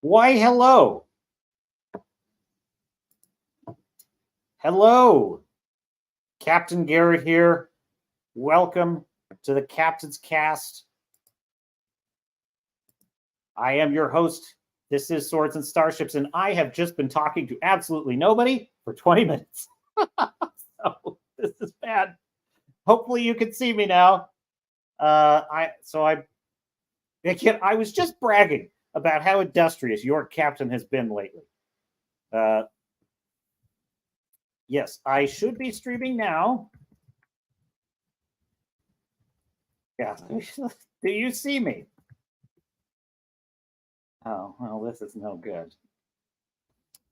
Why, hello. Hello. Captain Garrett here. Welcome to the Captain's Cast. I am your host. This is Swords and Starships, and I have just been talking to absolutely nobody for 20 minutes. So this is bad. Hopefully you can see me now. I was just bragging about how industrious your captain has been lately. Yes, I should be streaming now. Yeah. Do you see me? Oh, well, this is no good.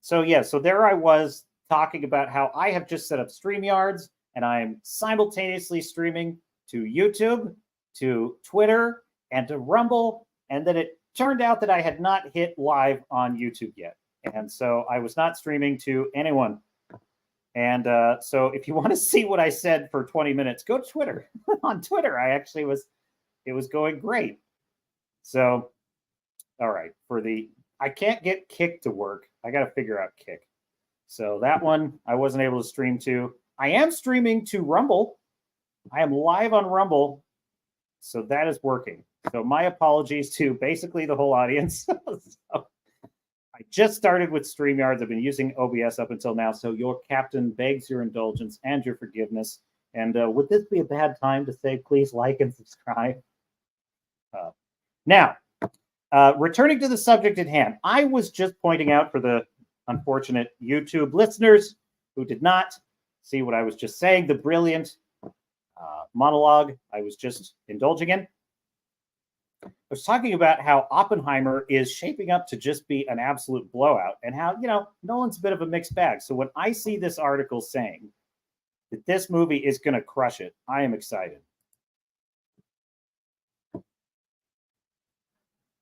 So there I was talking about how I have just set up StreamYards and I'm simultaneously streaming to YouTube, to Twitter, and to Rumble. And then it turned out that I had not hit live on YouTube yet. And so I was not streaming to anyone. And so if you want to see what I said for 20 minutes, go to Twitter. On Twitter, it was going great. So, all right, I can't get Kick to work. I got to figure out Kick. So that one I wasn't able to stream to. I am streaming to Rumble. I am live on Rumble. So that is working. So my apologies to basically the whole audience. So I just started with StreamYards. I've been using OBS up until now. So your captain begs your indulgence and your forgiveness. And would this be a bad time to say, please like and subscribe? Now, returning to the subject at hand, I was just pointing out for the unfortunate YouTube listeners who did not see what I was just saying, the brilliant monologue I was just indulging in. I was talking about how Oppenheimer is shaping up to just be an absolute blowout and how, Nolan's a bit of a mixed bag. So when I see this article saying that this movie is going to crush it, I am excited.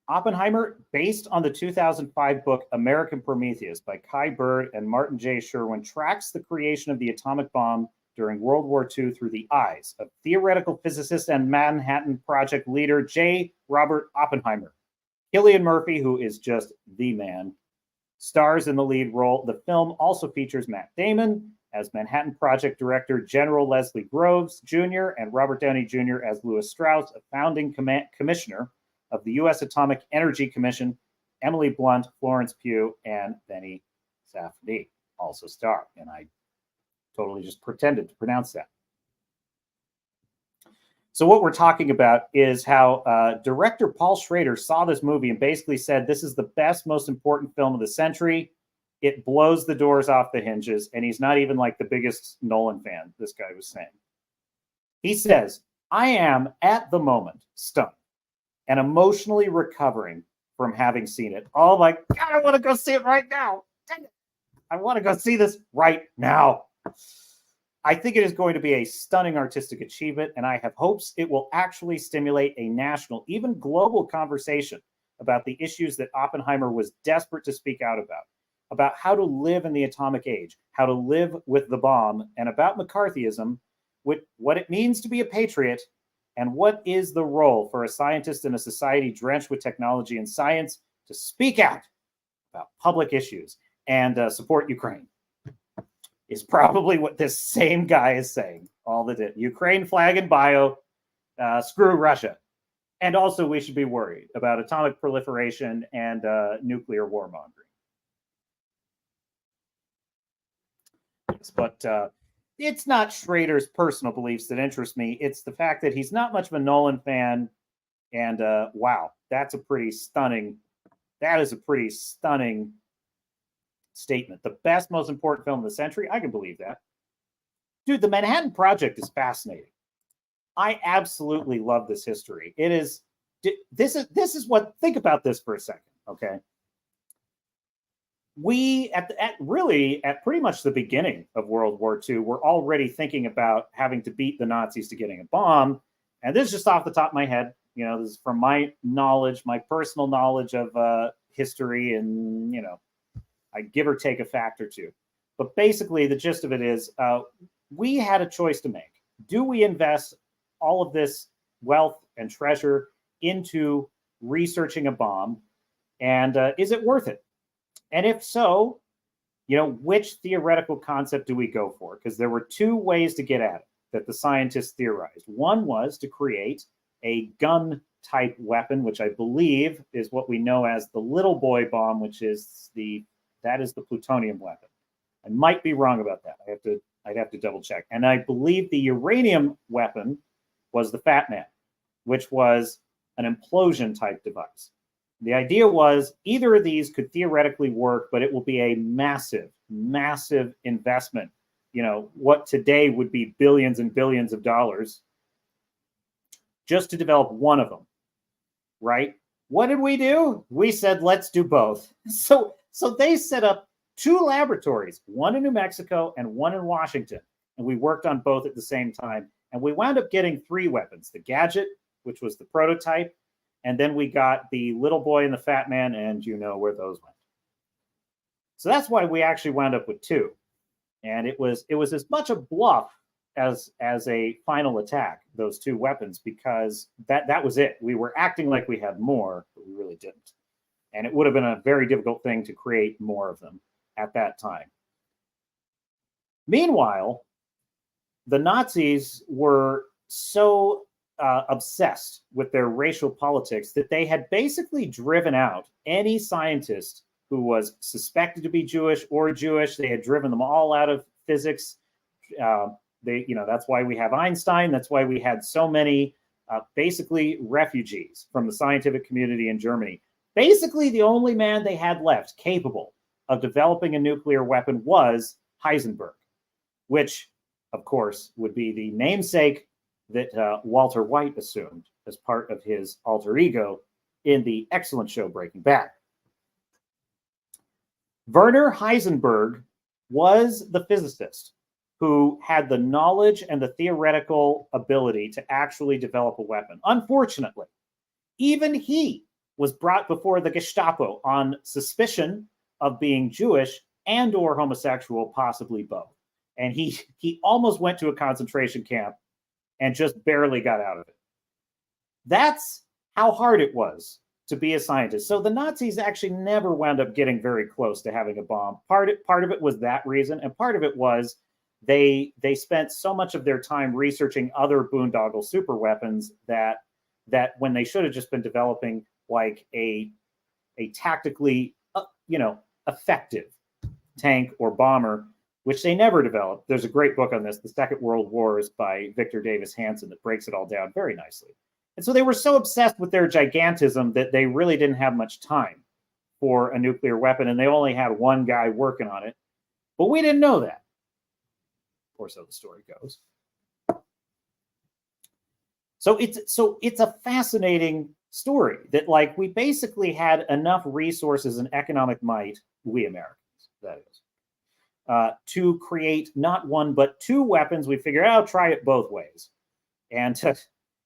Oppenheimer, based on the 2005 book American Prometheus by Kai Bird and Martin J. Sherwin, tracks the creation of the atomic bomb during World War II through the eyes of theoretical physicist and Manhattan Project leader J. Robert Oppenheimer. Cillian Murphy, who is just the man, stars in the lead role. The film also features Matt Damon as Manhattan Project Director General Leslie Groves Jr. and Robert Downey Jr. as Lewis Strauss, a founding commissioner of the U.S. Atomic Energy Commission. Emily Blunt, Florence Pugh, and Benny Safdie also star. And I totally just pretended to pronounce that. So what we're talking about is how director Paul Schrader saw this movie and basically said, this is the best, most important film of the century. It blows the doors off the hinges. And he's not even like the biggest Nolan fan, this guy was saying. He says, I am at the moment stunned and emotionally recovering from having seen it. Oh my God, I want to go see it right now. I want to go see this right now. I think it is going to be a stunning artistic achievement, and I have hopes it will actually stimulate a national, even global conversation about the issues that Oppenheimer was desperate to speak out about how to live in the atomic age, how to live with the bomb, and about McCarthyism, with what it means to be a patriot, and what is the role for a scientist in a society drenched with technology and science to speak out about public issues and support Ukraine. Is probably what this same guy is saying all the time. Ukraine flag and bio, screw Russia. And also we should be worried about atomic proliferation and nuclear warmongering. Yes, but it's not Schrader's personal beliefs that interest me. It's the fact that he's not much of a Nolan fan. And wow, that is a pretty stunning statement. The best, most important film of the century. I can believe that. Dude, the Manhattan Project is fascinating. I absolutely love this history. It is, this is what, think about this for a second, okay? We, at pretty much the beginning of World War II, were already thinking about having to beat the Nazis to getting a bomb. And this is just off the top of my head. This is from my knowledge, my personal knowledge of history and, I give or take a fact or two. But basically, the gist of it is we had a choice to make. Do we invest all of this wealth and treasure into researching a bomb And is it worth it? And if so, which theoretical concept do we go for? Because there were two ways to get at it that the scientists theorized. One was to create a gun type weapon, which I believe is what we know as the little boy bomb, which is the plutonium weapon. I might be wrong about that. I'd have to double check. And I believe the uranium weapon was the Fat Man, which was an implosion type device. The idea was either of these could theoretically work, but it will be a massive, massive investment. What today would be billions and billions of dollars just to develop one of them, right? What did we do? We said, let's do both. So they set up two laboratories, one in New Mexico and one in Washington. And we worked on both at the same time. And we wound up getting three weapons, the Gadget, which was the prototype. And then we got the Little Boy and the Fat Man, and you know where those went. So that's why we actually wound up with two. And it was as much a bluff as a final attack, those two weapons, because that was it. We were acting like we had more, but we really didn't. And it would have been a very difficult thing to create more of them at that time. Meanwhile, the Nazis were so obsessed with their racial politics that they had basically driven out any scientist who was suspected to be Jewish or Jewish. They had driven them all out of physics. That's why we have Einstein. That's why we had so many basically refugees from the scientific community in Germany. Basically, the only man they had left capable of developing a nuclear weapon was Heisenberg, which, of course, would be the namesake that Walter White assumed as part of his alter ego in the excellent show Breaking Bad. Werner Heisenberg was the physicist who had the knowledge and the theoretical ability to actually develop a weapon. Unfortunately, even he was brought before the Gestapo on suspicion of being Jewish and or homosexual, possibly both. And he almost went to a concentration camp and just barely got out of it. That's how hard it was to be a scientist. So the Nazis actually never wound up getting very close to having a bomb. Part of it was that reason, and part of it was they spent so much of their time researching other boondoggle super weapons that when they should have just been developing like a tactically effective tank or bomber, which they never developed. There's a great book on this, The Second World Wars by Victor Davis Hanson, that breaks it all down very nicely. And so they were so obsessed with their gigantism that they really didn't have much time for a nuclear weapon, and they only had one guy working on it. But we didn't know that. Of course, how the story goes. So it's a fascinating story that, like, we basically had enough resources and economic might, we Americans, that is, to create not one but two weapons. We figured I'll try it both ways, and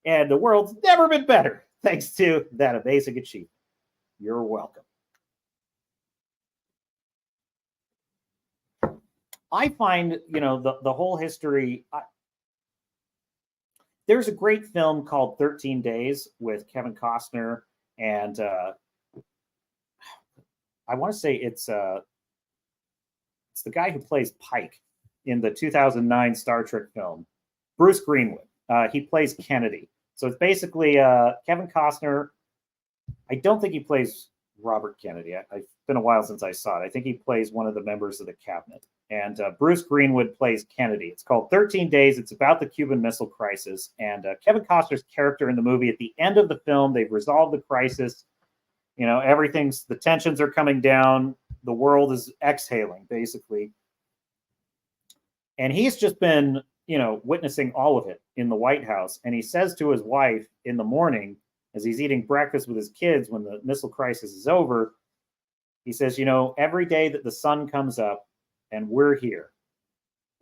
the world's never been better thanks to that basic achievement. You're welcome. I find the whole history. There's a great film called 13 Days with Kevin Costner, and I want to say it's the guy who plays Pike in the 2009 Star Trek film, Bruce Greenwood. He plays Kennedy. So it's basically Kevin Costner. I don't think he plays Robert Kennedy. It's been a while since I saw it. I think he plays one of the members of the cabinet. And Bruce Greenwood plays Kennedy. It's called 13 Days. It's about the Cuban Missile Crisis. And Kevin Costner's character in the movie, at the end of the film, they've resolved the crisis. The tensions are coming down. The world is exhaling, basically. And he's just been, witnessing all of it in the White House. And he says to his wife in the morning, as he's eating breakfast with his kids when the missile crisis is over, he says, every day that the sun comes up and we're here,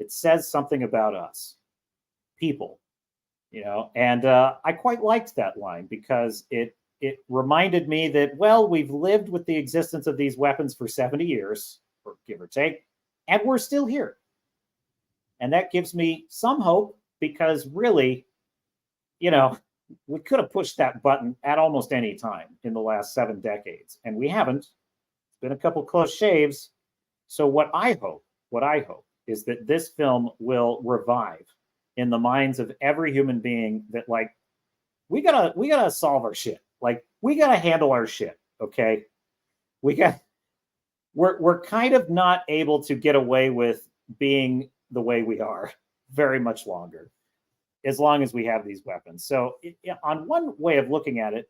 it says something about us, people, and I quite liked that line because it reminded me that, well, we've lived with the existence of these weapons for 70 years, or give or take, and we're still here. And that gives me some hope because really, we could have pushed that button at almost any time in the last 7 decades, and we haven't. It's been a couple close shaves. So what I hope is that this film will revive in the minds of every human being that, like, we gotta solve our shit. Like, we gotta handle our shit. Okay, we're kind of not able to get away with being the way we are very much longer, as long as we have these weapons. So on one way of looking at it,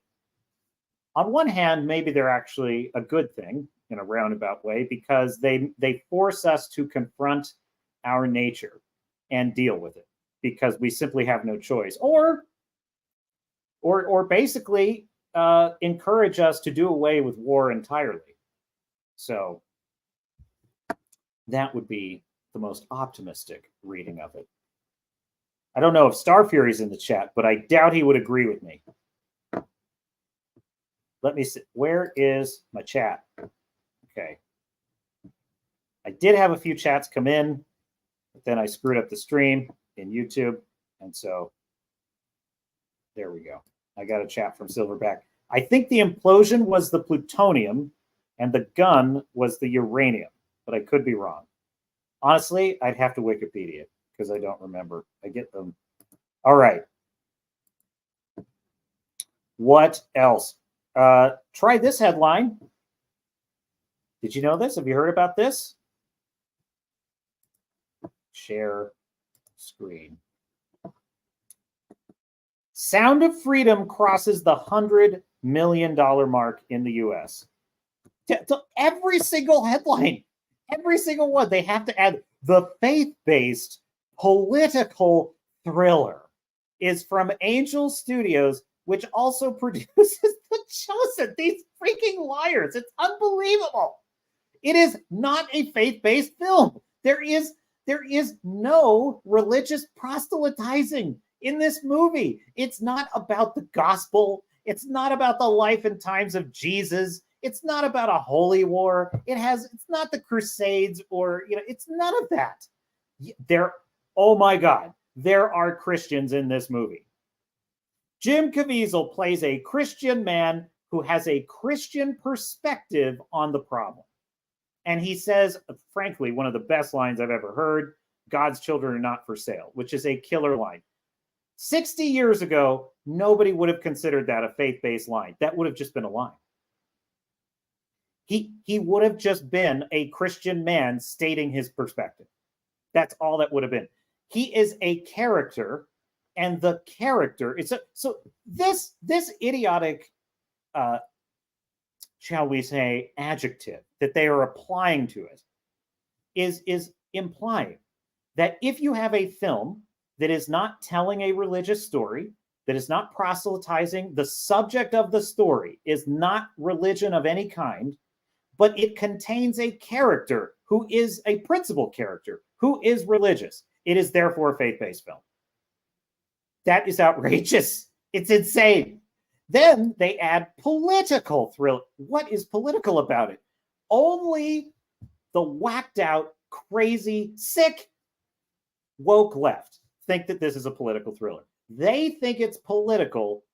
on one hand, maybe they're actually a good thing in a roundabout way, because they force us to confront our nature and deal with it, because we simply have no choice, or basically encourage us to do away with war entirely. So that would be the most optimistic reading of it. I don't know if Star Fury's in the chat, but I doubt he would agree with me. Let me see. Where is my chat? Okay. I did have a few chats come in, but then I screwed up the stream in YouTube. And so there we go. I got a chat from Silverback. I think the implosion was the plutonium and the gun was the uranium, but I could be wrong. Honestly, I'd have to Wikipedia because I don't remember. I get them. All right. What else? Try this headline. Did you know this? Have you heard about this? Share screen. Sound of Freedom crosses the $100 million mark in the US. To every single headline, every single one, they have to add the faith-based political thriller is from Angel Studios, which also produces The Chosen. These freaking liars. It's unbelievable. It is not a faith-based film. There is no religious proselytizing in this movie. It's not about the gospel. It's not about the life and times of Jesus. It's not about a holy war. It's not the Crusades, or, it's none of that. Oh my God, there are Christians in this movie. Jim Caviezel plays a Christian man who has a Christian perspective on the problem. And he says, frankly, one of the best lines I've ever heard: God's children are not for sale, which is a killer line. 60 years ago, nobody would have considered that a faith-based line. That would have just been a line. He would have just been a Christian man stating his perspective. That's all that would have been. He is a character, and the character is so this idiotic, shall we say, adjective that they are applying to it is implying that if you have a film that is not telling a religious story, that is not proselytizing, the subject of the story is not religion of any kind, but it contains a character who is a principal character who is religious, it is therefore a faith-based film. That is outrageous. It's insane. Then they add political thriller. What is political about it? Only the whacked out, crazy, sick, woke left think that this is a political thriller. They think it's political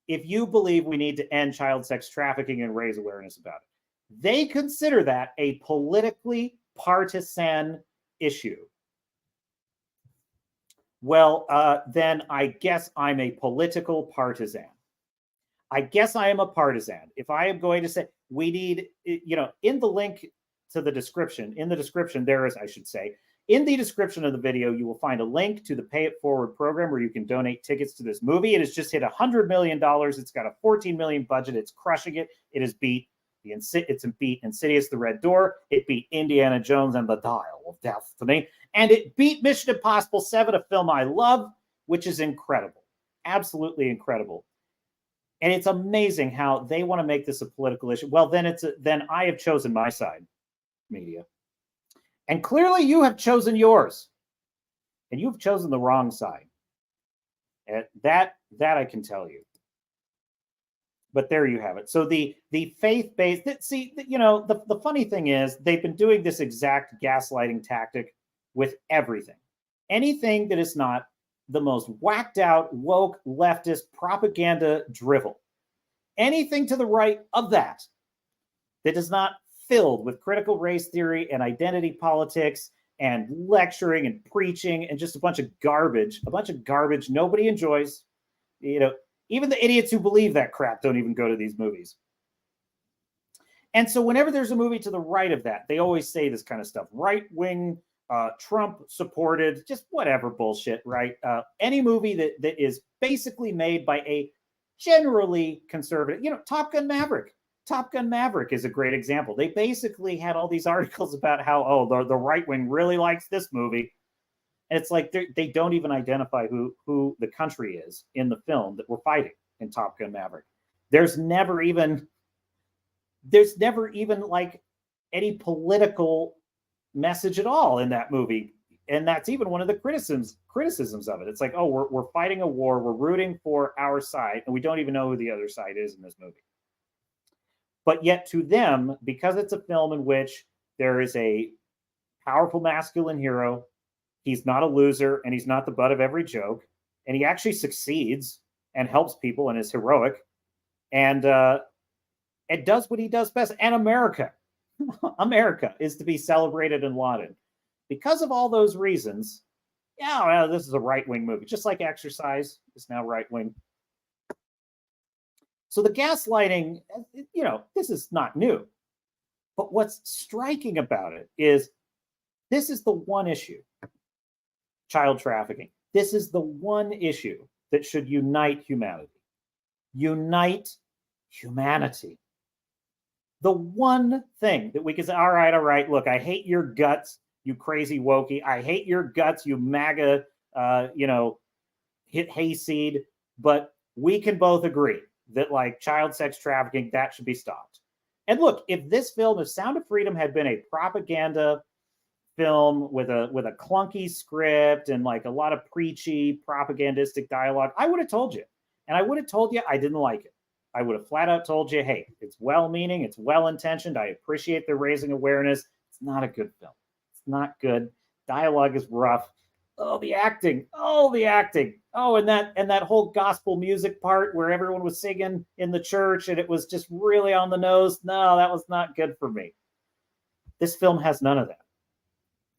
if you believe we need to end child sex trafficking and raise awareness about it. They consider that a politically partisan issue. Well, then I guess I'm a political partisan. I guess I am a partisan. If I am going to say we need, in the link to the description, in the description, there is, I should say, in the description of the video, you will find a link to the Pay It Forward program where you can donate tickets to this movie. It has just hit $100 million. It's got a $14 million budget. It's crushing it. It has beat Insidious, The Red Door. It beat Indiana Jones and the Dial of Destiny. And it beat Mission Impossible 7, a film I love, which is incredible. Absolutely incredible. And it's amazing how they want to make this a political issue. Well, then I have chosen my side, media. And clearly you have chosen yours. And you've chosen the wrong side. And that I can tell you. But there you have it. So the faith-based, the funny thing is they've been doing this exact gaslighting tactic with everything. Anything that is not the most whacked out, woke, leftist propaganda drivel. Anything to the right of that is not filled with critical race theory and identity politics and lecturing and preaching and just a bunch of garbage nobody enjoys. Even the idiots who believe that crap don't even go to these movies. And so whenever there's a movie to the right of that, they always say this kind of stuff. Right-wing, Trump supported, just whatever bullshit, right? Any movie that is basically made by a generally conservative, Top Gun Maverick is a great example. They basically had all these articles about how, the right wing really likes this movie. And it's like they don't even identify who the country is in the film that we're fighting in Top Gun Maverick. There's never even like any political message at all in that movie. And that's even one of the criticisms of it. It's like, we're fighting a war, we're rooting for our side, and we don't even know who the other side is in this movie. But yet to them, because it's a film in which there is a powerful masculine hero, he's not a loser and he's not the butt of every joke, and he actually succeeds and helps people and is heroic and it does what he does best. And America is to be celebrated and lauded. Because of all those reasons, this is a right-wing movie. Just like Exercise is now right-wing. So the gaslighting, this is not new. But what's striking about it is this is the one issue, child trafficking. This is the one issue that should unite humanity. Unite humanity. The one thing that we can say, all right, look, I hate your guts, you crazy wokey. I hate your guts, you MAGA, hit hayseed. But we can both agree that like child sex trafficking, that should be stopped. And look, if Sound of Freedom had been a propaganda film with a clunky script and like a lot of preachy propagandistic dialogue, I would have told you. And I would have told you I didn't like it. I would have flat out told you, hey, it's well-meaning, it's well-intentioned. I appreciate the raising awareness. It's not a good film. It's not good. Dialogue is rough. Oh, the acting. Oh, and that whole gospel music part where everyone was singing in the church and it was just really on the nose. No, that was not good for me. This film has none of that.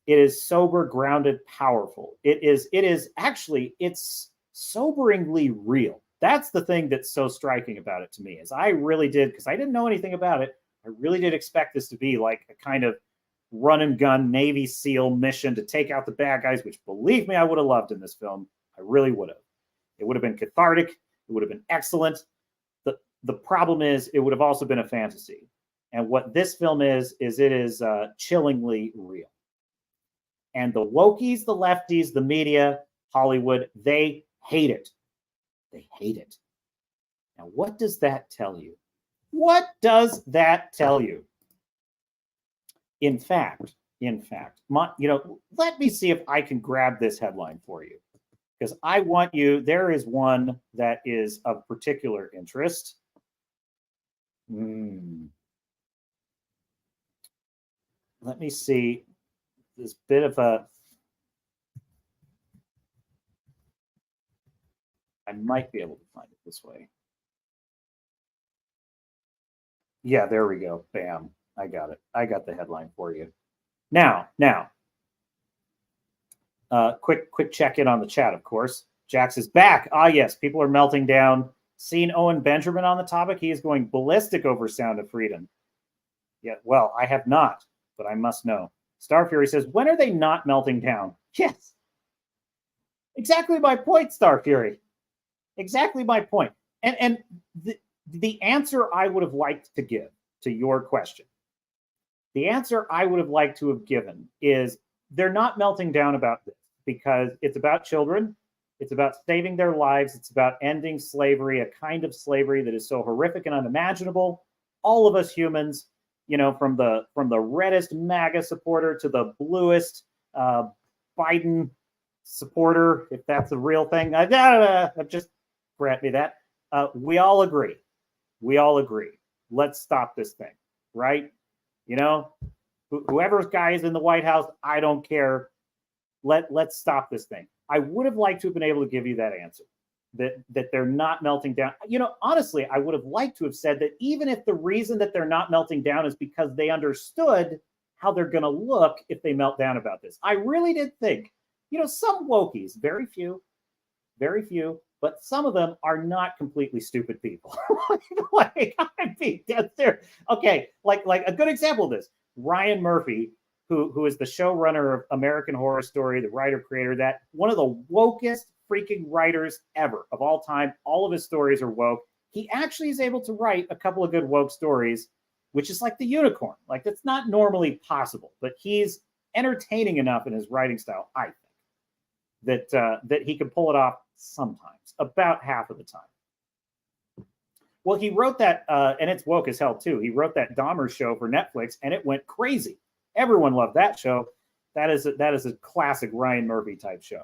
It is sober, grounded, powerful. It's soberingly real. That's the thing that's so striking about it to me, is I really did, because I didn't know anything about it, I really did expect this to be like a kind of run and gun Navy SEAL mission to take out the bad guys, which, believe me, I would have loved in this film. I really would have. It would have been cathartic. It would have been excellent. The problem is it would have also been a fantasy. And what this film is it is chillingly real. And the wokies, the lefties, the media, Hollywood, they hate it. They hate it. Now, what does that tell you? What does that tell you? In fact, let me see if I can grab this headline for you, because I want you, there is one that is of particular interest. Let me see this bit of I might be able to find it this way. Yeah, there we go. Bam. I got it. I got the headline for you. Now, quick check in on the chat, of course. Jax is back. Ah, yes, people are melting down. Seen Owen Benjamin on the topic. He is going ballistic over Sound of Freedom. Yeah, well, I have not, but I must know. Star Fury says, when are they not melting down? Yes. Exactly my point, Star Fury. Exactly my point. And the answer I would have liked to give to your question, the answer I would have liked to have given is they're not melting down about this because it's about children. It's about saving their lives. It's about ending slavery, a kind of slavery that is so horrific and unimaginable. All of us humans, from the reddest MAGA supporter to the bluest Biden supporter, if that's a real thing, just grant me that. We all agree. Let's stop this thing, right? Whoever's guy is in the White House, I don't care. Let's stop this thing. I would have liked to have been able to give you that answer. That they're not melting down. Honestly, I would have liked to have said that even if the reason that they're not melting down is because they understood how they're going to look if they melt down about this. I really did think, some wokies, very few, but some of them are not completely stupid people. Okay, like a good example of this, Ryan Murphy, who is the showrunner of American Horror Story, the writer creator, that one of the wokest freaking writers ever of all time. All of his stories are woke. He actually is able to write a couple of good woke stories, which is like the unicorn. Like, that's not normally possible, but he's entertaining enough in his writing style, I think, that he can pull it off sometimes, about half of the time. Well, he wrote that, and it's woke as hell too. He wrote that Dahmer show for Netflix, and it went crazy. Everyone loved that show. That is a classic Ryan Murphy type show.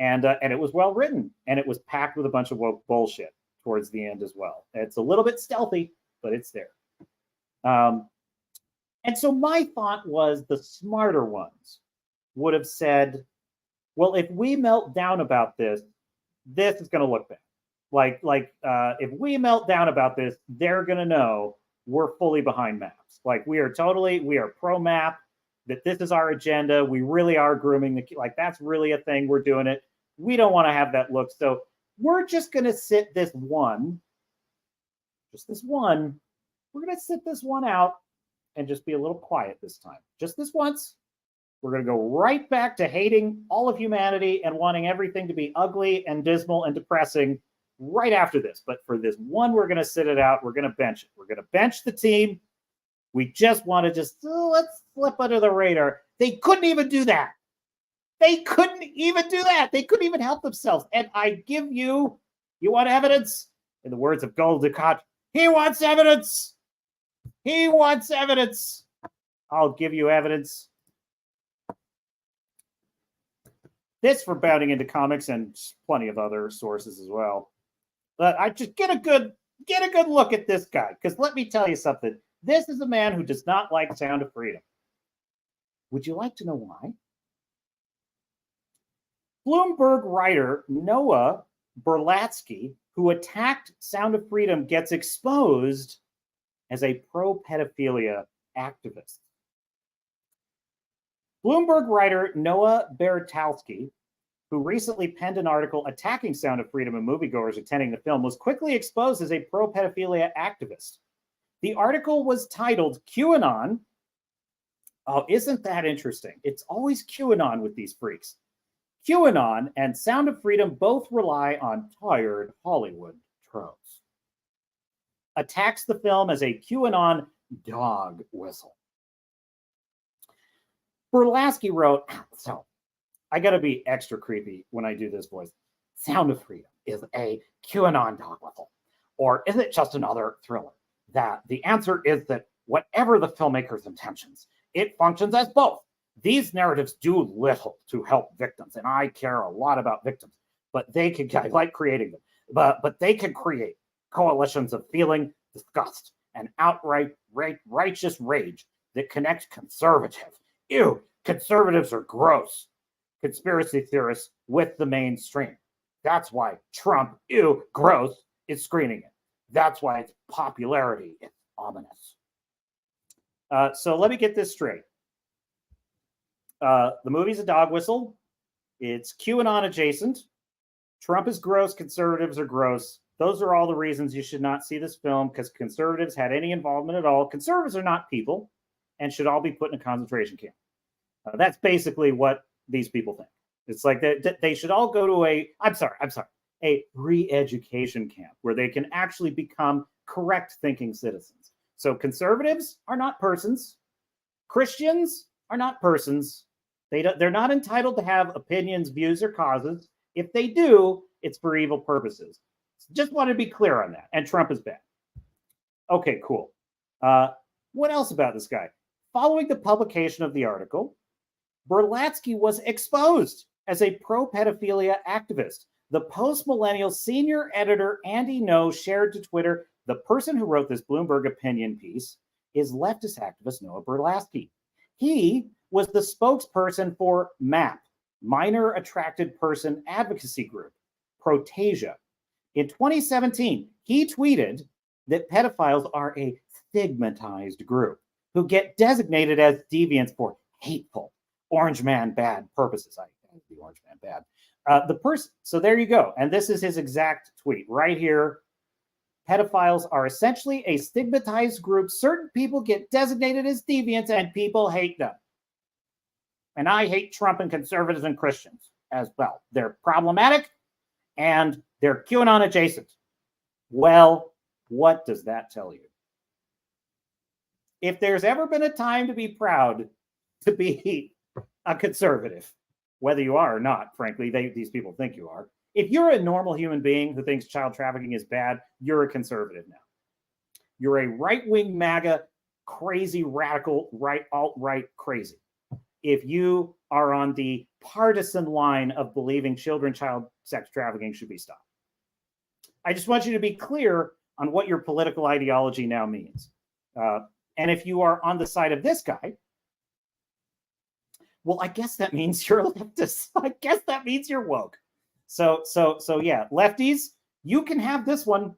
And it was well written, and it was packed with a bunch of woke bullshit towards the end as well. It's a little bit stealthy, but it's there. And so my thought was the smarter ones would have said, well, if we melt down about this is going to look bad. If we melt down about this, they're going to know we're fully behind maps. Like, we are pro map, that this is our agenda. We really are grooming that's really a thing. We're doing it. We don't want to have that look. So we're just going to sit this one. We're going to sit this one out and just be a little quiet this time. Just this once. We're going to go right back to hating all of humanity and wanting everything to be ugly and dismal and depressing right after this. But for this one, we're going to sit it out. We're going to bench it. We're going to bench the team. We just want to let's slip under the radar. They couldn't even do that. They couldn't even help themselves. And I give you want evidence? In the words of Gul Dukat, he wants evidence. He wants evidence. I'll give you evidence. This for bounding into comics and plenty of other sources as well. But I just get a good look at this guy, because let me tell you something. This is a man who does not like Sound of Freedom. Would you like to know why? Bloomberg writer Noah Berlatsky, who attacked Sound of Freedom, gets exposed as a pro-pedophilia activist. Bloomberg writer Noah Berlatsky, who recently penned an article attacking Sound of Freedom and moviegoers attending the film, was quickly exposed as a pro-pedophilia activist. The article was titled QAnon. Oh, isn't that interesting? It's always QAnon with these freaks. QAnon and Sound of Freedom both rely on tired Hollywood tropes. Attacks the film as a QAnon dog whistle. Berlatsky wrote, so I got to be extra creepy when I do this voice. Sound of Freedom is a QAnon dog whistle, or is it just another thriller? That the answer is that whatever the filmmaker's intentions, it functions as both. These narratives do little to help victims, and I care a lot about victims, but I like creating them, but they can create coalitions of feeling, disgust, and outright righteous rage that connect conservative. Ew, conservatives are gross. Conspiracy theorists with the mainstream. That's why Trump, ew, gross, is screening it. That's why its popularity is ominous. So let me get this straight. The movie's a dog whistle. It's QAnon adjacent. Trump is gross. Conservatives are gross. Those are all the reasons you should not see this film, because conservatives had any involvement at all. Conservatives are not people and should all be put in a concentration camp. That's basically what these people think. It's like they should all go to a re-education camp where they can actually become correct thinking citizens. So conservatives are not persons. Christians are not persons. They're not entitled to have opinions, views, or causes. If they do, it's for evil purposes. Just want to be clear on that. And Trump is bad. Okay, cool. What else about this guy? Following the publication of the article, Berlatsky was exposed as a pro-pedophilia activist. The post-millennial senior editor Andy No shared to Twitter, the person who wrote this Bloomberg opinion piece is leftist activist Noah Berlatsky. He was the spokesperson for MAP, minor attracted person advocacy group, Protasia. In 2017, he tweeted that pedophiles are a stigmatized group who get designated as deviants for hateful, orange man bad purposes. I the orange man bad. The person. So there you go. And this is his exact tweet right here. Pedophiles are essentially a stigmatized group. Certain people get designated as deviants and people hate them. And I hate Trump and conservatives and Christians as well. They're problematic and they're QAnon adjacent. Well, what does that tell you? If there's ever been a time to be proud to be a conservative, whether you are or not, frankly, these people think you are. If you're a normal human being who thinks child trafficking is bad, you're a conservative now. You're a right-wing MAGA, crazy, radical, alt-right crazy. If you are on the partisan line of believing child sex trafficking should be stopped. I just want you to be clear on what your political ideology now means. And if you are on the side of this guy, well, I guess that means you're a leftist. I guess that means you're woke. So yeah, lefties, you can have this one.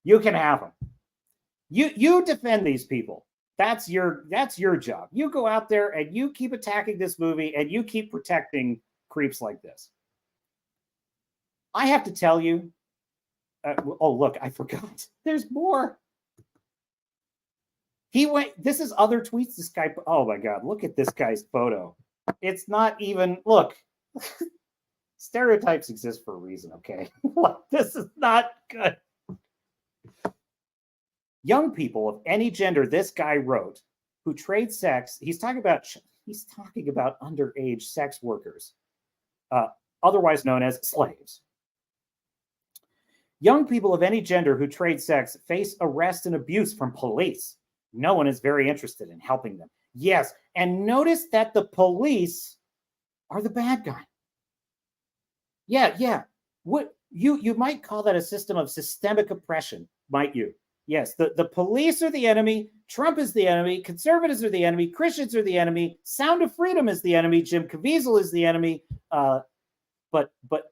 You can have them. You defend these people. That's your job. You go out there and you keep attacking this movie and you keep protecting creeps like this. I have to tell you. Oh, look, I forgot. There's more. He went. This is other tweets. This guy. Oh my God! Look at this guy's photo. It's not even. Look. Stereotypes exist for a reason. Okay. This is not good. Young people of any gender, this guy wrote, who trade sex. He's talking about underage sex workers, otherwise known as slaves. Young people of any gender who trade sex face arrest and abuse from police. No one is very interested in helping them. Yes, and notice that the police are the bad guy. Yeah. What you might call that a system of systemic oppression, might you? Yes, the police are the enemy, Trump is the enemy, conservatives are the enemy, Christians are the enemy, Sound of Freedom is the enemy, Jim Caviezel is the enemy, but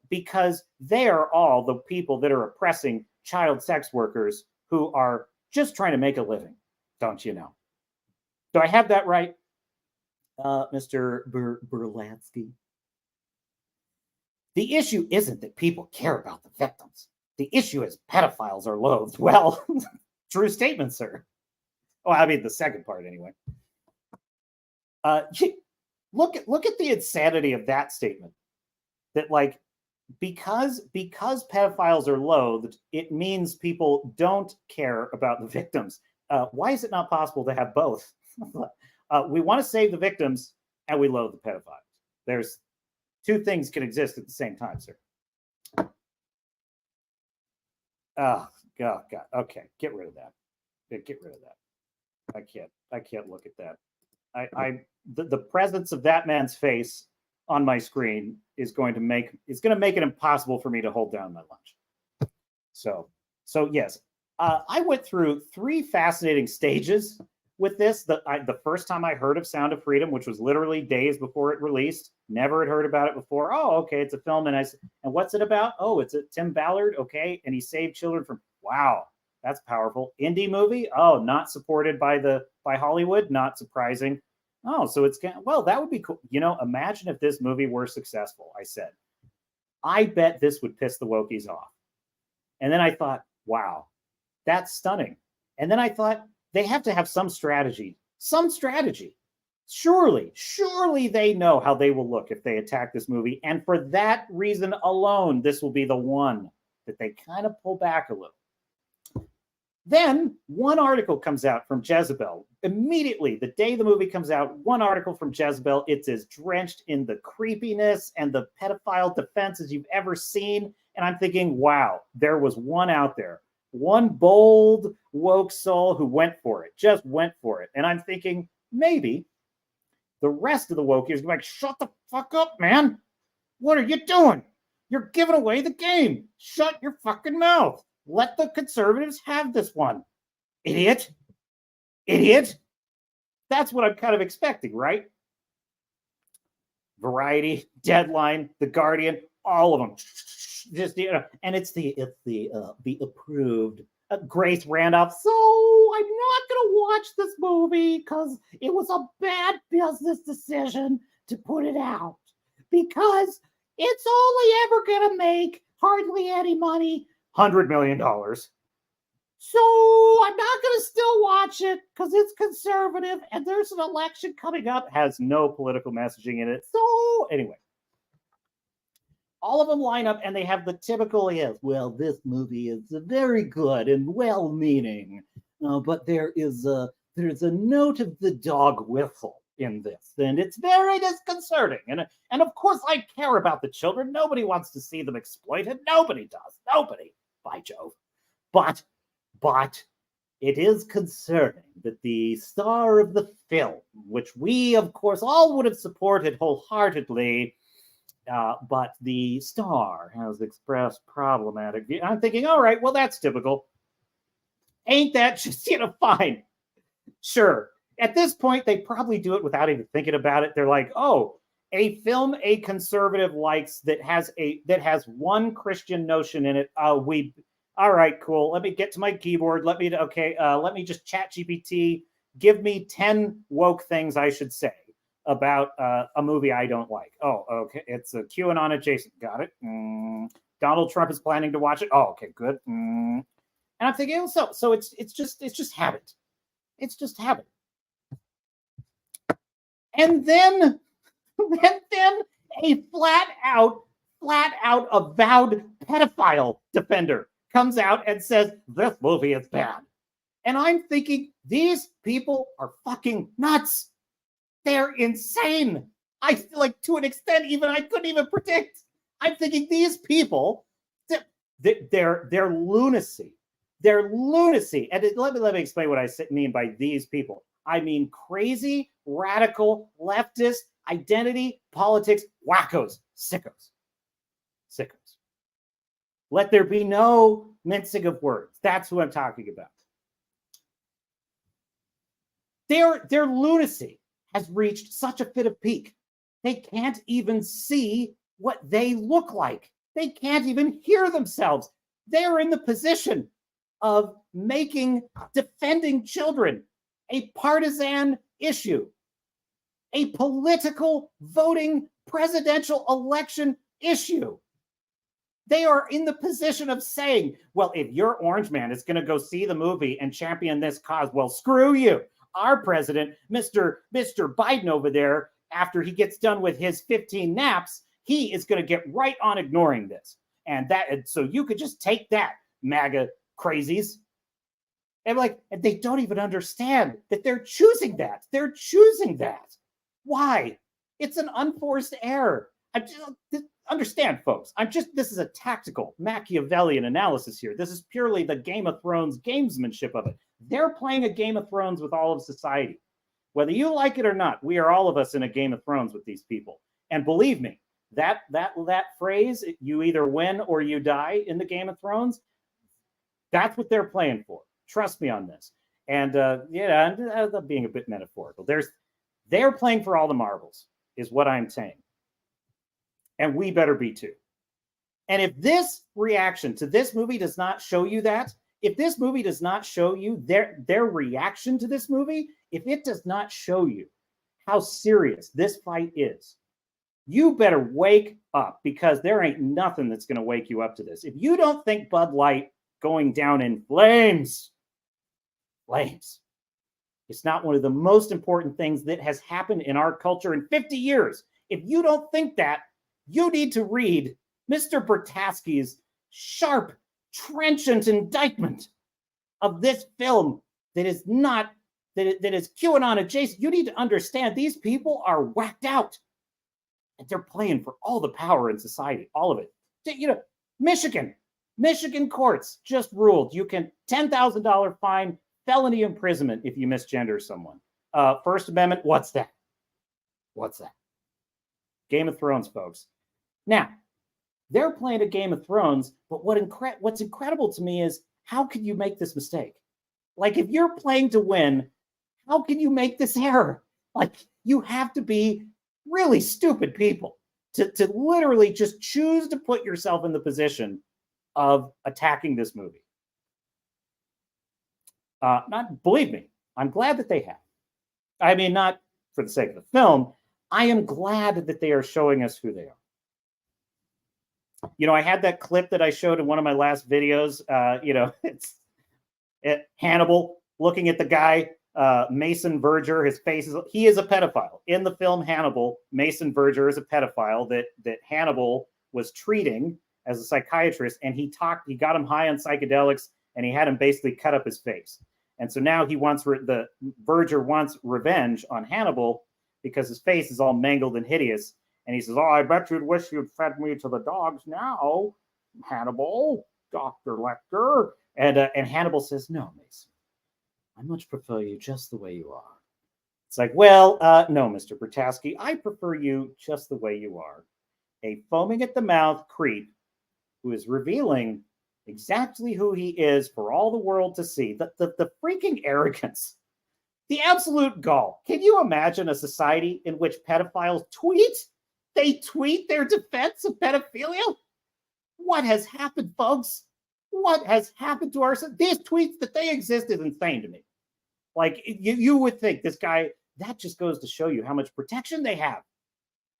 because they are all the people that are oppressing child sex workers who are just trying to make a living, don't you know? Do I have that right, Mr. Berlatsky? The issue isn't that people care about the victims. The issue is pedophiles are loathed. Well, true statement, sir. Oh, I mean the second part anyway. Look at the insanity of that statement. That like because pedophiles are loathed, it means people don't care about the victims. Why is it not possible to have both? We want to save the victims and we loathe the pedophiles. There's two things can exist at the same time, sir. Oh, God. Okay, get rid of that. Get rid of that. I can't look at that. The presence of that man's face on my screen is going to make it impossible for me to hold down my lunch. So yes, I went through 3 fascinating stages with this. The first time I heard of Sound of Freedom, which was literally days before it released, never had heard about it before. Oh, okay, it's a film, and what's it about? Oh, it's a Tim Ballard, okay, and he saved children from. Wow, that's powerful. Indie movie? Oh, not supported by Hollywood. Not surprising. Oh, so it's well, that would be cool. You know, imagine if this movie were successful. I said, I bet this would piss the wokies off. And then I thought, wow, that's stunning. And then I thought, they have to have some strategy. Surely they know how they will look if they attack this movie. And for that reason alone, this will be the one that they kind of pull back a little. Then one article comes out from Jezebel. Immediately, the day the movie comes out, one article from Jezebel. It's as drenched in the creepiness and the pedophile defense as you've ever seen. And I'm thinking, wow, there was one out there. One bold, woke soul who just went for it. And I'm thinking, maybe the rest of the wokies are like, shut the fuck up, man. What are you doing? You're giving away the game. Shut your fucking mouth. Let the conservatives have this one. Idiot. That's what I'm kind of expecting, right? Variety, Deadline, The Guardian, all of them. Just, and it's the approved Grace Randolph. So I'm not gonna watch this movie because it was a bad business decision to put it out, because it's only ever gonna make hardly any money, $100 million. So I'm not going to still watch it because it's conservative and there's an election coming up. Has no political messaging in it. So anyway, all of them line up and they have the typical, yes, well, this movie is very good and well-meaning, but there's a note of the dog whistle in this, and it's very disconcerting. And of course, I care about the children. Nobody wants to see them exploited. Nobody does. Nobody. By Jove. But it is concerning that the star of the film, which we, of course, all would have supported wholeheartedly, but the star has expressed problematic views. I'm thinking, all right, well, that's typical. Ain't that just, fine? Sure. At this point, they probably do it without even thinking about it. They're like, oh, a film a conservative likes that has one Christian notion in it. All right, cool. Let me get to my keyboard. Let me just chat GPT. Give me 10 woke things I should say about a movie I don't like. Oh, okay. It's a QAnon adjacent. Got it. Donald Trump is planning to watch it. Oh, okay, good. And I'm thinking, so it's just habit. It's just habit. And then a flat out avowed pedophile defender comes out and says, this movie is bad. And I'm thinking, these people are fucking nuts. They're insane. I feel like, to an extent, even I couldn't even predict. I'm thinking these people, they're lunacy. They're lunacy. And let me explain what I mean by these people. I mean crazy, radical, leftist, identity, politics, wackos, sickos. Let there be no mincing of words. That's who I'm talking about. Their lunacy has reached such a fit of peak. They can't even see what they look like. They can't even hear themselves. They're in the position of making defending children a partisan issue, a political voting presidential election issue. They are in the position of saying, well, if your orange man is going to go see the movie and champion this cause, well, screw you. Our president, Mr. Biden over there, after he gets done with his 15 naps, he is going to get right on ignoring this. And so you could just take that, MAGA crazies. And they don't even understand that they're choosing that. They're choosing that. Why? It's an unforced error. Understand, folks. This is a tactical Machiavellian analysis here. This is purely the Game of Thrones gamesmanship of it. They're playing a Game of Thrones with all of society. Whether you like it or not, we are all of us in a Game of Thrones with these people. And believe me, that phrase, you either win or you die in the Game of Thrones, that's what they're playing for. Trust me on this. And I'm being a bit metaphorical. They're playing for all the marbles, is what I'm saying. And we better be too. And if this reaction to this movie does not show you that, if this movie does not show you their reaction to this movie, if it does not show you how serious this fight is, you better wake up, because there ain't nothing that's going to wake you up to this. If you don't think Bud Light going down in flames, it's not one of the most important things that has happened in our culture in 50 years. If you don't think that, you need to read Mr. Bertasky's sharp, trenchant indictment of this film that is QAnon adjacent. You need to understand these people are whacked out. And they're playing for all the power in society, all of it. Michigan courts just ruled you can $10,000 fine, felony imprisonment if you misgender someone. First Amendment, what's that? Game of Thrones, folks. Now, they're playing a Game of Thrones, but what's incredible to me is, how can you make this mistake? If you're playing to win, how can you make this error? You have to be really stupid people to literally just choose to put yourself in the position of attacking this movie. Not believe me, I'm glad that they have. I mean, not for the sake of the film. I am glad that they are showing us who they are. I had that clip that I showed in one of my last videos. It's Hannibal looking at the guy, Mason Verger. His face he is a pedophile. In the film Hannibal, Mason Verger is a pedophile that Hannibal was treating as a psychiatrist, and he got him high on psychedelics, and he had him basically cut up his face. And so now Verger wants revenge on Hannibal because his face is all mangled and hideous. And he says, "Oh, I bet you'd wish you'd fed me to the dogs now, Hannibal, Dr. Lecter." And Hannibal says, "No, Mason, I much prefer you just the way you are." It's like, well, no, Mr. Bertasky, I prefer you just the way you are. A foaming at the mouth creep who is revealing exactly who he is for all the world to see. The freaking arrogance, the absolute gall. Can you imagine a society in which pedophiles tweet? They tweet their defense of pedophilia? What has happened, folks? What has happened to our... These tweets, that they exist is insane to me. Like, you would think this guy... That just goes to show you how much protection they have.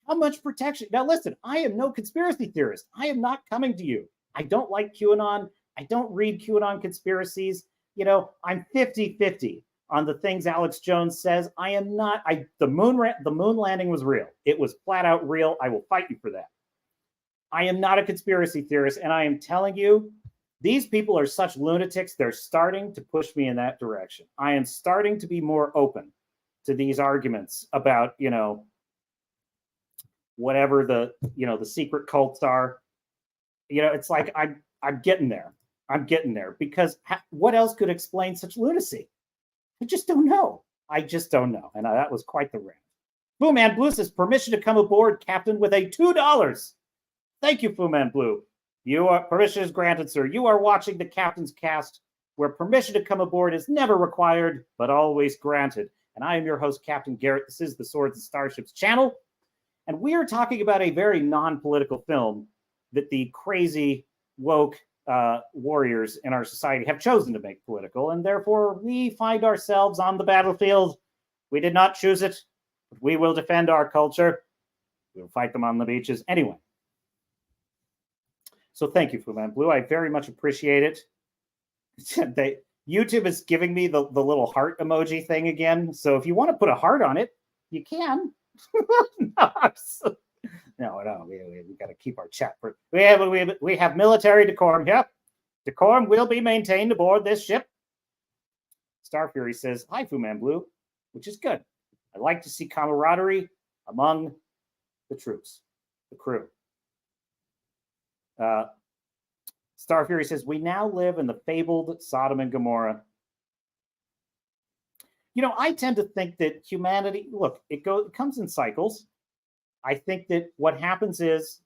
How much protection. Now, listen, I am no conspiracy theorist. I am not coming to you. I don't like QAnon. I don't read QAnon conspiracies. I'm 50-50 on the things Alex Jones says. I am not. The moon landing was real. It was flat out real. I will fight you for that. I am not a conspiracy theorist, and I am telling you, these people are such lunatics. They're starting to push me in that direction. I am starting to be more open to these arguments about, whatever the secret cults are. It's like I'm getting there. I'm getting there because what else could explain such lunacy? I just don't know. And that was quite the rant. Fu Man Blue says, "Permission to come aboard, Captain, with a $2. Thank you, Fu Man Blue. Permission is granted, sir. You are watching the Captain's Cast, where permission to come aboard is never required, but always granted. And I am your host, Captain Garrett. This is the Swords and Starships Channel. And we are talking about a very non-political film that the crazy, woke warriors in our society have chosen to make political, and therefore we find ourselves on the battlefield. We did not choose it, but we will defend our culture. We'll fight them on the beaches. Anyway. So thank you, Fu Man Blue. I very much appreciate it. YouTube is giving me the little heart emoji thing again. So if you want to put a heart on it, you can. No, we got to keep our chat. We have military decorum here. Decorum will be maintained aboard this ship. Star Fury says, "Hi, Fu Man Blue," which is good. I like to see camaraderie among the troops, the crew. Star Fury says, "We now live in the fabled Sodom and Gomorrah." I tend to think that humanity, look, it comes in cycles. I think that what happens is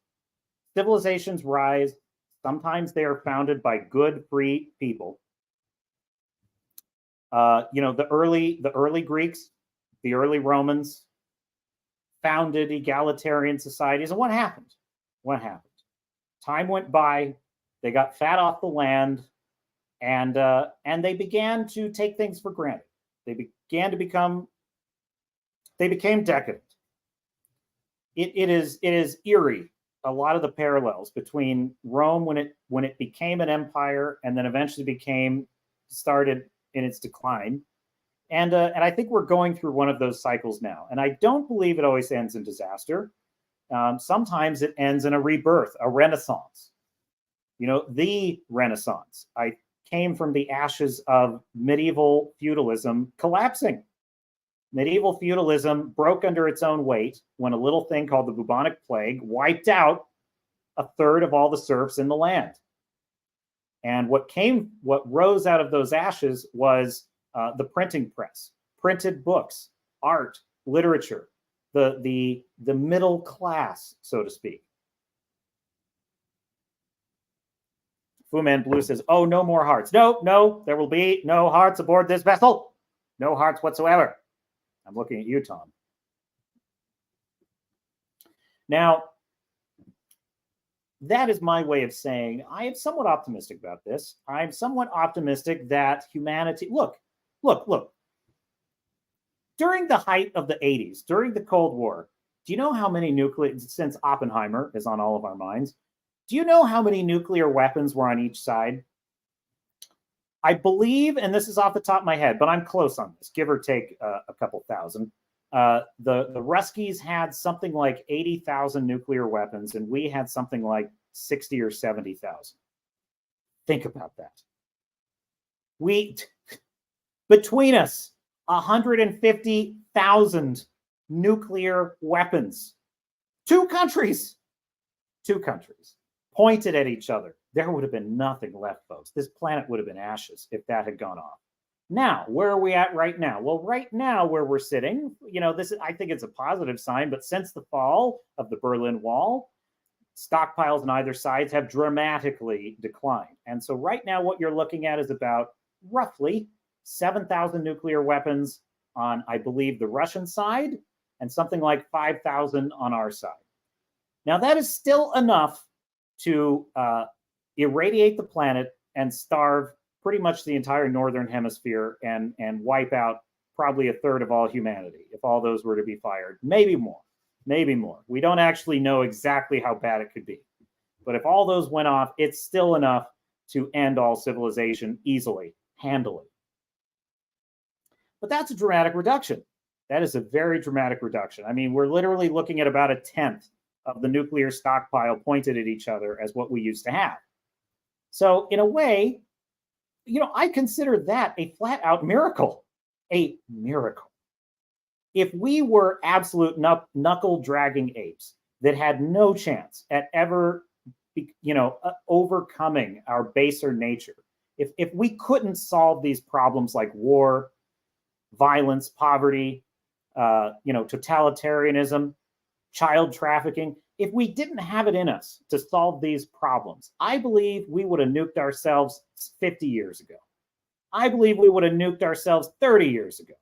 civilizations rise. Sometimes they are founded by good, free people. The early Greeks, the early Romans founded egalitarian societies. And what happened? Time went by. They got fat off the land, and they began to take things for granted. They became decadent. It is eerie, a lot of the parallels between Rome when it became an empire and then eventually started in its decline. And I think we're going through one of those cycles now. And I don't believe it always ends in disaster. Sometimes it ends in a rebirth, a renaissance. The Renaissance. I came from the ashes of medieval feudalism collapsing. Medieval feudalism broke under its own weight when a little thing called the bubonic plague wiped out a third of all the serfs in the land. And what rose out of those ashes was the printing press, printed books, art, literature, the middle class, so to speak. Fu Man Blue says, "Oh, no more hearts." No, there will be no hearts aboard this vessel. No hearts whatsoever. I'm looking at you, Tom. Now, that is my way of saying I am somewhat optimistic about this. I'm somewhat optimistic that humanity, look. During the height of the 80s, during the Cold War, do you know how many nuclear, since Oppenheimer is on all of our minds, do you know how many nuclear weapons were on each side? I believe, and this is off the top of my head, but I'm close on this, give or take a couple thousand. The Ruskies had something like 80,000 nuclear weapons, and we had something like 60 or 70,000. Think about that. Between us, 150,000 nuclear weapons. Two countries pointed at each other. There would have been nothing left, folks. This planet would have been ashes if that had gone off. Now, where are we at right now? Well, right now where we're sitting, I think it's a positive sign, but since the fall of the Berlin Wall, stockpiles on either side have dramatically declined. And so right now what you're looking at is about roughly 7,000 nuclear weapons on, I believe, the Russian side, and something like 5,000 on our side. Now, that is still enough to irradiate the planet and starve pretty much the entire northern hemisphere and wipe out probably a third of all humanity if all those were to be fired. Maybe more. We don't actually know exactly how bad it could be. But if all those went off, it's still enough to end all civilization easily, handily. But that's a dramatic reduction. That is a very dramatic reduction. I mean, we're literally looking at about a tenth of the nuclear stockpile pointed at each other as what we used to have. So in a way, I consider that a flat out miracle, a miracle. If we were absolute knuckle dragging apes that had no chance at ever, overcoming our baser nature, if we couldn't solve these problems like war, violence, poverty, totalitarianism, child trafficking, if we didn't have it in us to solve these problems, I believe we would have nuked ourselves 50 years ago. I believe we would have nuked ourselves 30 years ago.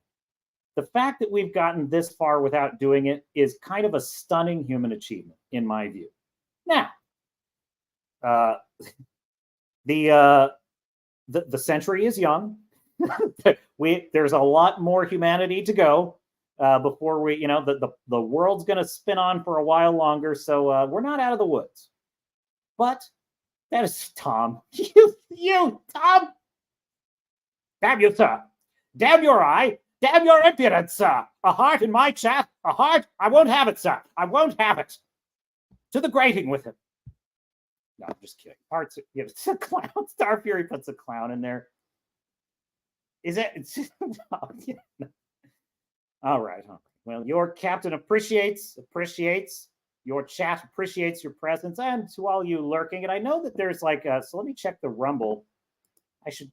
The fact that we've gotten this far without doing it is kind of a stunning human achievement, in my view. Now, the century is young. There's a lot more humanity to go before we, the world's going to spin on for a while longer. So we're not out of the woods. But that is Tom. You, Tom. Damn you, sir. Damn your eye. Damn your impudence, sir. A heart in my chat. A heart. I won't have it, sir. I won't have it. To the grating with him. No, I'm just kidding. Hearts. It's a clown. Star Fury puts a clown in there. Is it? All right. Well, your captain appreciates your chat, appreciates your presence, and to all you lurking. And I know that there's so let me check the Rumble. I should,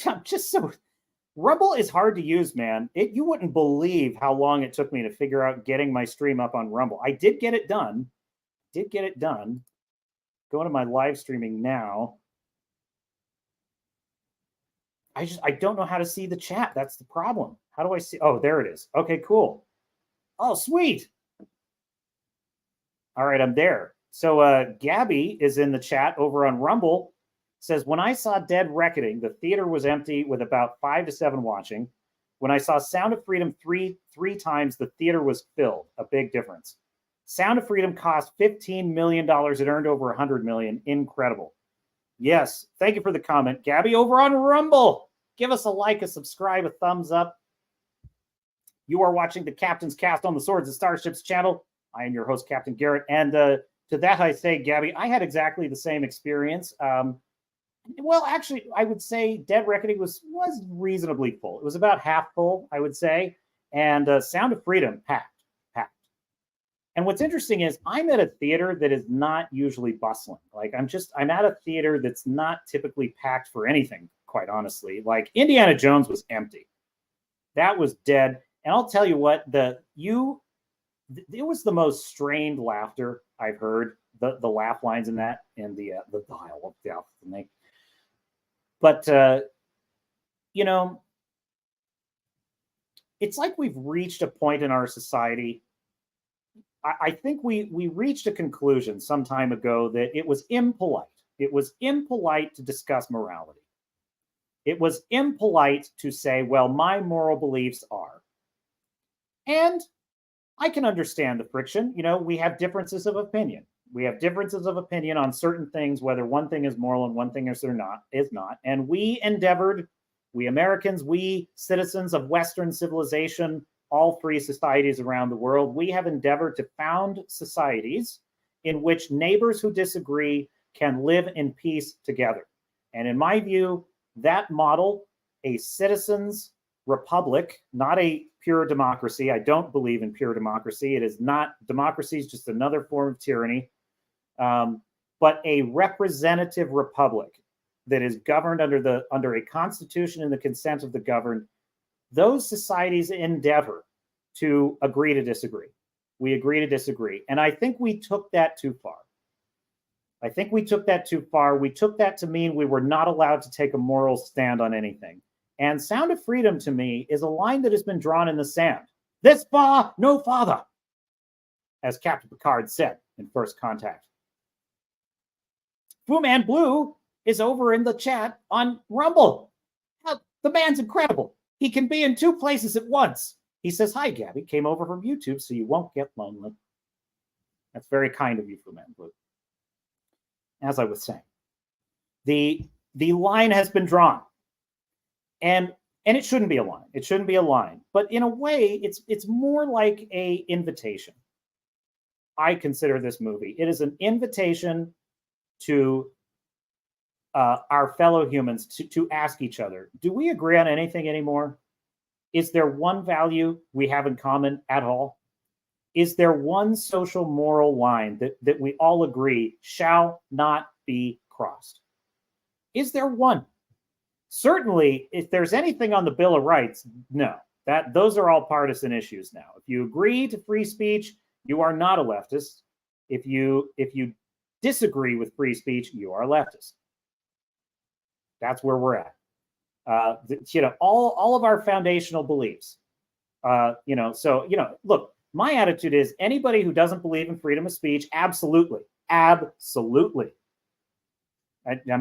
I'm just so. Rumble is hard to use, man. You wouldn't believe how long it took me to figure out getting my stream up on Rumble. I did get it done. Going to my live streaming now. I don't know how to see the chat. That's the problem. How do I see? Oh, there it is. Okay, cool. Oh, sweet. All right, I'm there. So Gabby is in the chat over on Rumble. Says, when I saw Dead Reckoning, the theater was empty with about 5 to 7 watching. When I saw Sound of Freedom three times, the theater was filled. A big difference. Sound of Freedom cost $15 million. It earned over $100 million. Incredible. Yes. Thank you for the comment. Gabby over on Rumble. Give us a like, a subscribe, a thumbs up. You are watching the Captain's Cast on the Swords and Starships channel. I am your host, Captain Garrett. And to that I say, Gabby, I had exactly the same experience. Well, actually, I would say Dead Reckoning was reasonably full. It was about half full, I would say. And Sound of Freedom, packed. And what's interesting is I'm at a theater that is not usually bustling. I'm at a theater that's not typically packed for anything, quite honestly. Like Indiana Jones was empty. That was dead. And I'll tell you what, it was the most strained laughter I've heard. The laugh lines in that and the dial of the thing. But it's like we've reached a point in our society I think we reached a conclusion some time ago that it was impolite. It was impolite to discuss morality. It was impolite to say, well, my moral beliefs are. And I can understand the friction. You know, we have differences of opinion. We have differences of opinion on certain things, whether one thing is moral and one thing is not. And we endeavored, we Americans, we citizens of Western civilization, all free societies around the world, we have endeavored to found societies in which neighbors who disagree can live in peace together. And in my view, that model, a citizens' republic, not a pure democracy. I don't believe in pure democracy. It is not, democracy is just another form of tyranny, but a representative republic that is governed under a constitution and the consent of the governed. Those societies endeavor to agree to disagree. We agree to disagree. And I think we took that too far. I think we took that too far. We took that to mean we were not allowed to take a moral stand on anything. And Sound of Freedom to me is a line that has been drawn in the sand. This far, no farther, as Captain Picard said in First Contact. Fu Man Blue is over in the chat on Rumble. The man's incredible. He can be in two places at once. He says, hi, Gabby. Came over from YouTube so you won't get lonely. That's very kind of you, Fu Man Blue. As I was saying, the line has been drawn. And it shouldn't be a line. It shouldn't be a line. But in a way, it's more like an invitation. I consider this movie. It is an invitation to our fellow humans to ask each other, do we agree on anything anymore? Is there one value we have in common at all? Is there one social moral line that we all agree shall not be crossed? Is there one? Certainly, if there's anything on the Bill of Rights, no. Those are all partisan issues now. If you agree to free speech, you are not a leftist. If you disagree with free speech, you are a leftist. That's where we're at. All of our foundational beliefs. Look, my attitude is anybody who doesn't believe in freedom of speech, absolutely. I'm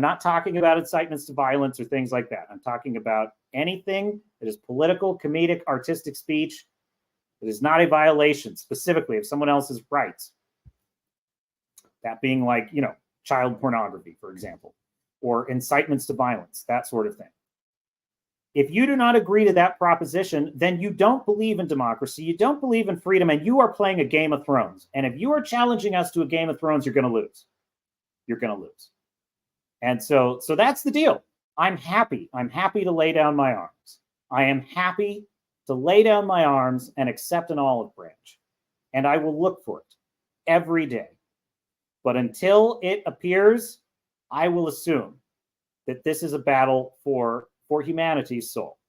not talking about incitements to violence or things like that. I'm talking about anything that is political, comedic, artistic speech that is not a violation specifically of someone else's rights. That being like, child pornography, for example, or incitements to violence, that sort of thing. If you do not agree to that proposition, then you don't believe in democracy, you don't believe in freedom, and you are playing a Game of Thrones. And if you are challenging us to a Game of Thrones, you're going to lose. You're going to lose. And so that's the deal. I'm happy. I'm happy to lay down my arms. I am happy to lay down my arms and accept an olive branch. And I will look for it every day. But until it appears, I will assume that this is a battle for humanity's soul.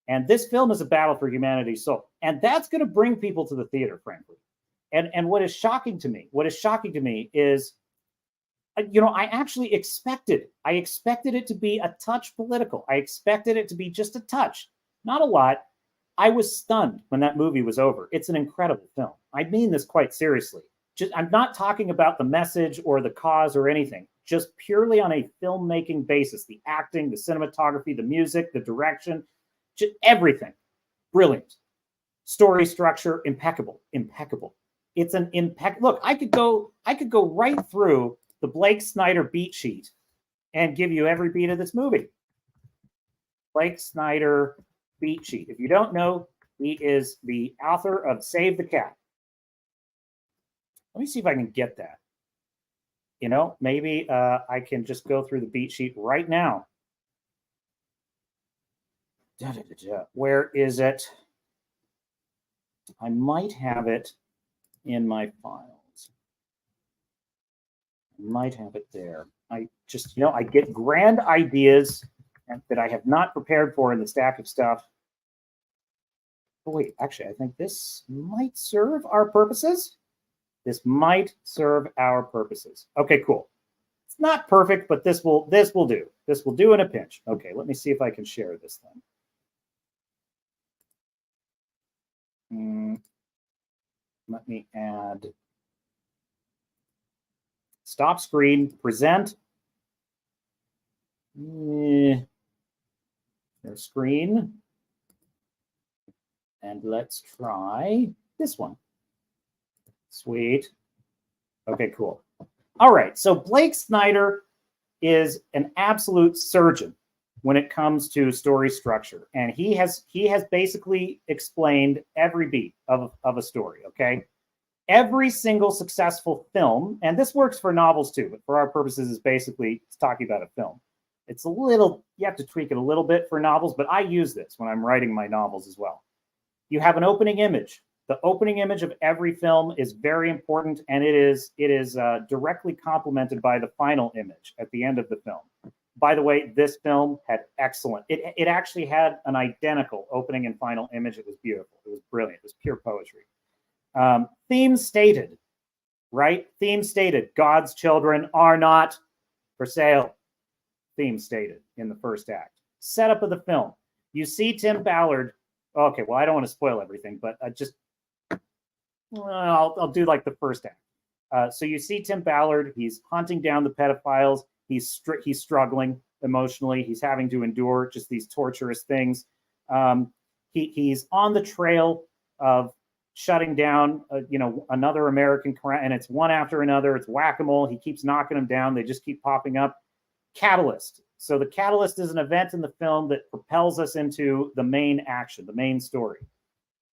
And this film is a battle for humanity's soul. And that's going to bring people to the theater, frankly. And what is shocking to me is, I actually expected it to be a touch political. I expected it to be just a touch, not a lot. I was stunned when that movie was over. It's an incredible film. I mean this quite seriously. I'm not talking about the message or the cause or anything, just purely on a filmmaking basis. The acting, the cinematography, the music, the direction, just everything. Brilliant. Story structure, impeccable. It's an impeccable. Look, I could go right through the Blake Snyder beat sheet and give you every beat of this movie. Blake Snyder beat sheet. If you don't know, he is the author of Save the Cat. Let me see if I can get that. Maybe I can just go through the beat sheet right now. Where is it? I might have it in my files. I might have it there. I just, I get grand ideas that I have not prepared for in the stack of stuff. Oh, wait, actually, I think this might serve our purposes. This might serve our purposes. Okay, cool. It's not perfect, but this will do. This will do in a pinch. Okay, let me see if I can share this then. Let me add stop screen, present. Their screen. And let's try this one. Sweet. Okay, cool. All right, so Blake Snyder is an absolute surgeon when it comes to story structure. And he has basically explained every beat of a story, okay? Every single successful film, and this works for novels too, but for our purposes is basically talking about a film. It's a little, you have to tweak it a little bit for novels, but I use this when I'm writing my novels as well. You have an opening image. The opening image of every film is very important, and it is directly complemented by the final image at the end of the film. By the way, this film had excellent. It actually had an identical opening and final image. It was beautiful. It was brilliant. It was pure poetry. Theme stated, right? Theme stated. God's children are not for sale. Theme stated in the first act. Setup of the film. You see Tim Ballard. Okay, well, I don't want to spoil everything, but I'll do like the first act. So you see Tim Ballard. He's hunting down the pedophiles. He's struggling emotionally. He's having to endure just these torturous things. He's on the trail of shutting down, another American crime, and it's one after another. It's whack-a-mole. He keeps knocking them down. They just keep popping up. Catalyst. So the catalyst is an event in the film that propels us into the main action, the main story.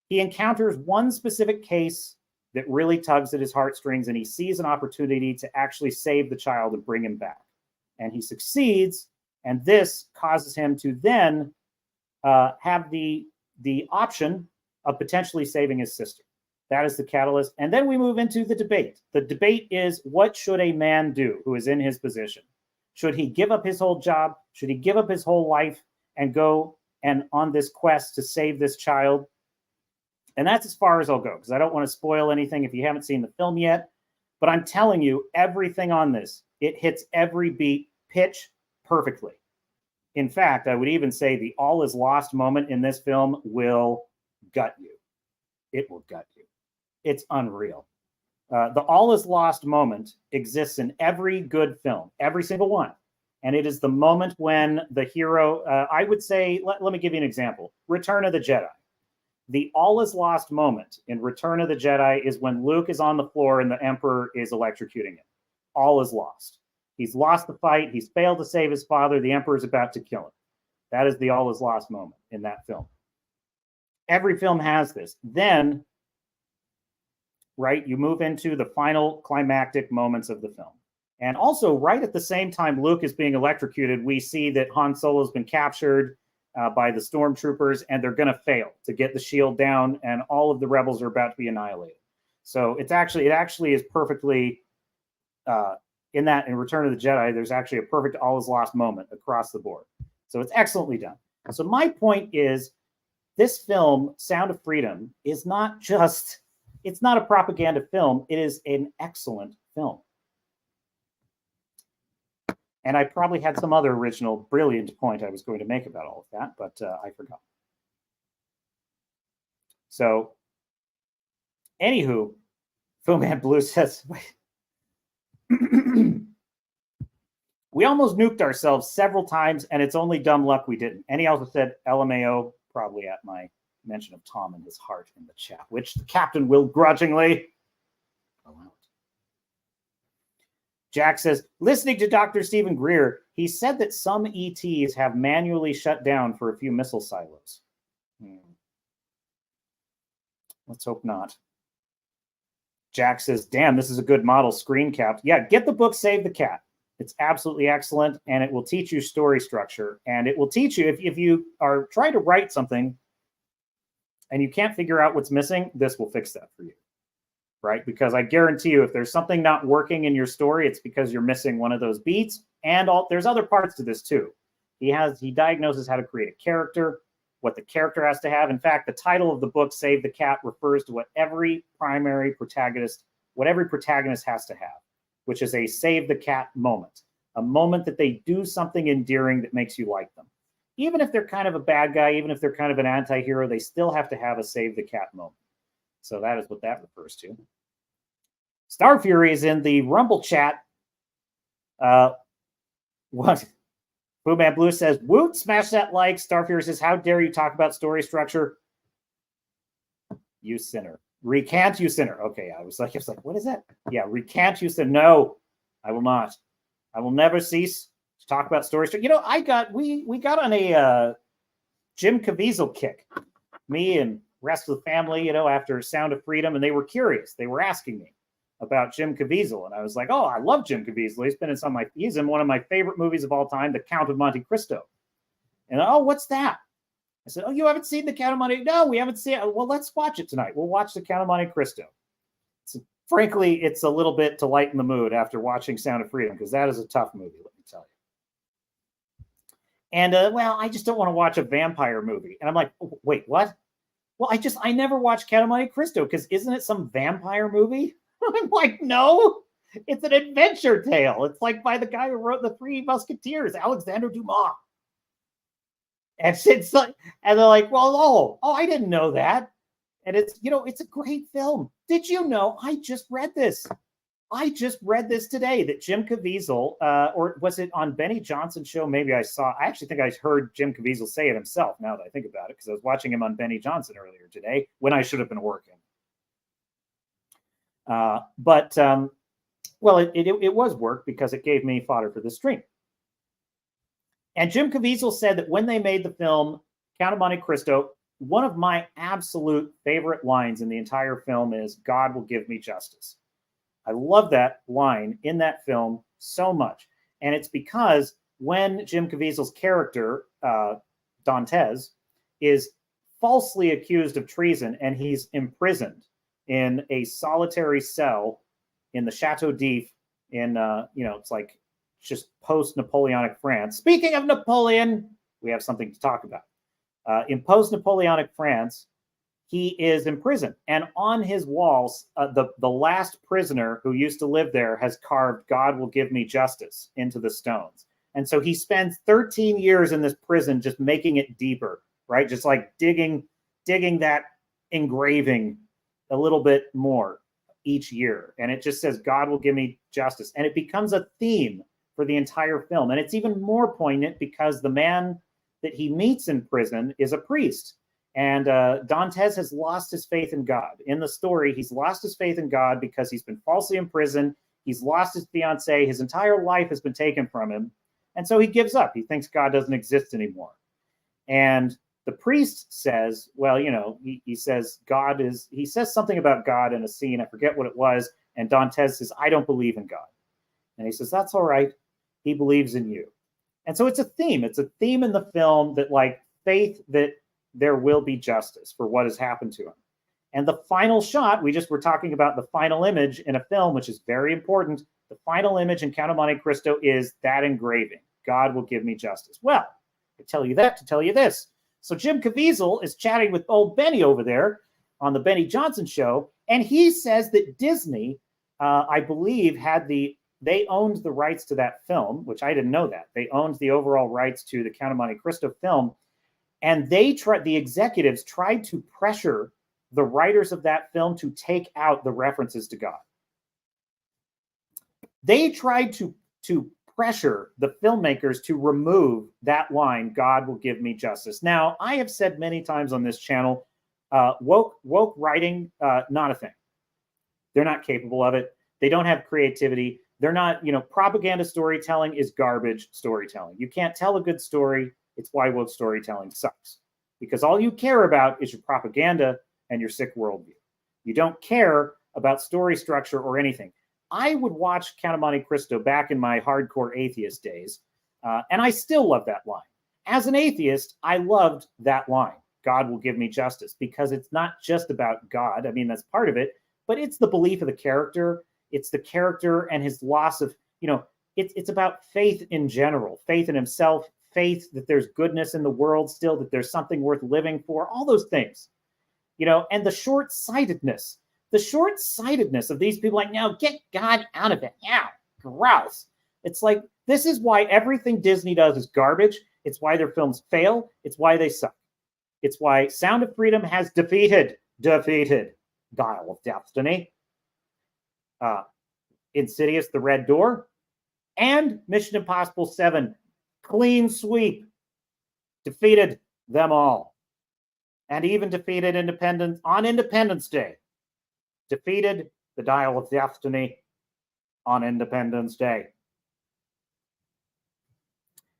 He encounters one specific case that really tugs at his heartstrings, and he sees an opportunity to actually save the child and bring him back. And he succeeds, and this causes him to then have the option of potentially saving his sister. That is the catalyst. And then we move into the debate. The debate is, what should a man do who is in his position? Should he give up his whole job? Should he give up his whole life and go and on this quest to save this child? And that's as far as I'll go, because I don't want to spoil anything if you haven't seen the film yet. But I'm telling you, everything on this, it hits every beat, pitch perfectly. In fact, I would even say the all is lost moment in this film will gut you. It will gut you. It's unreal. The all is lost moment exists in every good film, every single one. And it is the moment when the hero, I would say, let me give you an example. Return of the Jedi. The all is lost moment in Return of the Jedi is when Luke is on the floor and the Emperor is electrocuting him. All is lost. He's lost the fight. He's failed to save his father. The Emperor is about to kill him. That is the all is lost moment in that film. Every film has this. Then, right, you move into the final climactic moments of the film. And also, right at the same time Luke is being electrocuted, we see that Han Solo's been captured by the stormtroopers, and they're going to fail to get the shield down, and all of the rebels are about to be annihilated. So it actually is perfectly in Return of the Jedi. There's actually a perfect all is lost moment across the board. So it's excellently done. So my point is, this film, Sound of Freedom, is not just, it's not a propaganda film. It is an excellent film. And I probably had some other original, brilliant point I was going to make about all of that, but I forgot. So, anywho, Filmman Blue says, we almost nuked ourselves several times, and it's only dumb luck we didn't. And he also said, LMAO, probably at my mention of Tom and his heart in the chat, which the captain will grudgingly allow it. Jack says, listening to Dr. Stephen Greer, he said that some ETs have manually shut down for a few missile silos. Let's hope not. Jack says, damn, this is a good model screen cap. Yeah, get the book, Save the Cat. It's absolutely excellent, and it will teach you story structure. And it will teach you, if you are trying to write something and you can't figure out what's missing, this will fix that for you. Right? Because I guarantee you, if there's something not working in your story, it's because you're missing one of those beats. And there's other parts to this too. He diagnoses how to create a character, what the character has to have. In fact, the title of the book, Save the Cat, refers to what every protagonist has to have, which is a save the cat moment, a moment that they do something endearing that makes you like them. Even if they're kind of a bad guy, even if they're kind of an anti-hero, they still have to have a save the cat moment. So that is what that refers to. Star Fury is in the Rumble chat. What? Boo Man Blue says, woot, smash that like. Star Fury says, how dare you talk about story structure? You sinner. Recant, you sinner. Okay, I was like, what is that? Yeah, recant, you sinner. No, I will not. I will never cease to talk about story structure. You know, we got on a Jim Caviezel kick. Me and rest of the family, you know, after Sound of Freedom, and they were curious. They were asking me about Jim Caviezel, and I was like, oh, I love Jim Caviezel. He's in one of my favorite movies of all time, The Count of Monte Cristo. And oh, what's that? I said, oh, you haven't seen The Count of Monte? No, we haven't seen it. Well, let's watch it tonight. We'll watch The Count of Monte Cristo. Frankly, it's a little bit to lighten the mood after watching Sound of Freedom, because that is a tough movie, let me tell you. And, well, I just don't want to watch a vampire movie. And I'm like, wait, what? Well, I never watched Count of Monte Cristo, because isn't it some vampire movie? I'm like, no, it's an adventure tale. It's like by the guy who wrote The Three Musketeers, Alexander Dumas. And it's like, and they're like, well, oh, I didn't know that. And it's, you know, it's a great film. Did you know? I just read this. Today that Jim Caviezel, or was it on Benny Johnson's show? Maybe I actually think I heard Jim Caviezel say it himself, now that I think about it, because I was watching him on Benny Johnson earlier today when I should have been working. Well, it was work because it gave me fodder for the stream. And Jim Caviezel said that when they made the film Count of Monte Cristo, one of my absolute favorite lines in the entire film is, God will give me justice. I love that line in that film so much. And it's because when Jim Caviezel's character, Dantes, is falsely accused of treason and he's imprisoned in a solitary cell in the Chateau d'If in, you know, it's like just post-Napoleonic France. Speaking of Napoleon, we have something to talk about. In post-Napoleonic France, he is in prison. And on his walls, the last prisoner who used to live there has carved, God will give me justice, into the stones. And so he spends 13 years in this prison just making it deeper, right? Just like digging that engraving a little bit more each year. And it just says, God will give me justice. And it becomes a theme for the entire film. And it's even more poignant because the man that he meets in prison is a priest. And Dantes has lost his faith in God. In the story, he's lost his faith in God because he's been falsely imprisoned. He's lost his fiancée. His entire life has been taken from him. And so he gives up. He thinks God doesn't exist anymore. And the priest says, well, you know, he says he says something about God in a scene. I forget what it was. And Dantes says, I don't believe in God. And he says, that's all right. He believes in you. And so it's a theme. It's a theme in the film that, like, faith that there will be justice for what has happened to him. And the final shot, we're talking about the final image in a film, which is very important. The final image in Count of Monte Cristo is that engraving. God will give me justice. Well, I tell you that to tell you this. So Jim Caviezel is chatting with old Benny over there on the Benny Johnson show, and he says that Disney, I believe, they owned the rights to that film, which I didn't know that. They owned the overall rights to the Count of Monte Cristo film, and the executives tried to pressure the writers of that film to take out the references to God. They tried to pressure the filmmakers to remove that line, God will give me justice. Now, I have said many times on this channel, woke writing, not a thing. They're not capable of it. They don't have creativity. They're not, you know, propaganda storytelling is garbage storytelling. You can't tell a good story. It's why woke storytelling sucks. Because all you care about is your propaganda and your sick worldview. You don't care about story structure or anything. I would watch Count of Monte Cristo back in my hardcore atheist days, and I still love that line. As an atheist, I loved that line, God will give me justice, because it's not just about God. I mean, that's part of it, but it's the belief of the character. It's the character and his loss of, you know, it's about faith in general, faith in himself, faith that there's goodness in the world still, that there's something worth living for, all those things, you know, and the short-sightedness of these people, like, now get God out of it. Yeah, gross. It's like, this is why everything Disney does is garbage. It's why their films fail. It's why they suck. It's why Sound of Freedom has defeated Dial of Destiny, Insidious, The Red Door, and Mission Impossible 7. Clean sweep. Defeated them all. And even defeated Independence on Independence Day. Defeated the Dial of Destiny on Independence Day.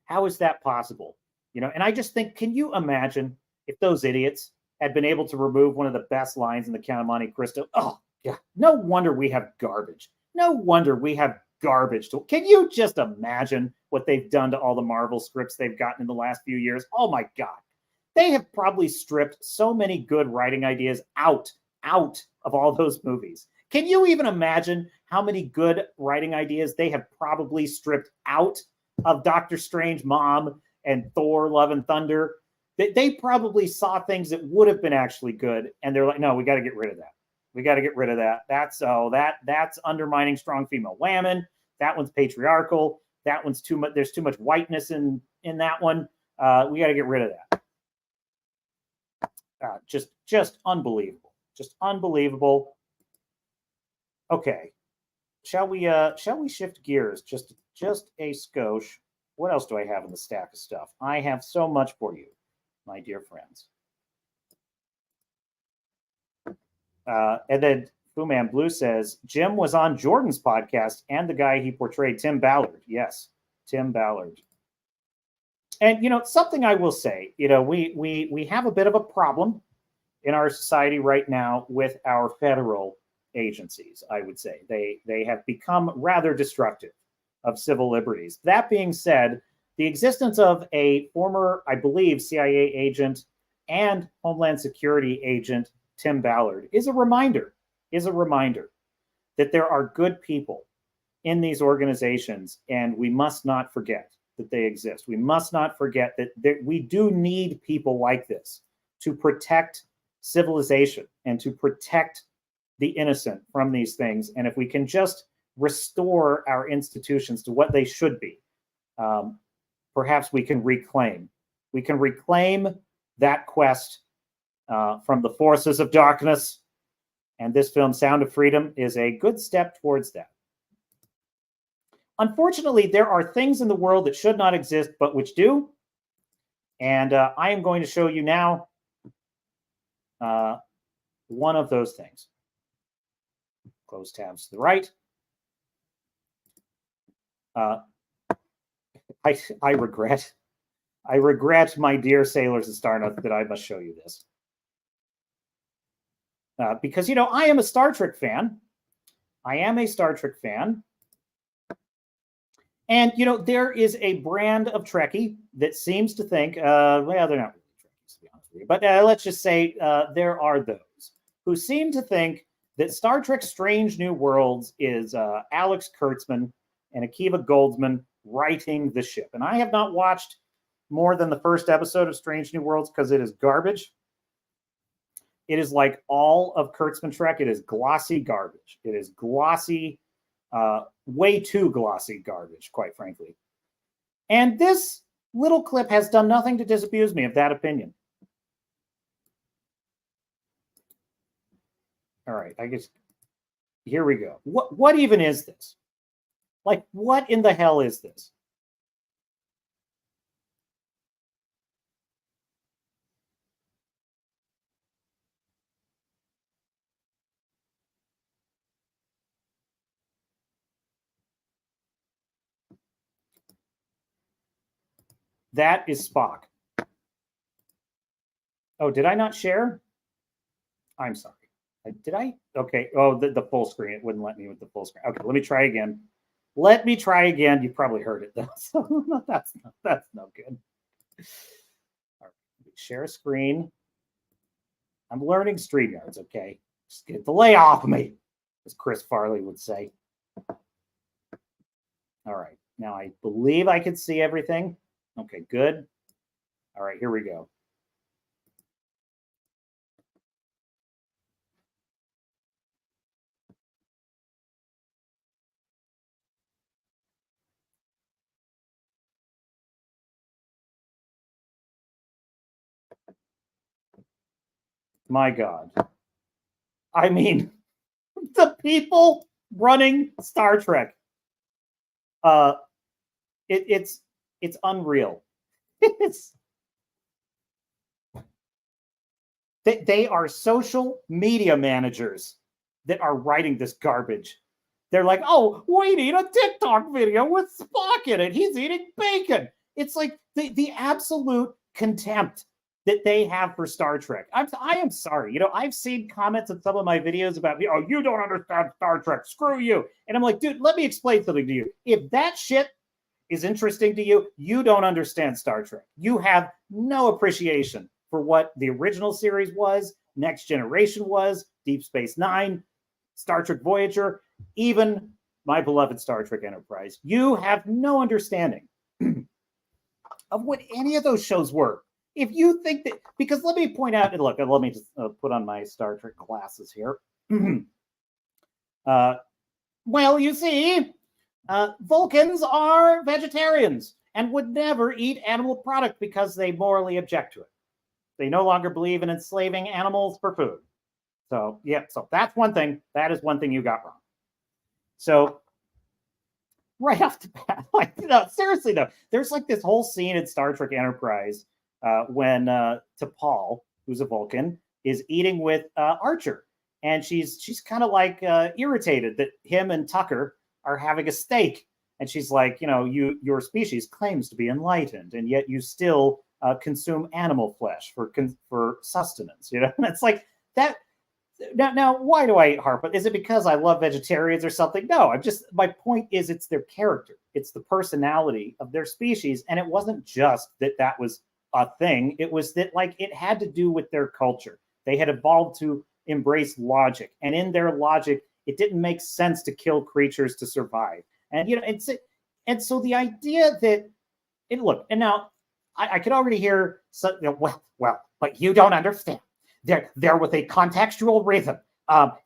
How is that possible? You know, and I just think, can you imagine if those idiots had been able to remove one of the best lines in the Count of Monte Cristo? Oh, yeah. No wonder we have garbage. No wonder we have garbage. Can you just imagine what they've done to all the Marvel scripts they've gotten in the last few years? Oh my God. They have probably stripped so many good writing ideas out of all those movies. Can you even imagine how many good writing ideas they have probably stripped out of Doctor Strange Mom and Thor Love and Thunder? They probably saw things that would have been actually good, and they're like, no, we got to get rid of that. We got to get rid of that. That's undermining strong female women. That one's patriarchal. That one's too much. There's too much whiteness in that one. We got to get rid of that. Just unbelievable. Just unbelievable. Okay, shall we shift gears just a skosh? What else do I have in the stack of stuff? I have so much for you, my dear friends. And then Fu Man Blue says, Jim was on Jordan's podcast and the guy he portrayed, Tim Ballard. Yes, Tim Ballard. And, you know, something I will say, you know, we have a bit of a problem in our society right now with our federal agencies, I would say. They have become rather destructive of civil liberties. That being said, the existence of a former, I believe, CIA agent and Homeland Security agent, Tim Ballard, is a reminder that there are good people in these organizations, and we must not forget that they exist. We must not forget that we do need people like this to protect civilization and to protect the innocent from these things. And if we can just restore our institutions to what they should be, perhaps we can reclaim that quest from the forces of darkness. And this film, Sound of Freedom, is a good step towards that. Unfortunately, there are things in the world that should not exist, but which do. And I am going to show you now one of those things. Close tabs to the right. I regret, my dear sailors and Star Nuts, that I must show you this. Because, you know, I am a Star Trek fan. And, you know, there is a brand of Trekkie that seems to think, well, they're not really Trekkies, to be honest with you. But let's just say there are those who seem to think that Star Trek Strange New Worlds is Alex Kurtzman and Akiva Goldsman writing the ship. And I have not watched more than the first episode of Strange New Worlds because it is garbage. It is like all of Kurtzman Trek. It is glossy garbage. It is glossy, way too glossy garbage, quite frankly. And this little clip has done nothing to disabuse me of that opinion. All right, I guess here we go. What even is this? Like, what in the hell is this? That is Spock. Oh, did I not share? I'm sorry. Did I? Okay. Oh, the full screen. It wouldn't let me with the full screen. Okay, let me try again. You probably heard it though, so that's no good. All right, share a screen. I'm learning StreamYards, okay? Just get the lay off of me, as Chris Farley would say. All right, now I believe I can see everything. Okay, good. All right, here we go. My God. I mean, the people running Star Trek. Uh, it's unreal. It's they are social media managers that are writing this garbage. They're like, oh, we need a TikTok video with Spock in it. He's eating bacon. It's like the absolute contempt that they have for Star Trek. I am sorry. You know, I've seen comments in some of my videos about, oh, you don't understand Star Trek. Screw you. And I'm like, dude, let me explain something to you. If that shit is interesting to you, you don't understand Star Trek. You have no appreciation for what the original series was, Next Generation was, Deep Space Nine, Star Trek Voyager, even my beloved Star Trek Enterprise. You have no understanding of what any of those shows were. If you think that, because let me point out, and look, let me just put on my Star Trek glasses here. Well, you see, Vulcans are vegetarians and would never eat animal product because they morally object to it. They no longer believe in enslaving animals for food. So, yeah, so that's one thing. That is one thing you got wrong. So, right off the bat, like, seriously though, there's like this whole scene in Star Trek Enterprise when T'Pol, who's a Vulcan, is eating with Archer, and she's kind of like irritated that him and Tucker are having a steak, and she's like, your species claims to be enlightened, and yet you still consume animal flesh for sustenance. And it's like that. Now, why do I harp on? Is it because I love vegetarians or something? No, my point is it's their character. It's the personality of their species. And it wasn't just that was a thing. It was that, like, it had to do with their culture. They had evolved to embrace logic. And in their logic, it didn't make sense to kill creatures to survive. And, and so the idea that, and now I could already hear, but you don't understand. They're with a contextual rhythm.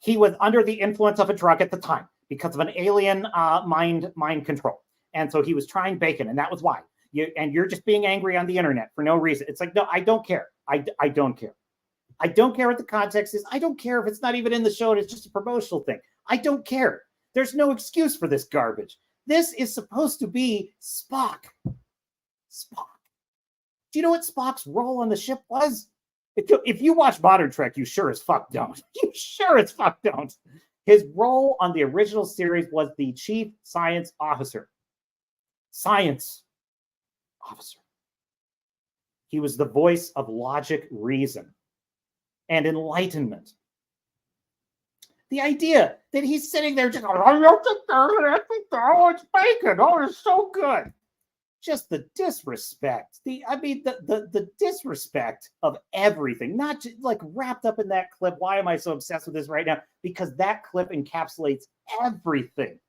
He was under the influence of a drug at the time because of an alien mind control. And so he was trying bacon, and that was why. You're just being angry on the internet for no reason. It's like, no, I don't care. I don't care. I don't care what the context is. I don't care if it's not even in the show and it's just a promotional thing. I don't care. There's no excuse for this garbage. This is supposed to be Spock. Spock. Do you know what Spock's role on the ship was? If you watch Modern Trek, you sure as fuck don't. You sure as fuck don't. His role on the original series was the chief science officer. Science officer. He was the voice of logic, reason, and enlightenment. The idea that he's sitting there just, it's bacon. Oh, it's so good. Just the disrespect, the disrespect of everything, not just like wrapped up in that clip. Why am I so obsessed with this right now? Because that clip encapsulates everything,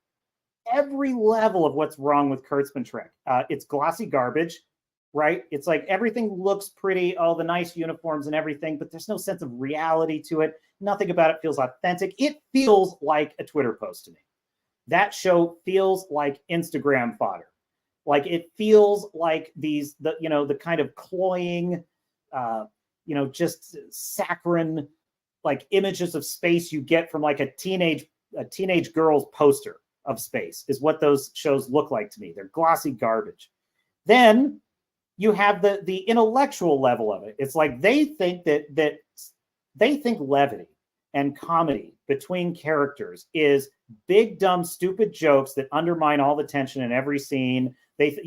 every level of what's wrong with Kurtzman Trek. It's glossy garbage, right? It's like everything looks pretty, the nice uniforms and everything, but there's no sense of reality to it. Nothing about it feels authentic. It feels like a Twitter post to me. That show feels like Instagram fodder. Like it feels like the kind of cloying, just saccharine, like images of space you get from like a teenage girl's poster of space is what those shows look like to me. They're glossy garbage. Then you have the intellectual level of it. It's like they think that they think levity and comedy between characters is big, dumb, stupid jokes that undermine all the tension in every scene. They,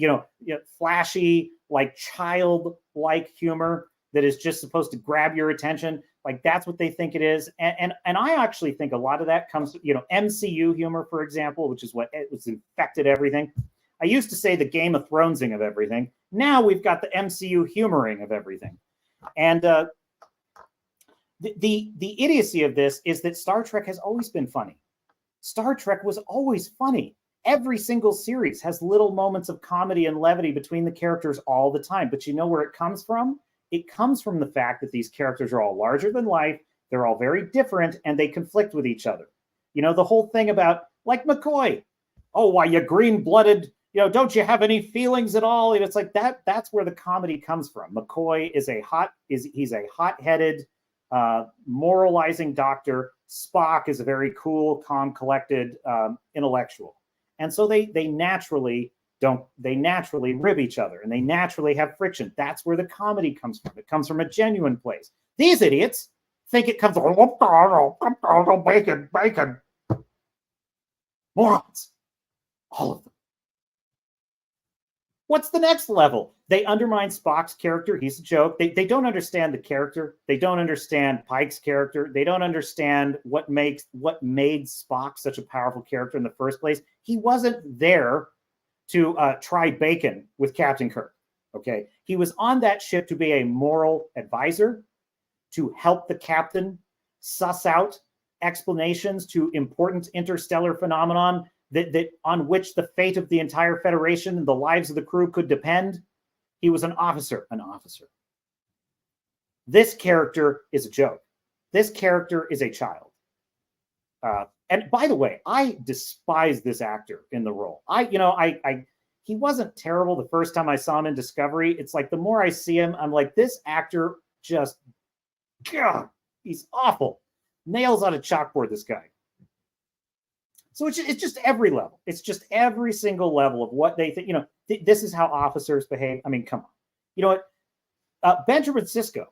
flashy, like childlike humor that is just supposed to grab your attention. Like that's what they think it is. And I actually think a lot of that comes, MCU humor, for example, which is what it was infected everything. I used to say the Game of Thronesing of everything. Now we've got the MCU humoring of everything. And the idiocy of this is that Star Trek has always been funny. Star Trek was always funny. Every single series has little moments of comedy and levity between the characters all the time. But you know where it comes from? It comes from the fact that these characters are all larger than life. They're all very different and they conflict with each other. The whole thing about like McCoy. Oh, why you green-blooded, don't you have any feelings at all? And it's like that's where the comedy comes from. McCoy is he's a hot-headed, moralizing doctor Spock is a very cool, calm, collected intellectual. And so they naturally rib each other, and they naturally have friction. That's where the comedy comes from. It comes from a genuine place. These idiots think it comes from bacon. Morons. All of them. What's the next level? They undermine Spock's character. He's a joke. They don't understand the character. They don't understand Pike's character. They don't understand what made Spock such a powerful character in the first place. He wasn't there to try bacon with Captain Kirk. Okay, he was on that ship to be a moral advisor, to help the captain suss out explanations to important interstellar phenomenon that on which the fate of the entire Federation and the lives of the crew could depend. He was an officer. This character is a joke. This character is a child. And by the way, I despise this actor in the role. He wasn't terrible the first time I saw him in Discovery. It's like the more I see him, I'm like, this actor just, God, he's awful. Nails on a chalkboard, this guy. So it's just every level. It's just every single level of what they think. This is how officers behave. I mean, come on. You know what? Benjamin Sisko.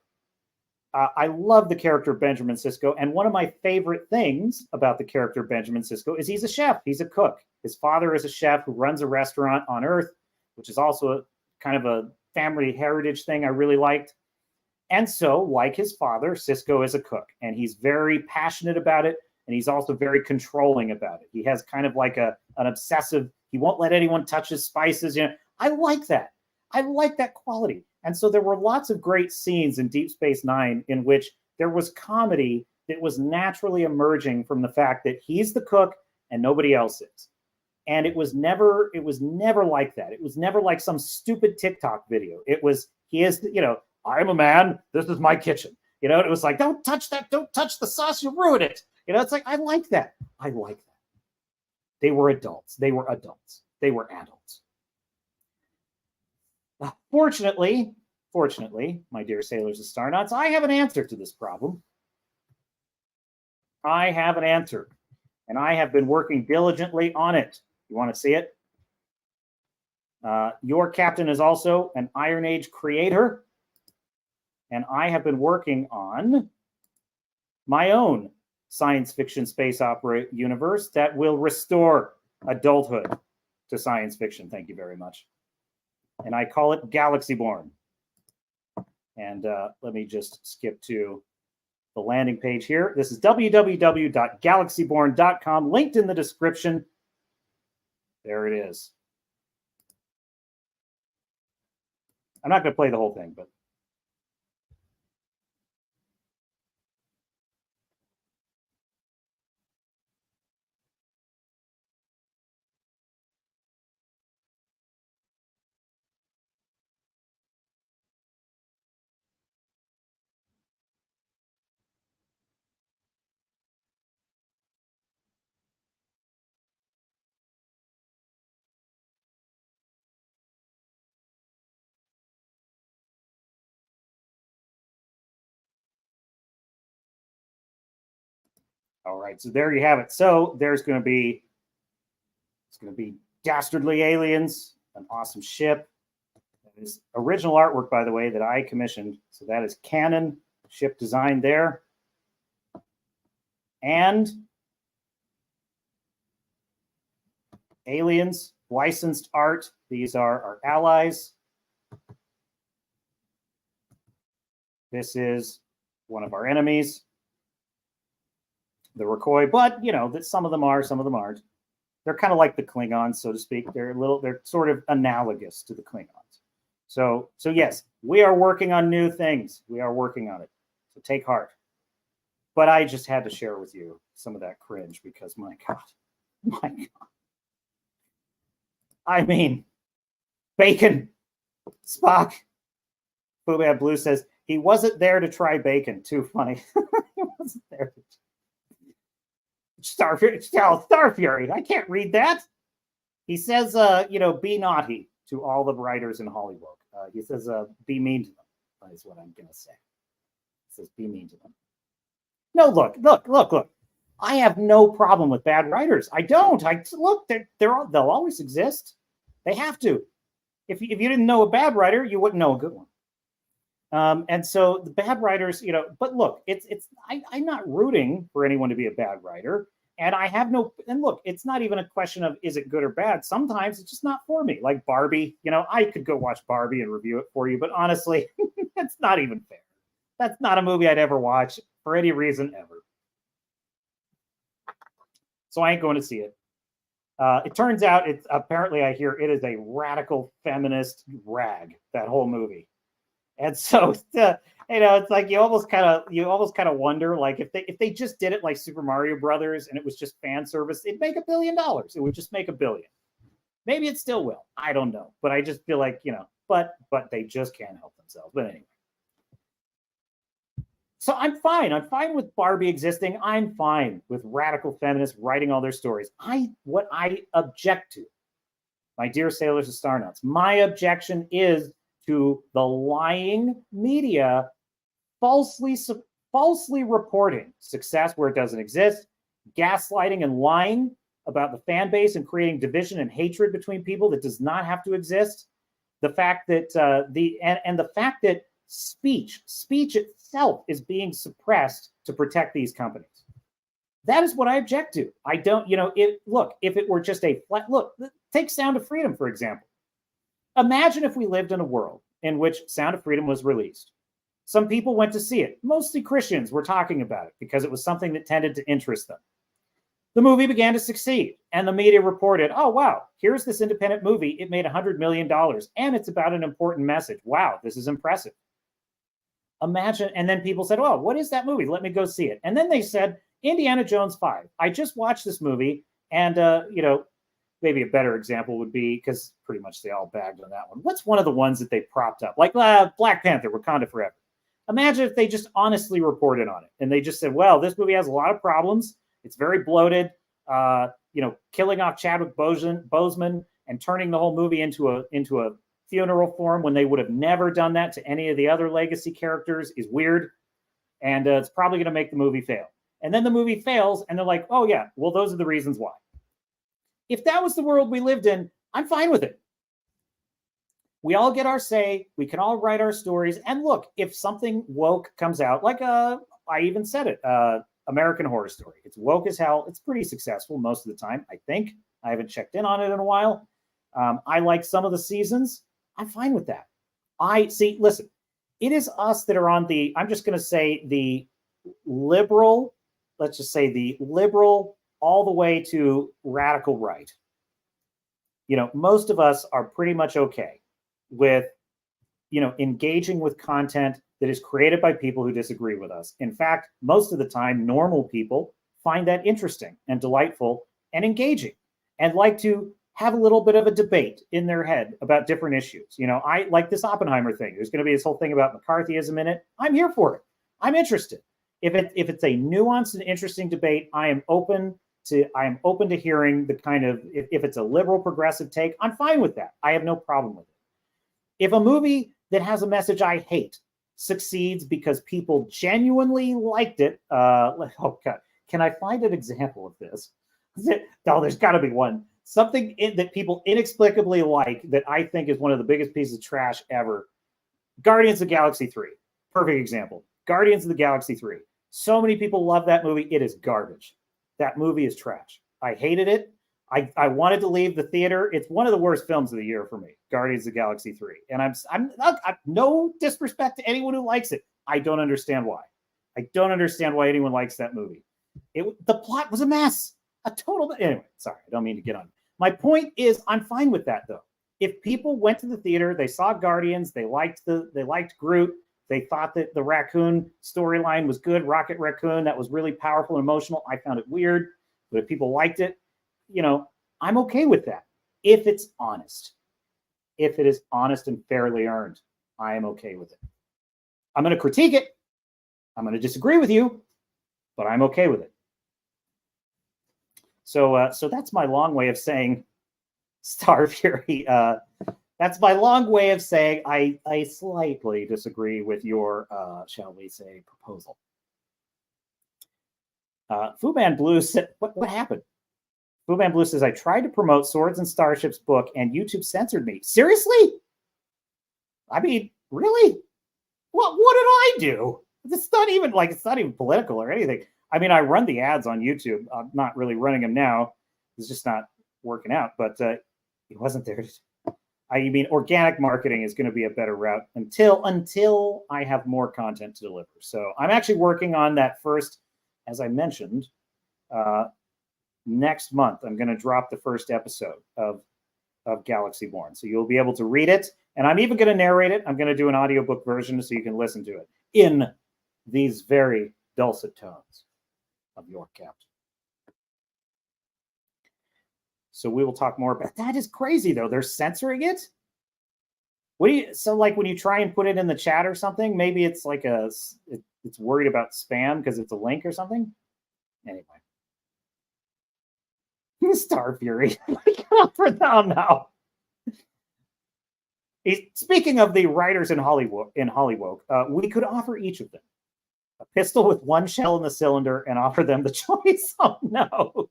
I love the character of Benjamin Sisko. And one of my favorite things about the character of Benjamin Sisko is he's a chef. He's a cook. His father is a chef who runs a restaurant on Earth, which is also a kind of a family heritage thing I really liked. And so, like his father, Sisko is a cook. And he's very passionate about it. And he's also very controlling about it. He has kind of like an obsessive, he won't let anyone touch his spices. I like that. I like that quality. And so there were lots of great scenes in Deep Space Nine in which there was comedy that was naturally emerging from the fact that he's the cook and nobody else is. And it was never like that. It was never like some stupid TikTok video. It was, I'm a man, this is my kitchen. It was like, don't touch that, don't touch the sauce, you'll ruin it. It's like, I like that. They were adults. They were adults. Fortunately, my dear sailors and starnauts, I have an answer to this problem. I have an answer, and I have been working diligently on it. You want to see it? Your captain is also an Iron Age creator, and I have been working on my own science fiction space opera universe that will restore adulthood to science fiction. Thank you very much. And I call it Galaxyborn. And let me just skip to the landing page here. This is www.galaxyborn.com, linked in the description. There it is. I'm not going to play the whole thing, but all right, so there you have it. So it's going to be dastardly aliens, an awesome ship. That is original artwork, by the way, that I commissioned. So that is canon ship design there. And aliens, licensed art. These are our allies. This is one of our enemies, the Rokoi, but that some of them are, some of them aren't. They're kind of like the Klingons, so to speak. They're sort of analogous to the Klingons. So yes, we are working on new things. We are working on it. So take heart. But I just had to share with you some of that cringe because my God. I mean, bacon, Spock. Boobad Blue says he wasn't there to try bacon. Too funny. He wasn't there to Star Fury. I can't read that. He says, be naughty to all the writers in Hollywood. He says, be mean to them, is what I'm going to say. He says, be mean to them. No, look. I have no problem with bad writers. I don't. I look, they'll always exist. They have to. If you didn't know a bad writer, you wouldn't know a good one. And so the bad writers, but look, I'm not rooting for anyone to be a bad writer. And I have no, and look, it's not even a question of is it good or bad. Sometimes it's just not for me. Like Barbie, I could go watch Barbie and review it for you, but honestly, that's not even fair. That's not a movie I'd ever watch for any reason ever. So I ain't going to see it. It turns out it's apparently I hear it is a radical feminist rag, that whole movie. And so it's like you almost kind of wonder, like if they just did it like Super Mario Brothers and it was just fan service, it'd make $1 billion. It would just make $1 billion. Maybe it still will. I don't know, but I just feel like but they just can't help themselves. But anyway, so I'm fine. I'm fine with Barbie existing. I'm fine with radical feminists writing all their stories. What I object to, my dear sailors and star nuts, my objection is to the lying media falsely reporting success where it doesn't exist, gaslighting and lying about the fan base and creating division and hatred between people that does not have to exist. The fact that the fact that speech itself is being suppressed to protect these companies. That is what I object to. I don't, if it were just a flat look, take Sound of Freedom, for example. Imagine if we lived in a world in which Sound of Freedom was released. Some people went to see it. Mostly Christians were talking about it because it was something that tended to interest them. The movie began to succeed, and the media reported, oh, wow, here's this independent movie. It made $100 million, and it's about an important message. Wow, this is impressive. Imagine, and then people said, oh, what is that movie? Let me go see it. And then they said, Indiana Jones 5. I just watched this movie, and, maybe a better example would be, because pretty much they all bagged on that one. What's one of the ones that they propped up? Like Black Panther, Wakanda Forever. Imagine if they just honestly reported on it and they just said, well, this movie has a lot of problems. It's very bloated, killing off Chadwick Boseman and turning the whole movie into a funeral form when they would have never done that to any of the other legacy characters is weird. And it's probably going to make the movie fail. And then the movie fails and they're like, oh yeah, well, those are the reasons why. If that was the world we lived in, I'm fine with it. We all get our say. We can all write our stories. And look, if something woke comes out, like I even said it, American Horror Story. It's woke as hell. It's pretty successful most of the time, I think. I haven't checked in on it in a while. I like some of the seasons. I'm fine with that. Listen, it is us that are on I'm just going to say the liberal, let's just say the liberal all the way to radical right. Most of us are pretty much okay with, engaging with content that is created by people who disagree with us. In fact, most of the time, normal people find that interesting and delightful and engaging and like to have a little bit of a debate in their head about different issues. I like this Oppenheimer thing. There's going to be this whole thing about McCarthyism in it. I'm here for it. I'm interested. If it's a nuanced and interesting debate, I am open to hearing the kind of, if it's a liberal progressive take, I'm fine with that. I have no problem with it. If a movie that has a message I hate succeeds because people genuinely liked it, oh God, can I find an example of this? No, there's got to be one. Something that people inexplicably like that I think is one of the biggest pieces of trash ever. Guardians of the Galaxy 3. Perfect example. Guardians of the Galaxy 3. So many people love that movie. It is garbage. That movie is trash. I hated it. I wanted to leave the theater. It's one of the worst films of the year for me, Guardians of the Galaxy 3. And I'm no disrespect to anyone who likes it. I don't understand why. I don't understand why anyone likes that movie. The plot was a mess. A total. Anyway, sorry, I don't mean to get on. My point is, I'm fine with that though. If people went to the theater, they saw Guardians, they liked Groot, they thought that the raccoon storyline was good, Rocket Raccoon, that was really powerful and emotional. I found it weird, but if people liked it, I'm okay with that. If it's honest, if it is honest and fairly earned, I am okay with it. I'm going to critique it. I'm going to disagree with you, but I'm okay with it. So that's my long way of saying, Star Fury. That's my long way of saying I slightly disagree with your, shall we say, proposal. Fu Man Blue said, what happened? Fu Man Blue says, I tried to promote Swords and Starships book and YouTube censored me. Seriously? I mean, really? What did I do? It's not even political or anything. I mean, I run the ads on YouTube. I'm not really running them now. It's just not working out, but it wasn't there. You mean organic marketing is going to be a better route until I have more content to deliver. So I'm actually working on that first, as I mentioned, next month. I'm going to drop the first episode of Galaxy Born. So you'll be able to read it. And I'm even going to narrate it. I'm going to do an audiobook version so you can listen to it in these very dulcet tones of your captain. So we will talk more about that. Is crazy though. They're censoring it. So like when you try and put it in the chat or something, maybe it's like it's worried about spam because it's a link or something. Anyway. Star Fury. Oh no. Speaking of the writers in Hollywood, we could offer each of them a pistol with one shell in the cylinder and offer them the choice. Oh no.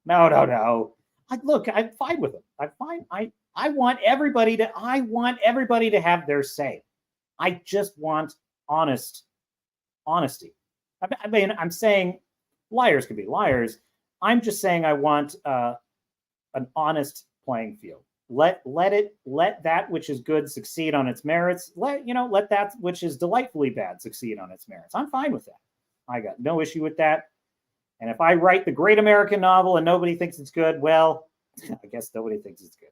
No. Look, I'm fine with it. I'm fine. I want everybody to have their say. I just want honesty. I mean, I'm saying liars can be liars. I'm just saying I want an honest playing field. Let that which is good succeed on its merits. Let that which is delightfully bad succeed on its merits. I'm fine with that. I got no issue with that. And if I write the great American novel and nobody thinks it's good, well, I guess nobody thinks it's good.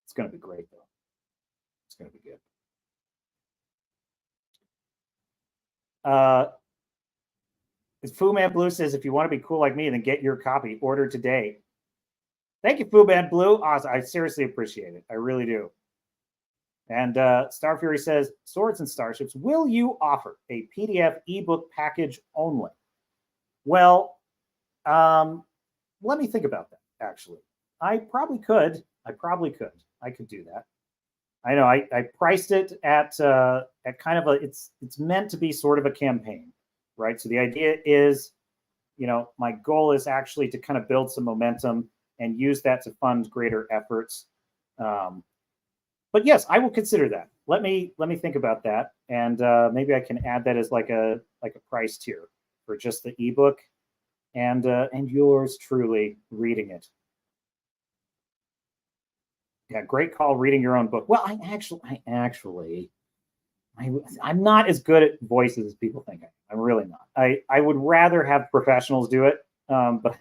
It's going to be great, though. It's going to be good. Fu Man Blue says, if you want to be cool like me, then get your copy. Order today. Thank you, Fu Man Blue. Awesome. I seriously appreciate it. I really do. And Star Fury says, Swords and Starships, will you offer a PDF ebook package only? Well, let me think about that, actually. I probably could. I could do that. I know I priced it at kind of it's meant to be sort of a campaign, right? So the idea is, my goal is actually to kind of build some momentum and use that to fund greater efforts. But yes, I will consider that. Let me think about that, and maybe I can add that as like a price tier for just the ebook, and yours truly reading it. Yeah, great call reading your own book. Well, I'm not as good at voices as people think I am. I'm really not. I would rather have professionals do it, but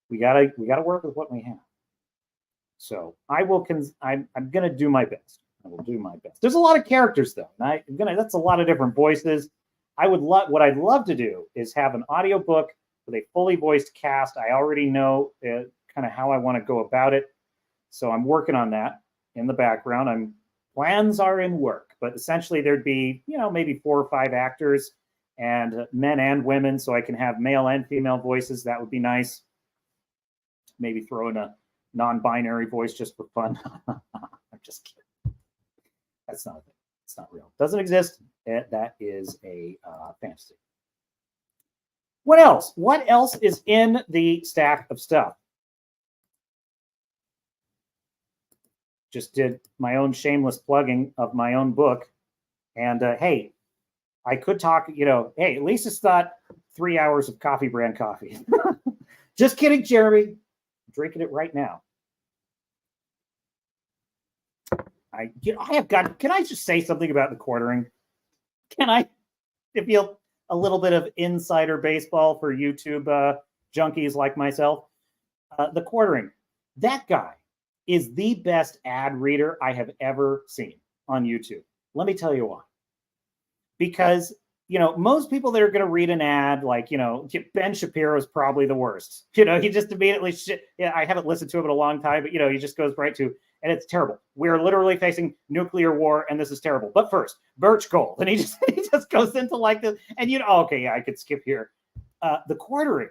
we gotta work with what we have. So I'm gonna do my best. I will do my best. There's a lot of characters though. That's a lot of different voices. What I'd love to do is have an audiobook with a fully voiced cast. I already know kind of how I want to go about it. So I'm working on that in the background. Plans are in work, but essentially there'd be, maybe 4 or 5 actors and men and women. So I can have male and female voices. That would be nice. Maybe throw in a non-binary voice just for fun. I'm just kidding. That's not a thing. It's not real. Doesn't exist. That is a fantasy. What else? What else is in the stack of stuff? Just did my own shameless plugging of my own book. And hey, I could talk, hey, at least it's not 3 hours of coffee brand coffee. Just kidding, Jeremy. I'm drinking it right now. Can I just say something about the quartering? Can I feel a little bit of insider baseball for YouTube junkies like myself? The quartering, that guy is the best ad reader I have ever seen on YouTube. Let me tell you why. Because, most people that are going to read an ad, like, Ben Shapiro is probably the worst. He just immediately, I haven't listened to him in a long time, but, he just goes right to, and it's terrible. We're literally facing nuclear war, and this is terrible. But first, Birch Gold. And he just goes into like this, and okay, yeah, I could skip here. The quartering,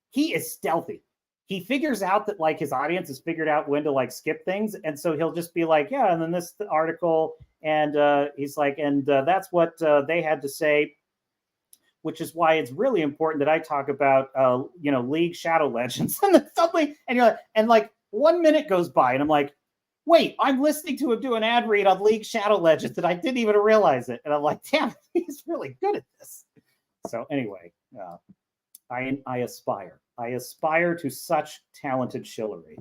he is stealthy. He figures out that like his audience has figured out when to like skip things. And so he'll just be like, yeah, and then this article. And he's like, and that's what they had to say which is why it's really important that I talk about, League Shadow Legends. And then suddenly, and you're like, and like 1 minute goes by, and I'm like, wait, I'm listening to him do an ad read on League Shadow Legends, and I didn't even realize it. And I'm like, damn, he's really good at this. So anyway, I aspire. I aspire to such talented chivalry.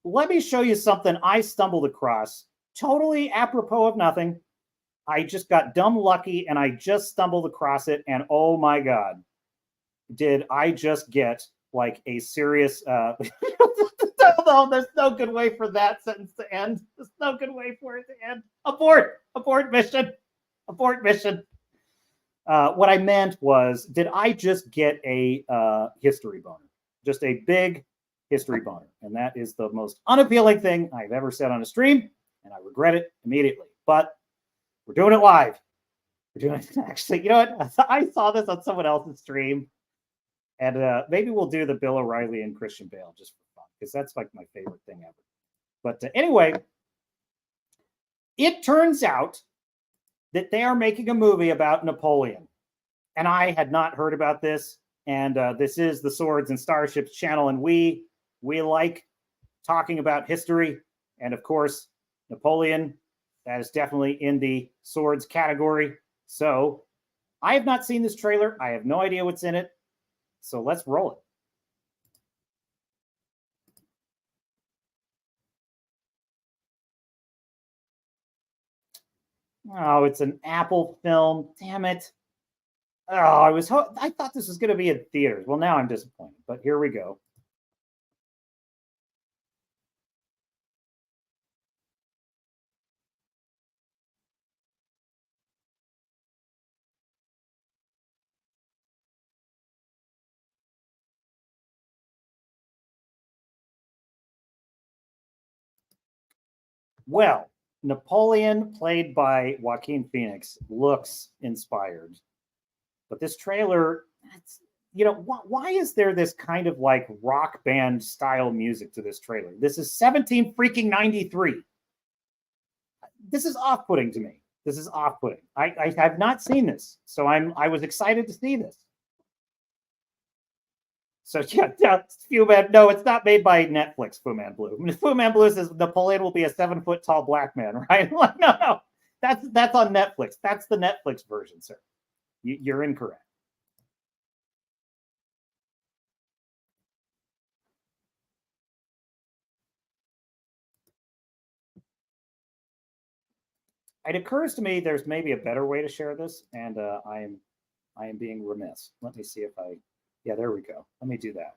Let me show you something I stumbled across, totally apropos of nothing. I just got dumb lucky, and I just stumbled across it, and oh my God, did I just get like a serious... no, there's no good way for that sentence to end. There's no good way for it to end. Abort mission. Abort mission. What I meant was, did I just get a history boner? Just a big history boner. And that is the most unappealing thing I've ever said on a stream, and I regret it immediately. But we're doing it live. We're doing it actually. You know what? I saw this on someone else's stream, and maybe we'll do the Bill O'Reilly and Christian Bale just for fun, because that's like my favorite thing ever. But anyway, it turns out that they are making a movie about Napoleon. And I had not heard about this. And this is the Swords and Starships Channel. And we like talking about history. And of course, Napoleon, that is definitely in the swords category. So I have not seen this trailer. I have no idea what's in it. So let's roll it. Oh, it's an Apple film. Damn it. Oh, I thought this was going to be in theaters. Well, now I'm disappointed, but here we go. Well, Napoleon, played by Joaquin Phoenix, looks inspired. But this trailer, why is there this kind of like rock band style music to this trailer? This is 1793. This is off-putting to me. This is off-putting. I have not seen this, so I was excited to see this. So yeah, Fu Man. No, it's not made by Netflix. Fu Man Blue. Fu Man Blue says Napoleon will be a 7-foot tall black man, right? Like, no, that's on Netflix. That's the Netflix version, sir. You're incorrect. It occurs to me there's maybe a better way to share this, and I am being remiss. Let me see if yeah, there we go. Let me do that.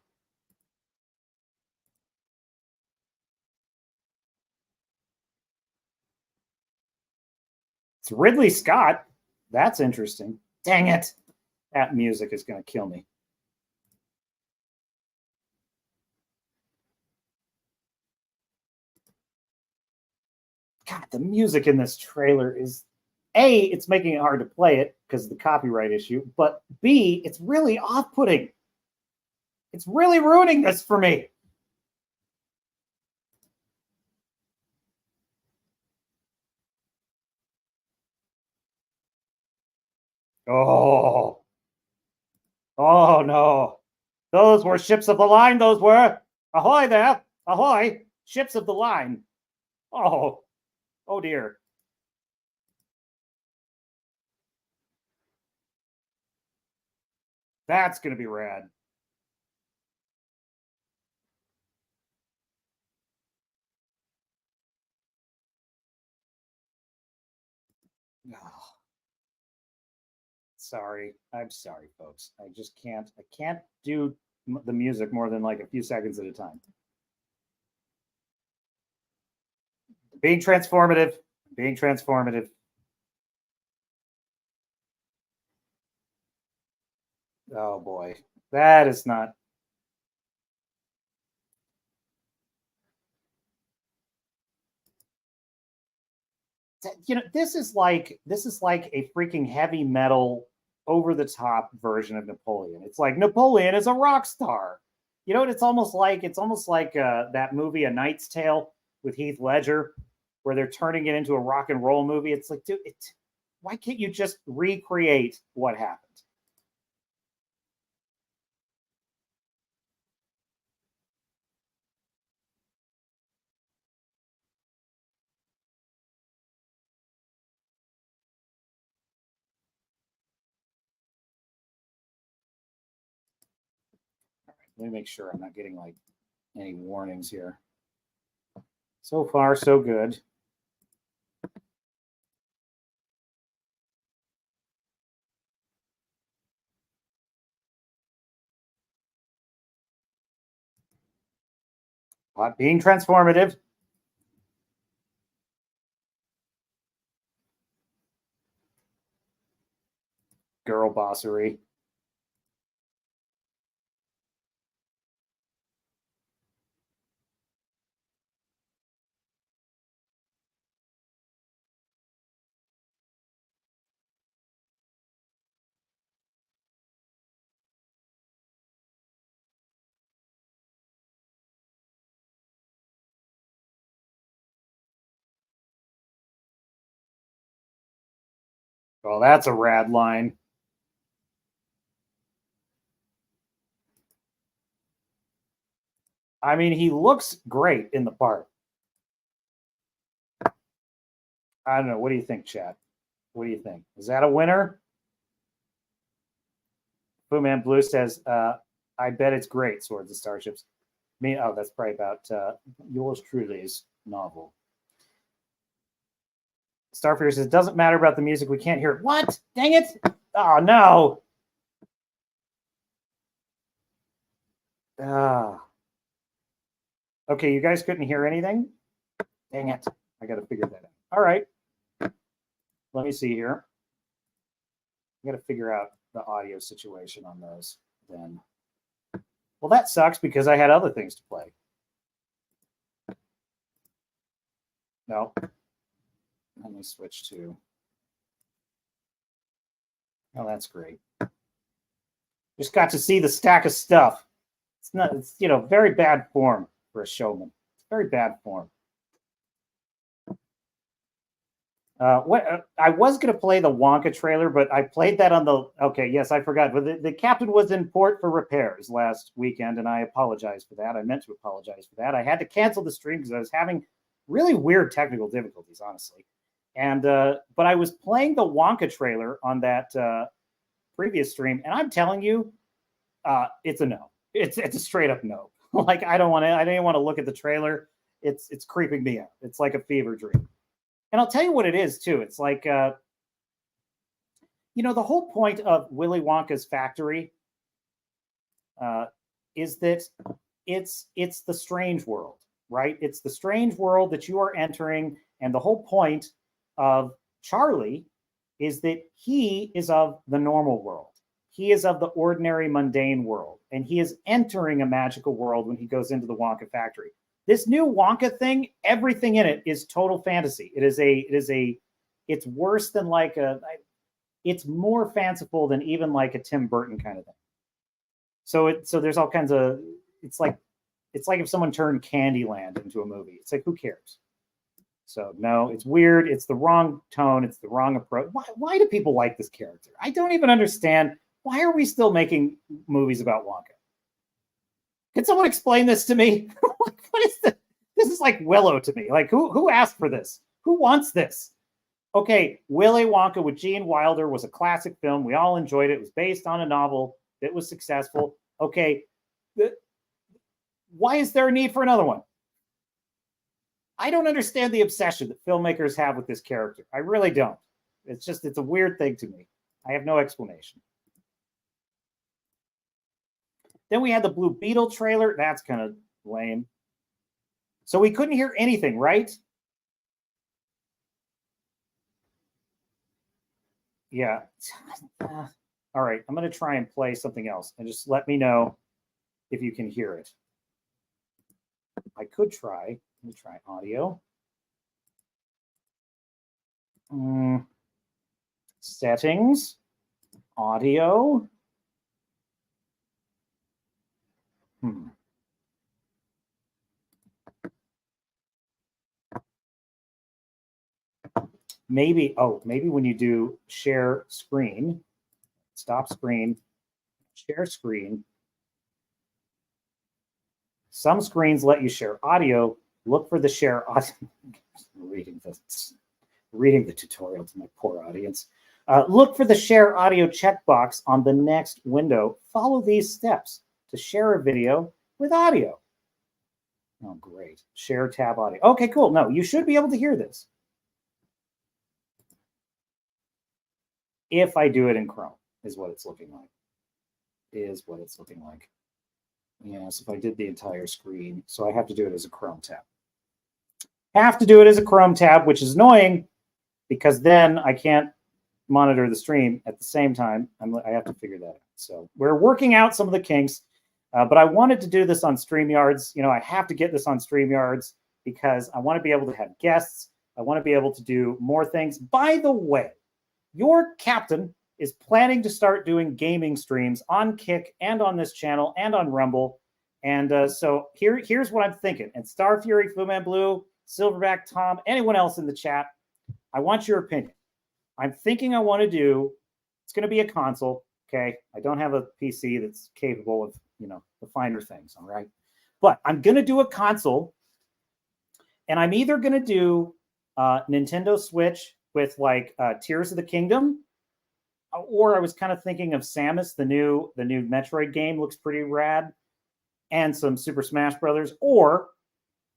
It's Ridley Scott. That's interesting. Dang it. That music is going to kill me. God, the music in this trailer is, A, it's making it hard to play it because of the copyright issue, but B, it's really off-putting. It's really ruining this for me. Oh no. Those were ships of the line, those were. Ahoy there. Ahoy. Ships of the line. Oh dear. That's going to be rad. Oh. Sorry. I'm sorry, folks. I just can't. I can't do the music more than like a few seconds at a time. Being transformative. Being transformative. Oh boy. That is not. This is like a freaking heavy metal over the top version of Napoleon. It's like Napoleon is a rock star. You know what it's almost like? It's almost like that movie A Knight's Tale with Heath Ledger, where they're turning it into a rock and roll movie. It's like, dude, Why can't you just recreate what happened? Let me make sure I'm not getting like any warnings here. So far, so good. Being transformative. Girl bossery. Well, that's a rad line. I mean, he looks great in the part. I don't know. What do you think, Chad? What do you think? Is that a winner? Fu Man Blue says, I bet it's great, Swords and Starships. Oh, that's probably about yours truly's novel. Starfear says, doesn't matter about the music. We can't hear it. What? Dang it. Oh, no. Okay, you guys couldn't hear anything? Dang it. I got to figure that out. All right. Let me see here. I got to figure out the audio situation on those then. Well, that sucks because I had other things to play. No. Let me switch to. Oh, that's great. Just got to see the stack of stuff. It's very bad form for a showman. It's very bad form. I was going to play the Wonka trailer, but I played that on the. Okay, yes, I forgot. But the Captain was in port for repairs last weekend, and I apologize for that. I meant to apologize for that. I had to cancel the stream because I was having really weird technical difficulties, honestly. And but I was playing the Wonka trailer on that previous stream, and I'm telling you, it's a no. It's a straight up no. Like I don't want to. I didn't want to look at the trailer. It's creeping me out. It's like a fever dream. And I'll tell you what it is too. It's like, the whole point of Willy Wonka's factory is that it's the strange world, right? It's the strange world that you are entering, and the whole point of Charlie is that he is of the normal world. He is of the ordinary, mundane world, and he is entering a magical world when he goes into the Wonka factory. This new Wonka thing, everything in it is total fantasy. It's worse than it's more fanciful than even like a Tim Burton kind of thing. So there's all kinds of, it's like if someone turned Candyland into a movie. It's like, who cares? So no, it's weird. It's the wrong tone. It's the wrong approach. Why do people like this character? I don't even understand. Why are we still making movies about Wonka? Can someone explain this to me? What is this? This is like Willow to me. Like, who asked for this? Who wants this? Okay, Willy Wonka with Gene Wilder was a classic film. We all enjoyed it. It was based on a novel that was successful. Okay, why is there a need for another one? I don't understand the obsession that filmmakers have with this character. I really don't. It's a weird thing to me. I have no explanation. Then we had the Blue Beetle trailer. That's kind of lame. So we couldn't hear anything, right? Yeah. All right. I'm going to try and play something else and just let me know if you can hear it. I could try. Let me try audio. Settings. Audio. maybe when you do share screen, stop screen, share screen, some screens let you share audio. Look for the share audio. reading the tutorial to my poor audience. Look for the share audio checkbox on the next window. Follow these steps to share a video with audio. Oh, great. Share tab audio. Okay, cool. No, you should be able to hear this. If I do it in Chrome, is what it's looking like. Yes, if I did the entire screen. So I have to do it as a Chrome tab. Have to do it as a Chrome tab, which is annoying because then I can't monitor the stream at the same time. I have to figure that out. So we're working out some of the kinks, but I wanted to do this on StreamYards. You know, I have to get this on StreamYards because I want to be able to have guests. I want to be able to do more things. By the way, your captain is planning to start doing gaming streams on Kick and on this channel and on Rumble. And so here's what I'm thinking. And Star Fury, Fu Man Blue, Silverback, Tom, anyone else in the chat, I want your opinion. I'm thinking I want to do, it's going to be a console, okay? I don't have a PC that's capable of, you know, the finer things, all right? But I'm going to do a console, and I'm either going to do Nintendo Switch with like Tears of the Kingdom, or I was kind of thinking of Samus, the new Metroid game looks pretty rad, and some Super Smash Brothers, or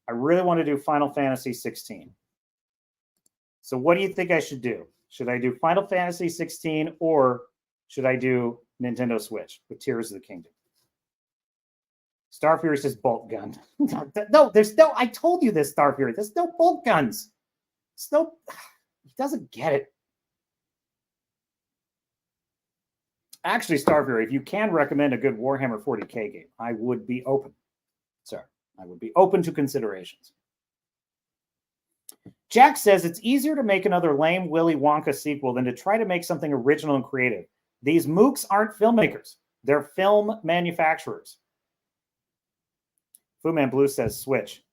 I really want to do Final Fantasy 16. So what do you think I should do? Should I do Final Fantasy 16 or should I do Nintendo Switch with Tears of the Kingdom? Star Fury says bolt gun. No, there's no, I told you this, Star Fury. There's no bolt guns. There's no, he doesn't get it. Actually, Star Fury, if you can recommend a good Warhammer 40K game, I would be open. Sir, I would be open to considerations. Jack says it's easier to make another lame Willy Wonka sequel than to try to make something original and creative. These mooks aren't filmmakers. They're film manufacturers. Fu Man Blue says Switch.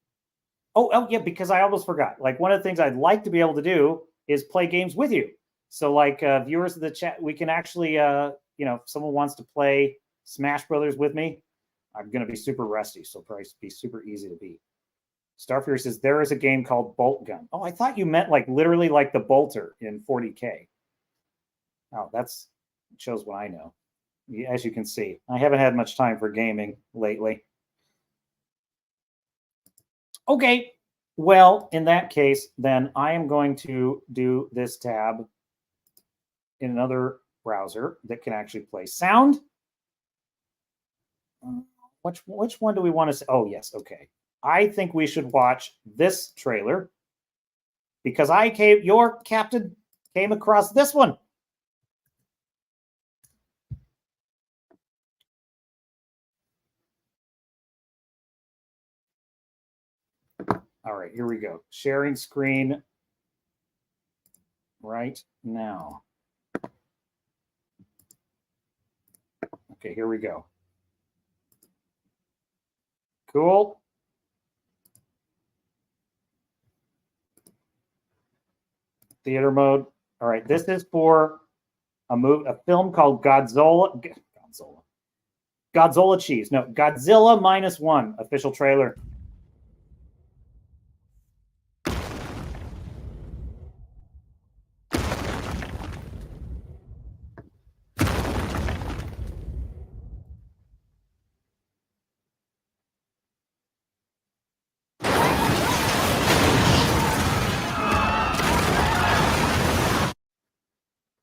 Oh, yeah, because I almost forgot. Like, one of the things I'd like to be able to do is play games with you. So, like, viewers of the chat, we can actually, you know, if someone wants to play Smash Brothers with me, I'm going to be super rusty, so it'll probably be super easy to beat. Starfury says, there is a game called Bolt Gun. Oh, I thought you meant like literally like the bolter in 40K. Oh, that's shows what I know. As you can see, I haven't had much time for gaming lately. Okay, well, in that case, then I am going to do this tab in another browser that can actually play sound. Which one do we want to say? Oh, yes, okay. I think we should watch this trailer because your captain came across this one. All right, here we go. Sharing screen right now. Okay, here we go. Cool. Theater mode. All right, this is for a film called Godzilla Cheese. No, Godzilla -1 official trailer.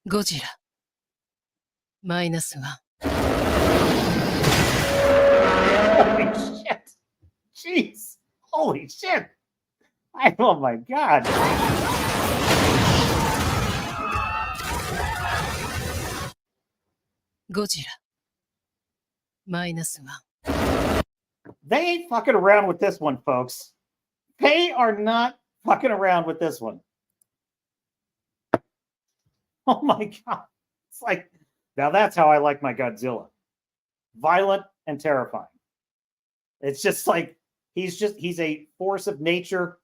Godzilla -1. Holy shit. Jeez. Holy shit. Oh my God. Godzilla -1. They ain't fucking around with this one, folks. They are not fucking around with this one. Oh my God. It's like, now that's how I like my Godzilla. Violent and terrifying. It's just like, he's a force of nature,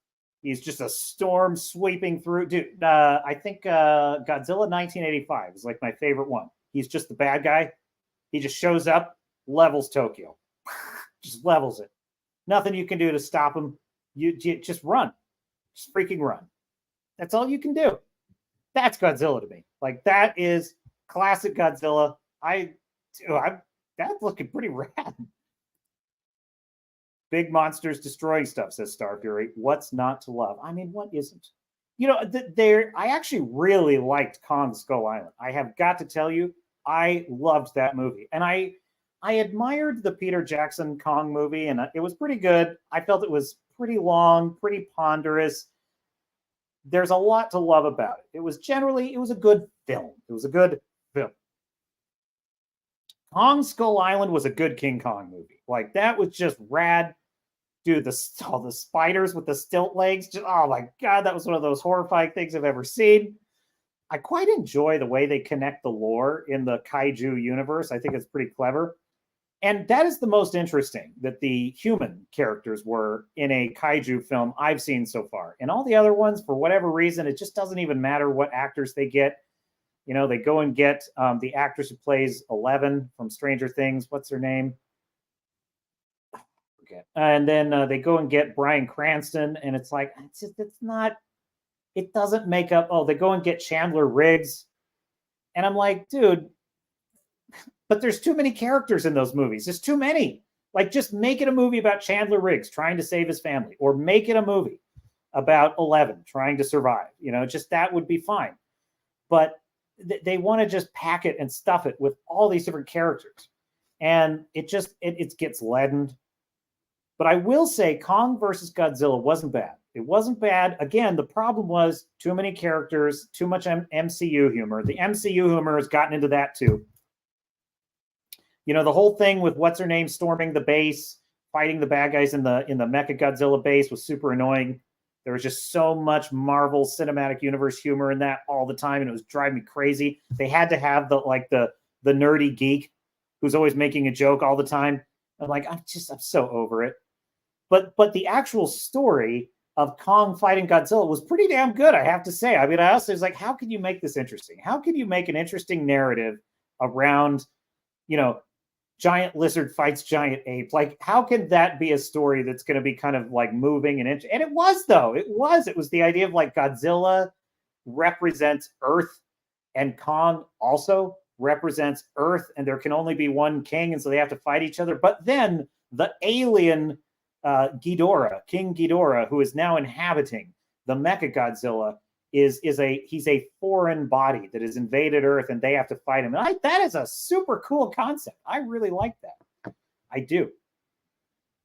He's just a storm sweeping through. Dude, I think Godzilla 1985 is like my favorite one. He's just the bad guy. He just shows up, levels Tokyo, just levels it. Nothing you can do to stop him. You just run, just freaking run. That's all you can do. That's Godzilla to me. Like, that is classic Godzilla. That's looking pretty rad. Big monsters destroying stuff, says Star Fury. What's not to love? I mean, what isn't? You know, I actually really liked Kong Skull Island. I have got to tell you, I loved that movie. And I admired the Peter Jackson Kong movie, and it was pretty good. I felt it was pretty long, pretty ponderous. There's a lot to love about it. It was a good film. It was a good film. Kong Skull Island was a good King Kong movie. Like, that was just rad. Dude, all the spiders with the stilt legs. Just, oh my God, that was one of those horrifying things I've ever seen. I quite enjoy the way they connect the lore in the kaiju universe. I think it's pretty clever. And that is the most interesting, that the human characters were in a kaiju film I've seen so far. And all the other ones, for whatever reason, it just doesn't even matter what actors they get. You know, they go and get the actress who plays Eleven from Stranger Things. What's her name? Forget. And then they go and get Bryan Cranston, and it's like, it doesn't make up. Oh, they go and get Chandler Riggs. And I'm like, dude, but there's too many characters in those movies. There's too many. Like, just make it a movie about Chandler Riggs trying to save his family, or make it a movie about Eleven trying to survive. You know, just that would be fine. But they want to just pack it and stuff it with all these different characters. And it gets leadened. But I will say Kong versus Godzilla wasn't bad. It wasn't bad. Again, the problem was too many characters, too much MCU humor. The MCU humor has gotten into that too. You know, the whole thing with what's her name storming the base, fighting the bad guys in the Mecha Godzilla base was super annoying. There was just so much Marvel Cinematic Universe humor in that all the time, and it was driving me crazy. They had to have the nerdy geek who's always making a joke all the time. I'm like, I'm so over it. But the actual story of Kong fighting Godzilla was pretty damn good, I have to say. I mean, I also was like, how can you make this interesting? How can you make an interesting narrative around, you know, giant lizard fights giant ape? Like, how can that be a story that's going to be kind of like moving and interesting? And it was, though. It was the idea of like Godzilla represents Earth, and Kong also represents Earth, and there can only be one king, and so they have to fight each other. But then the alien Ghidorah, King Ghidorah, who is now inhabiting the Mecha Godzilla, he's a foreign body that has invaded Earth, and they have to fight him. And that is a super cool concept. I really like that. I do.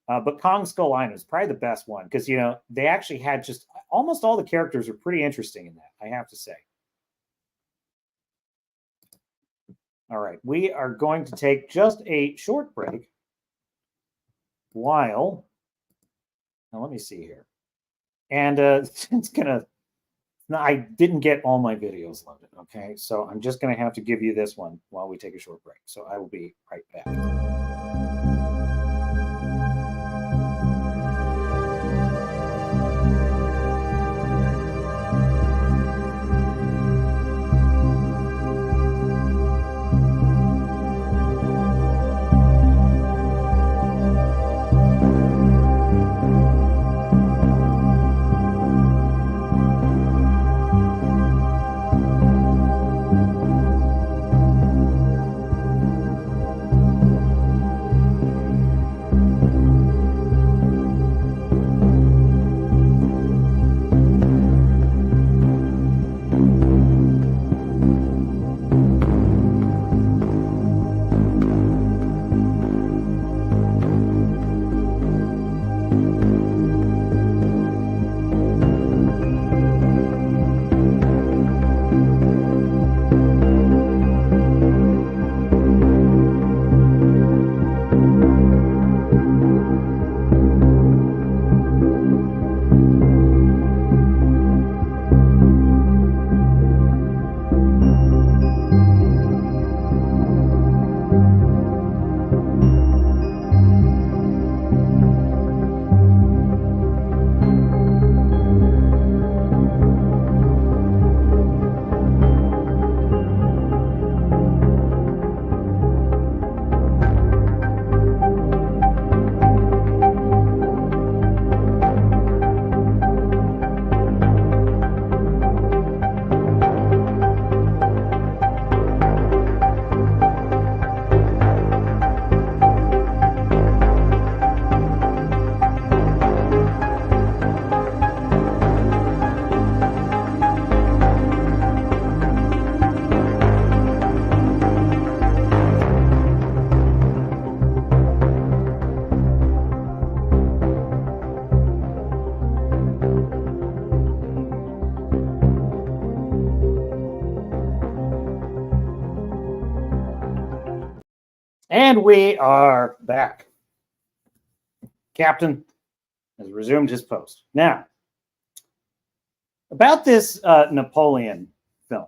But Kong Skull Island is probably the best one, because, you know, they actually had just almost all the characters are pretty interesting in that, I have to say. All right, we are going to take just a short break while, now let me see here. And it's gonna, no, I didn't get all my videos loaded, okay? So I'm just gonna have to give you this one while we take a short break. So I will be right back. And we are back. Captain has resumed his post. Now, about this Napoleon film,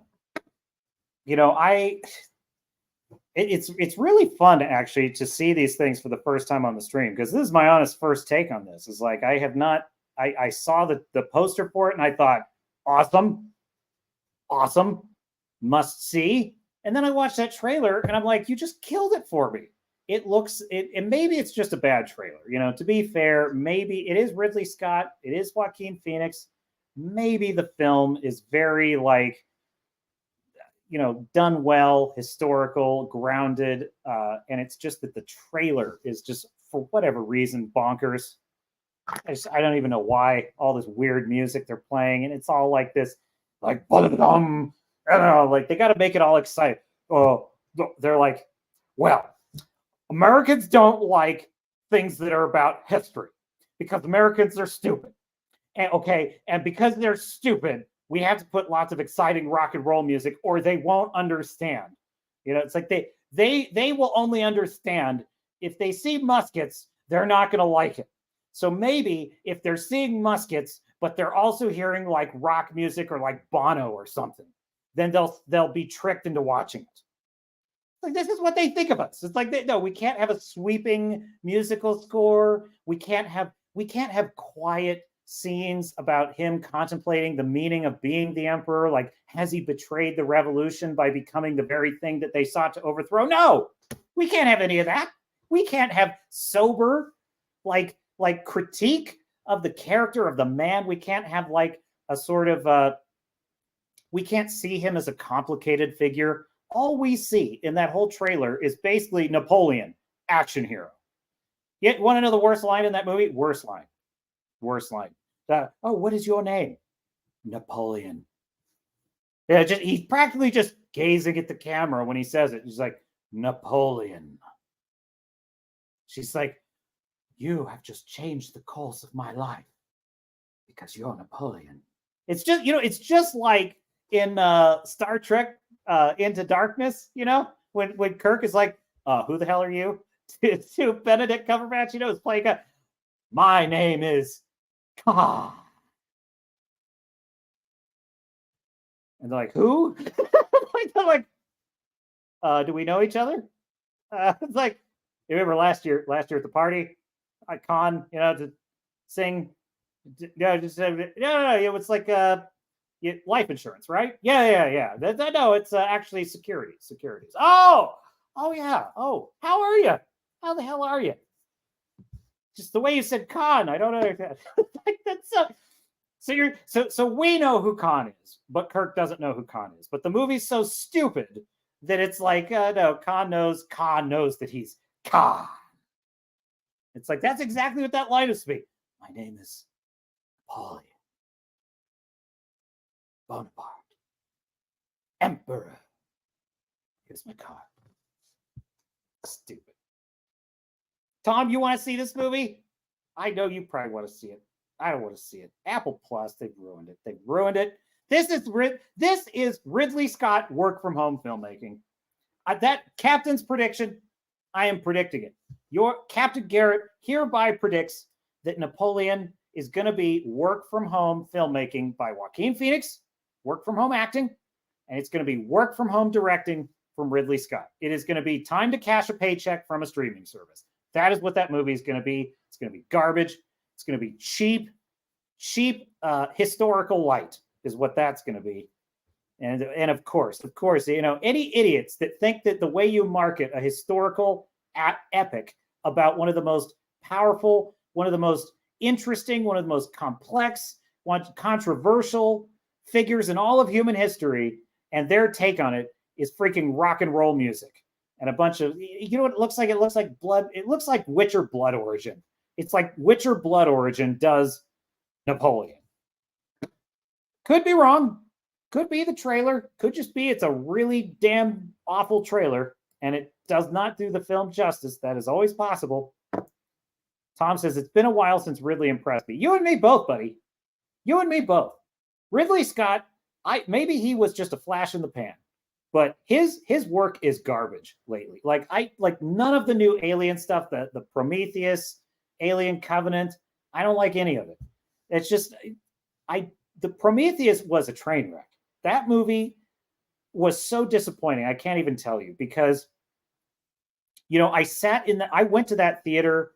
it's really fun actually to see these things for the first time on the stream, because this is my honest first take on this. Is like I saw the poster for it and I thought, awesome, must see. And then I watched that trailer and I'm like, you just killed it for me. And maybe it's just a bad trailer. To be fair, maybe it is Ridley Scott, it is Joaquin Phoenix. Maybe the film is very done well, historical, grounded, and it's just that the trailer is just, for whatever reason, bonkers. I don't even know why. All this weird music they're playing, and it's all like this, like, I don't know, like they got to make it all exciting. Oh, they're like, well, Americans don't like things that are about history because Americans are stupid. And because they're stupid, we have to put lots of exciting rock and roll music or they won't understand. It's like they will only understand if they see muskets, they're not going to like it. So maybe if they're seeing muskets, but they're also hearing like rock music or like Bono or something, then they'll be tricked into watching it. Like, this is what they think of us. It's like, no, we can't have a sweeping musical score. We can't have quiet scenes about him contemplating the meaning of being the emperor. Like, has he betrayed the revolution by becoming the very thing that they sought to overthrow? No, we can't have any of that. We can't have sober, like critique of the character of the man. We can't have like a sort of we can't see him as a complicated figure. All we see in that whole trailer is basically Napoleon, action hero. Yet, want to know the worst line in that movie? Worst line. Oh, what is your name? Napoleon. Yeah, he's practically just gazing at the camera when he says it. He's like, Napoleon. She's like, you have just changed the course of my life because you're Napoleon. It's just like in Star Trek Into Darkness, when Kirk is like, who the hell are you? to Benedict Cumberbatch, is playing my name is Khan. And they're like, who? they're like, do we know each other? It's like, you remember last year at the party, Khan, to sing. No, it's like life insurance, right? Yeah. No, it's actually securities. Oh yeah. Oh, how are you? How the hell are you? Just the way you said Khan, I don't know. Like, that's so we know who Khan is, but Kirk doesn't know who Khan is. But the movie's so stupid that it's like, no, Khan knows that he's Khan. It's like, that's exactly what that line is to be. My name is Napoleon Bonaparte, Emperor. Here's my card. Stupid. Tom, you want to see this movie? I know you probably want to see it. I don't want to see it. Apple Plus, they've ruined it. This is Ridley Scott work from home filmmaking. That Captain's prediction, I am predicting it. Your Captain Garrett hereby predicts that Napoleon is going to be work from home filmmaking by Joaquin Phoenix, work from home acting, and it's going to be work from home directing from Ridley Scott. It is going to be time to cash a paycheck from a streaming service. That is what that movie is going to be. It's going to be garbage. It's going to be cheap historical light is what that's going to be. And of course, any idiots that think that the way you market a historical epic about one of the most powerful, one of the most interesting, one of the most complex, controversial figures in all of human history, and their take on it is freaking rock and roll music and a bunch of, what it looks like? It looks like blood. It looks like Witcher Blood Origin. It's like Witcher Blood Origin does Napoleon. Could be wrong. Could be the trailer. Could just be it's a really damn awful trailer and it does not do the film justice. That is always possible. Tom says, it's been a while since Ridley impressed me. You and me both, buddy. You and me both. Ridley Scott, maybe he was just a flash in the pan. But his work is garbage lately. Like none of the new Alien stuff, the Prometheus, Alien Covenant, I don't like any of it. It's just the Prometheus was a train wreck. That movie was so disappointing. I can't even tell you, because I went to that theater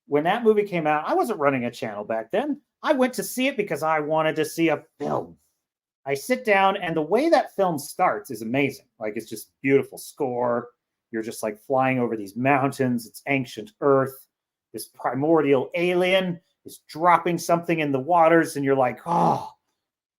when that movie came out. I wasn't running a channel back then. I went to see it because I wanted to see a film. I sit down, and the way that film starts is amazing. Like, it's just beautiful score. You're just like flying over these mountains. It's ancient Earth. This primordial alien is dropping something in the waters, and you're like, oh.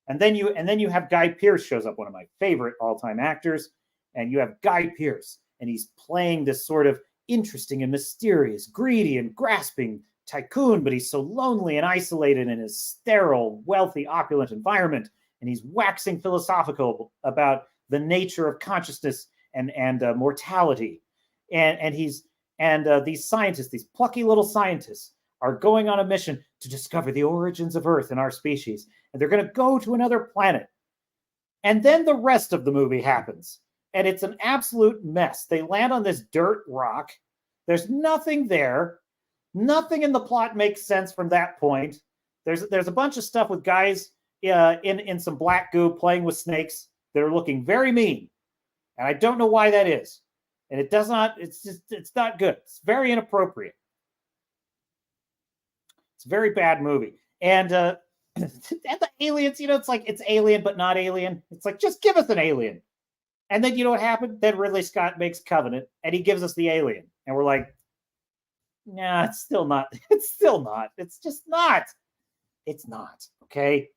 And then you have Guy Pearce shows up, one of my favorite all-time actors, and you have Guy Pearce, and he's playing this sort of interesting and mysterious, greedy and grasping tycoon, but he's so lonely and isolated in his sterile, wealthy, opulent environment. And he's waxing philosophical about the nature of consciousness and mortality. And these scientists, these plucky little scientists, are going on a mission to discover the origins of Earth and our species. And they're going to go to another planet. And then the rest of the movie happens. And it's an absolute mess. They land on this dirt rock. There's nothing there. Nothing in the plot makes sense from that point. There's a bunch of stuff with guys in some black goo playing with snakes that are looking very mean. And I don't know why that is. And it's not good. It's very inappropriate. It's a very bad movie. And the aliens, it's like, it's alien, but not alien. It's like, just give us an alien. And then you know what happened? Then Ridley Scott makes Covenant, and he gives us the alien. And we're like, nah, it's still not. It's still not. It's just not. It's not. Okay.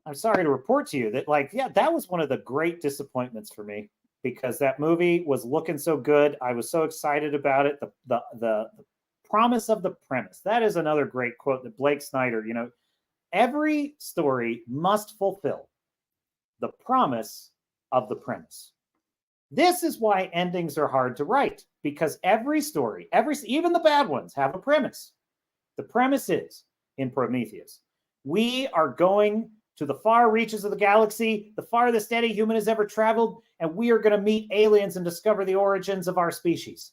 I'm sorry to report to you that, that was one of the great disappointments for me, because that movie was looking so good. I was so excited about it. The promise of the premise. That is another great quote that Blake Snyder, every story must fulfill the promise of the premise. This is why endings are hard to write, because every story, even the bad ones, have a premise. The premise is, in Prometheus, we are going to the far reaches of the galaxy, the farthest any human has ever traveled, and we are going to meet aliens and discover the origins of our species.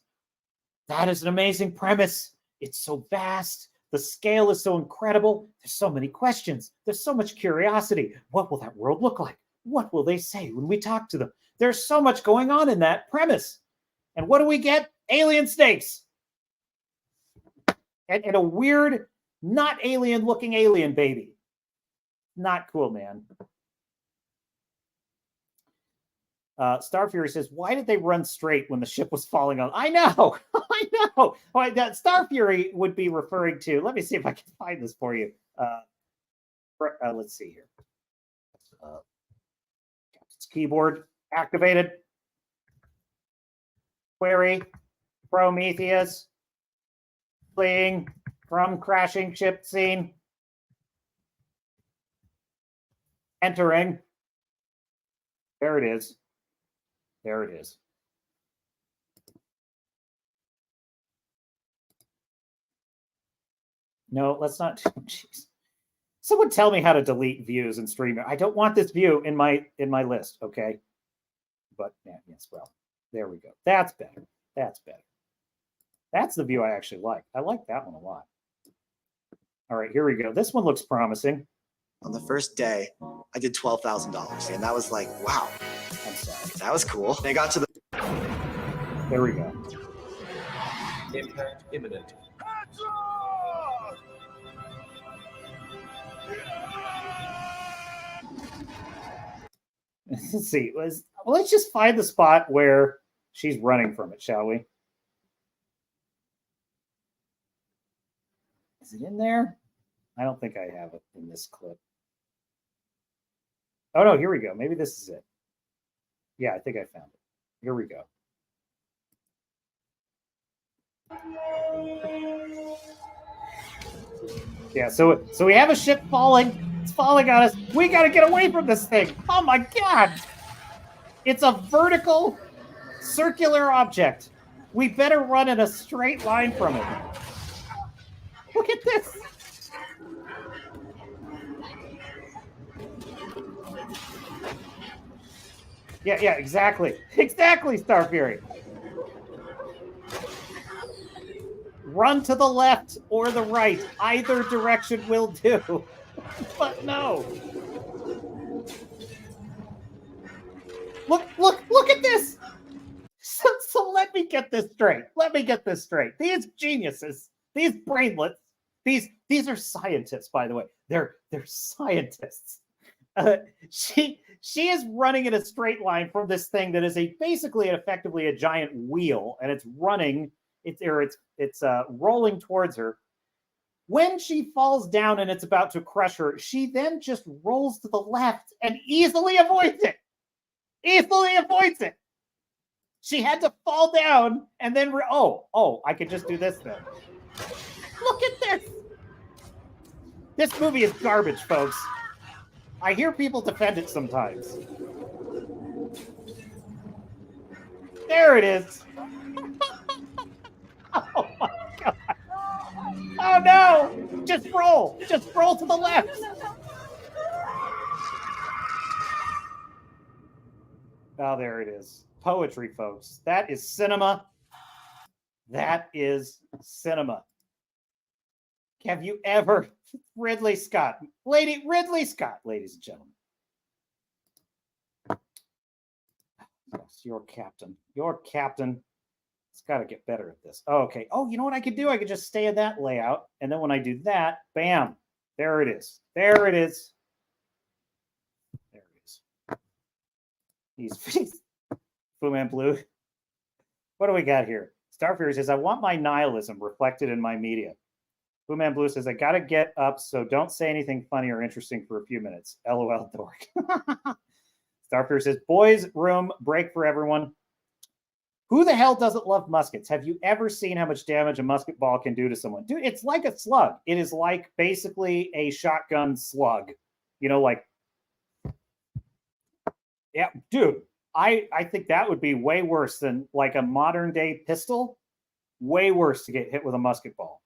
That is an amazing premise. It's so vast. The scale is so incredible. There's so many questions. There's so much curiosity. What will that world look like? What will they say when we talk to them? There's so much going on in that premise. And what do we get? Alien snakes. And a weird, not alien-looking alien baby. Not cool, man. Star Fury says, why did they run straight when the ship was falling on? I know. I know. That Star Fury would be referring to, let me see if I can find this for you. Let's see here. Captain's keyboard activated. Query, Prometheus, fleeing from crashing ship scene. Entering. There it is. There it is. No, let's not. Jeez. Someone tell me how to delete views and stream it. I don't want this view in my list, okay? But yeah, yes, well, there we go. That's better. That's better. That's the view I actually like. I like that one a lot. All right, here we go. This one looks promising. On the first day, I did $12,000, and that was like, wow. I'm sorry. That was cool. They got to the. There we go. Impact imminent. Let's see. Let's just find the spot where she's running from it, shall we? Is it in there? I don't think I have it in this clip. Oh, no, here we go. Maybe this is it. Yeah, I think I found it. Here we go. Yeah, so we have a ship falling. It's falling on us. We got to get away from this thing. Oh, my God. It's a vertical, circular object. We better run in a straight line from it. Look at this. Yeah, exactly. Exactly, Star Fury. Run to the left or the right. Either direction will do. But no. Look at this. So let me get this straight. These geniuses, these brainlets, these are scientists, by the way. They're scientists. She is running in a straight line from this thing that is basically effectively a giant wheel, and it's running. It's rolling towards her. When she falls down and it's about to crush her, she then just rolls to the left and easily avoids it. She had to fall down and then I could just do this then. Look at this. This movie is garbage, folks. I hear people defend it sometimes. There it is. Oh my god. Oh no. Just roll to the left. Oh, there it is. Poetry, folks. That is cinema. Have you ever... Ridley Scott, ladies and gentlemen. Yes, your captain. It's got to get better at this. Oh, okay. Oh, you know what I could do? I could just stay in that layout. And then when I do that, bam, there it is. He's Fu Man Blue. What do we got here? Starfury says, I want my nihilism reflected in my media. Fu Man Blue says, I got to get up, so don't say anything funny or interesting for a few minutes. LOL, dork. Starfury says, boys, room, break for everyone. Who the hell doesn't love muskets? Have you ever seen how much damage a musket ball can do to someone? Dude, it's like a slug. It is like basically a shotgun slug. You know, like, yeah, dude, I think that would be way worse than like a modern day pistol. Way worse to get hit with a musket ball.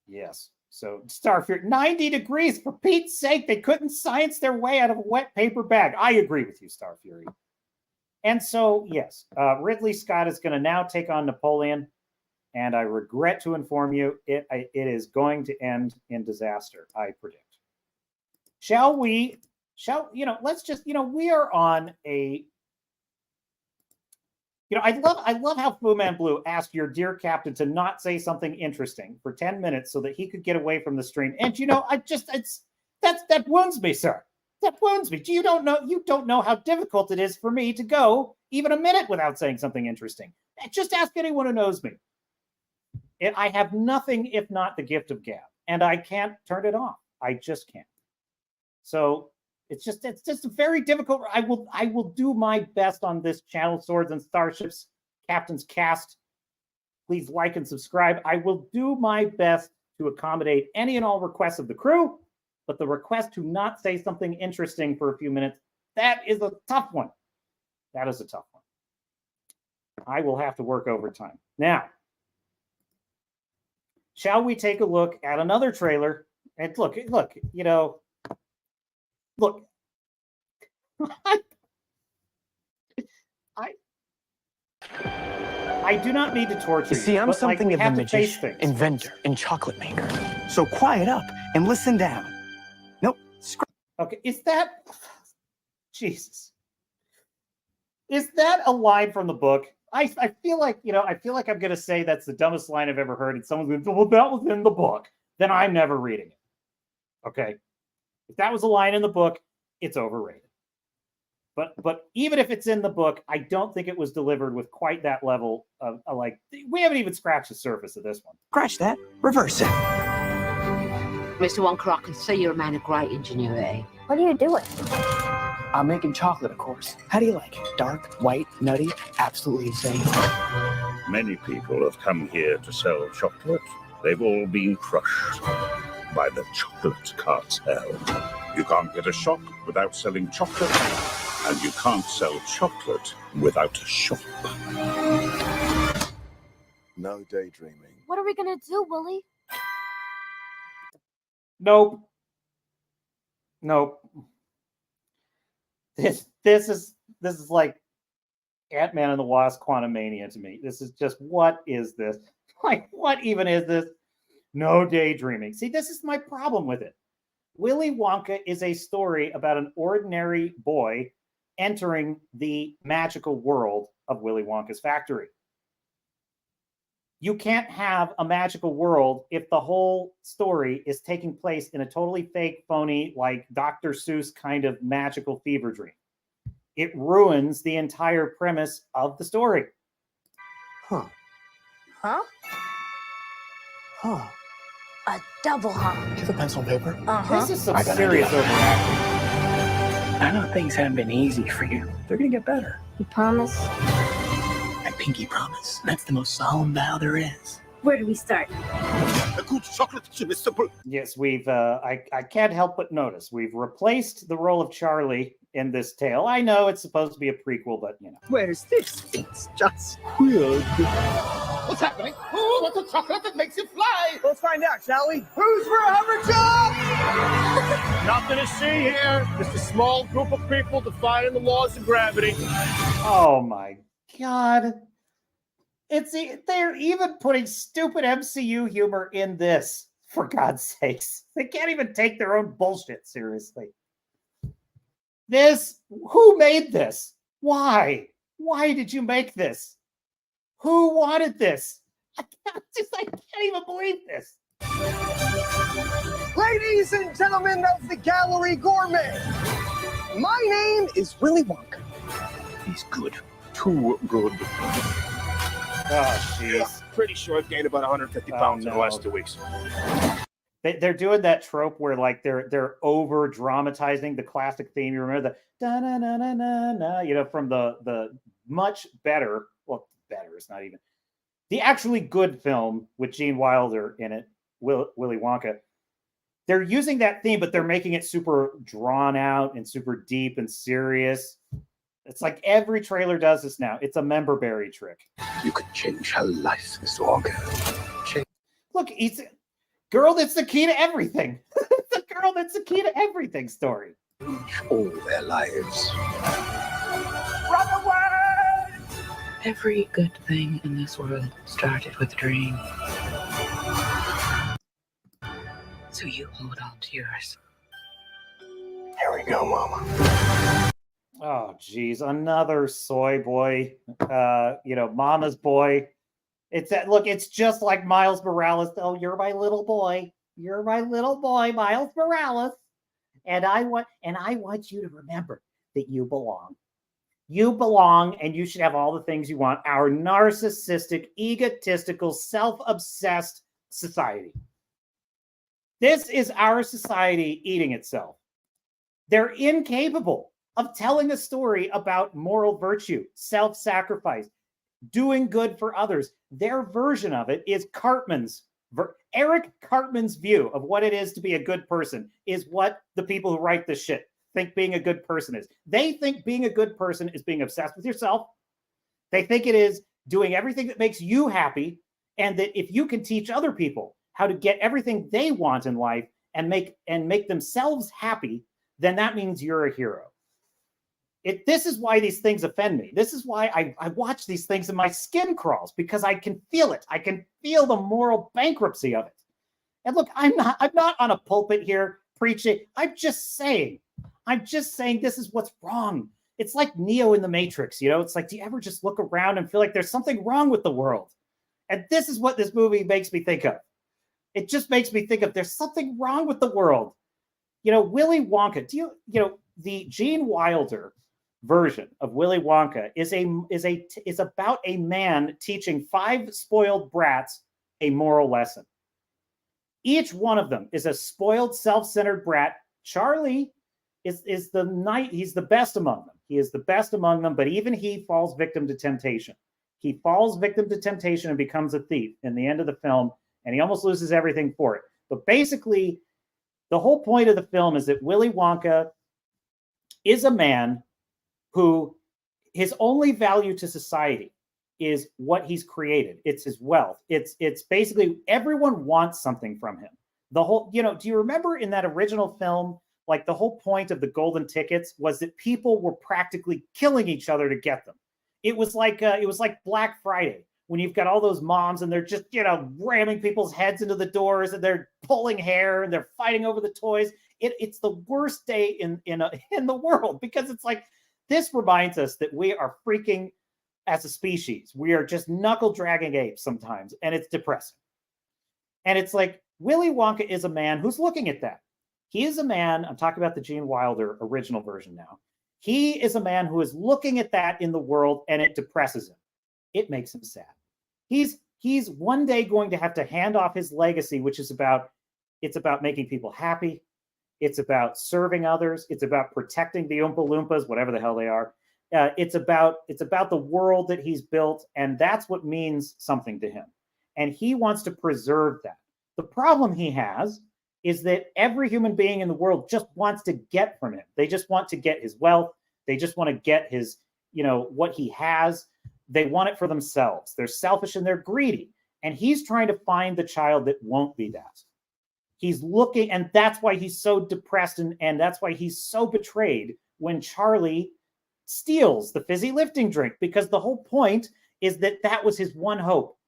Yes. So Starfield, 90 degrees, for Pete's sake, they couldn't science their way out of a wet paper bag. I agree with you, Star Fury. And so, yes, Ridley Scott is going to now take on Napoleon. And I regret to inform you, it is going to end in disaster, I predict. Let's just, we are on a, I love how Fu Man Blue asked your dear captain to not say something interesting for 10 minutes so that he could get away from the stream. And that wounds me, sir. That wounds me. You don't know how difficult it is for me to go even a minute without saying something interesting. Just ask anyone who knows me. I have nothing if not the gift of gab, and I can't turn it off. I just can't. So it's just very difficult. I will do my best on this channel, Swords and Starships Captain's Cast. Please like and subscribe. I will do my best to accommodate any and all requests of the crew, but the request to not say something interesting for a few minutes, that is a tough one. That is a tough one. I will have to work overtime. Now, shall we take a look at another trailer? And look, look. I do not need to torture you. See, I'm something of a magician, inventor, and chocolate maker. So quiet up and listen down. Nope. Okay, is that... Jesus. Is that a line from the book? I feel like, I'm going to say that's the dumbest line I've ever heard, and someone's going to, well, that was in the book. Then I'm never reading it. Okay? If that was a line in the book, it's overrated. But even if it's in the book, I don't think it was delivered with quite that level of we haven't even scratched the surface of this one. Scratch that. Reverse it. Mr. Wonker, I can see you're a man of great ingenuity. What are you doing? I'm making chocolate, of course. How do you like it? Dark, white, nutty, absolutely insane. Many people have come here to sell chocolate. They've all been crushed by the chocolate cartel. You can't get a shop without selling chocolate, and you can't sell chocolate without a shop. No daydreaming. What are we gonna do, Willie? Nope. This is like Ant-Man and the Wasp Quantumania to me. This is just, what is this? Like, what even is this? No daydreaming. See, this is my problem with it. Willy Wonka is a story about an ordinary boy entering the magical world of Willy Wonka's factory. You can't have a magical world if the whole story is taking place in a totally fake, phony, like Dr. Seuss kind of magical fever dream. It ruins the entire premise of the story. Huh. Huh? Huh. A double hump. Get the pencil and paper. This is some I got an serious idea. overacting. I know things haven't been easy for you. They're gonna get better. You promise? I pinky promise. That's the most solemn vow there is. Where do we start? A good chocolate chip is simple. Yes, we've. I can't help but notice we've replaced the role of Charlie in this tale. I know it's supposed to be a prequel, but you know. Where's this? It's just weird. What's happening? Who wants a chocolate that makes you fly? Let's find out, shall we? Who's for Hoverjob? Nothing to see here. Just a small group of people defying the laws of gravity. Oh my God! They're even putting stupid MCU humor in this. For God's sakes, they can't even take their own bullshit seriously. Who made this? Why? Why did you make this? Who wanted this? I can't even believe this. Ladies and gentlemen of the Gallery Gourmet, my name is Willy Wonka. He's good. Too good. Oh, jeez. Pretty sure I've gained about 150 pounds in the last 2 weeks. They're doing that trope where like they're over dramatizing the classic theme. You remember the da na na na na na, you know, from the much better. Well, better is not even the actually good film with Gene Wilder in it, Willy Wonka. They're using that theme, but they're making it super drawn out and super deep and serious. It's like every trailer does this now. It's a member berry trick. You could change her life, Mr. Wonka. Look, it's girl that's the key to everything. The girl that's the key to everything story. Change all their lives. Run away! Every good thing in this world started with a dream. So you hold on to yours. Here we go, Mama. Oh, geez, another soy boy. Mama's boy. It's that look. It's just like Miles Morales. Oh, you're my little boy. You're my little boy, Miles Morales. And I want you to remember that you belong. You belong, and you should have all the things you want. Our narcissistic, egotistical, self-obsessed society. This is our society eating itself. They're incapable of telling a story about moral virtue, self-sacrifice, doing good for others. Their version of it is Eric Cartman's view of what it is to be a good person is what the people who write this shit think being a good person is. They think being a good person is being obsessed with yourself. They think it is doing everything that makes you happy, and that if you can teach other people how to get everything they want in life and make themselves happy, then that means you're a hero. This is why these things offend me. This is why I watch these things and my skin crawls, because I can feel it. I can feel the moral bankruptcy of it. And look, I'm not on a pulpit here preaching. I'm just saying this is what's wrong. It's like Neo in the Matrix, you know? It's like, do you ever just look around and feel like there's something wrong with the world? And this is what this movie makes me think of. It just makes me think of there's something wrong with the world. You know, Willy Wonka, the Gene Wilder version of Willy Wonka is about a man teaching 5 spoiled brats a moral lesson. Each one of them is a spoiled, self-centered brat. Charlie is the knight. He's the best among them. He is the best among them, but even he falls victim to temptation. He falls victim to temptation and becomes a thief in the end of the film, and he almost loses everything for it. But basically, the whole point of the film is that Willy Wonka is a man who his only value to society is what he's created. It's his wealth. It's basically everyone wants something from him. The whole, do you remember in that original film like the whole point of the golden tickets was that people were practically killing each other to get them. It was like Black Friday when you've got all those moms and they're just, ramming people's heads into the doors and they're pulling hair and they're fighting over the toys. It's the worst day in the world, because it's like, this reminds us that we are freaking, as a species, we are just knuckle dragging apes sometimes, and it's depressing. And it's like, Willy Wonka is a man who's looking at that. He is a man, I'm talking about the Gene Wilder original version now. He is a man who is looking at that in the world, and it depresses him. It makes him sad. He's one day going to have to hand off his legacy, which is about making people happy. It's about serving others. It's about protecting the Oompa Loompas, whatever the hell they are. It's about the world that he's built, and that's what means something to him. And he wants to preserve that. The problem he has is that every human being in the world just wants to get from him. They just want to get his wealth. They just want to get his, what he has. They want it for themselves. They're selfish and they're greedy. And he's trying to find the child that won't be that. He's looking, and that's why he's so depressed, and that's why he's so betrayed when Charlie steals the fizzy lifting drink, because the whole point is that was his one hope.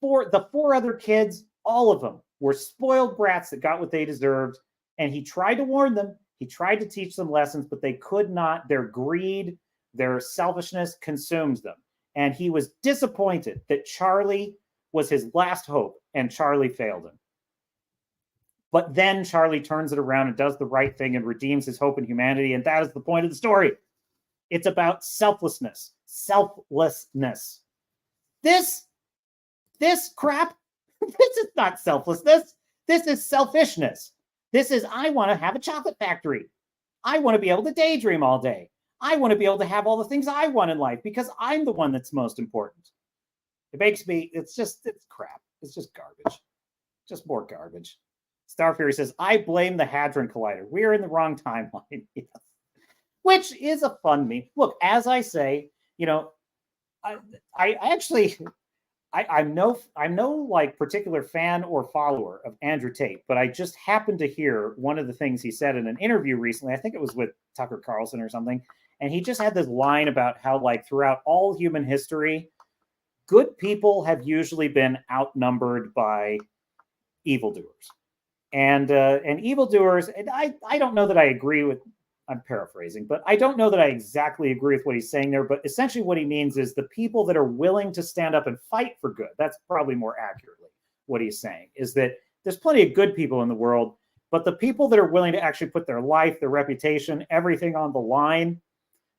For the 4 other kids, all of them were spoiled brats that got what they deserved, and he tried to warn them. He tried to teach them lessons, but they could not. Their greed, their selfishness consumes them. And he was disappointed that Charlie was his last hope, and Charlie failed him. But then Charlie turns it around and does the right thing and redeems his hope in humanity. And that is the point of the story. It's about selflessness. Selflessness. This crap, this is not selflessness. This is selfishness. This is, I want to have a chocolate factory. I want to be able to daydream all day. I want to be able to have all the things I want in life because I'm the one that's most important. It makes me, it's crap. It's just garbage. Just more garbage. Star Fury says, I blame the Hadron Collider. We're in the wrong timeline. Yes. Which is a fun meme. Look, as I say, I'm no like particular fan or follower of Andrew Tate, but I just happened to hear one of the things he said in an interview recently. I think it was with Tucker Carlson or something. And he just had this line about how, like, throughout all human history, good people have usually been outnumbered by evildoers. And evildoers, and I don't know that I agree with, I'm paraphrasing, but I don't know that I exactly agree with what he's saying there. But essentially what he means is the people that are willing to stand up and fight for good. That's probably more accurately what he's saying, is that there's plenty of good people in the world, but the people that are willing to actually put their life, their reputation, everything on the line,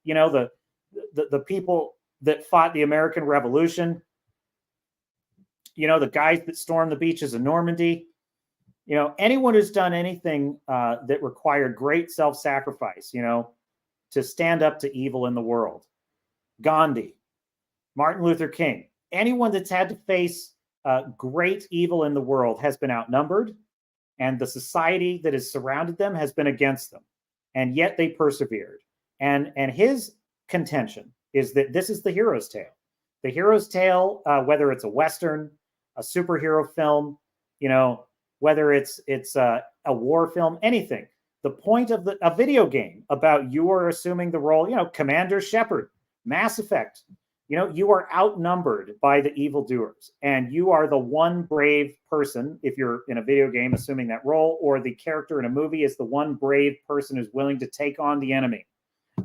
the people that fought the American Revolution, the guys that stormed the beaches of Normandy, anyone who's done anything that required great self-sacrifice, to stand up to evil in the world. Gandhi, Martin Luther King, anyone that's had to face great evil in the world has been outnumbered, and the society that has surrounded them has been against them. And yet they persevered. And his contention is that this is the hero's tale. The hero's tale, whether it's a Western, a superhero film, whether it's a war film, anything. The point of a video game about you are assuming the role, Commander Shepard, Mass Effect, you are outnumbered by the evildoers, and you are the one brave person, if you're in a video game assuming that role, or the character in a movie is the one brave person who's willing to take on the enemy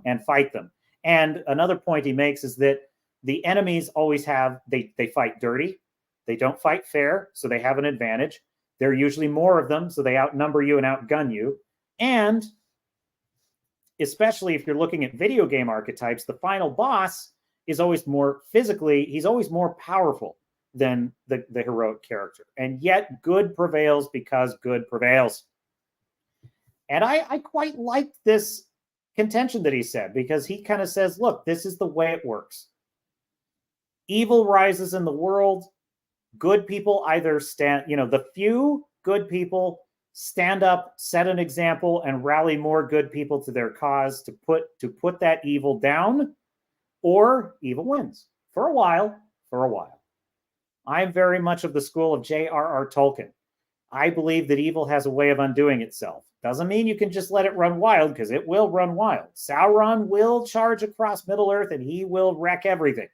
and fight them. And another point he makes is that the enemies always have, they fight dirty, they don't fight fair, so they have an advantage. There are usually more of them, so they outnumber you and outgun you. And especially if you're looking at video game archetypes, the final boss is always more physically, he's always more powerful than the heroic character. And yet good prevails because good prevails. And I quite like this contention that he said, because he kind of says, look, this is the way it works. Evil rises in the world. Good people either stand, the few good people stand up, set an example, and rally more good people to their cause to put that evil down, or evil wins for a while. I'm very much of the school of J.R.R. Tolkien. I believe that evil has a way of undoing itself. Doesn't mean you can just let it run wild, because it will run wild. Sauron will charge across Middle-earth, and he will wreck everything.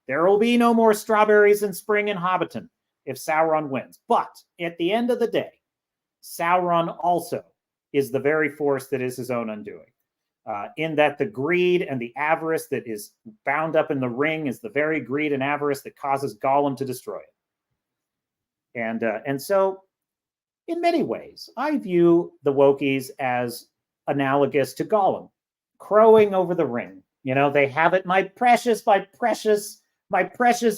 There will be no more strawberries in spring in Hobbiton if Sauron wins. But at the end of the day, Sauron also is the very force that is his own undoing. In that the greed and the avarice that is bound up in the ring is the very greed and avarice that causes Gollum to destroy it. And so, in many ways, I view the Wokies as analogous to Gollum, crowing over the ring. You know, they have it, my precious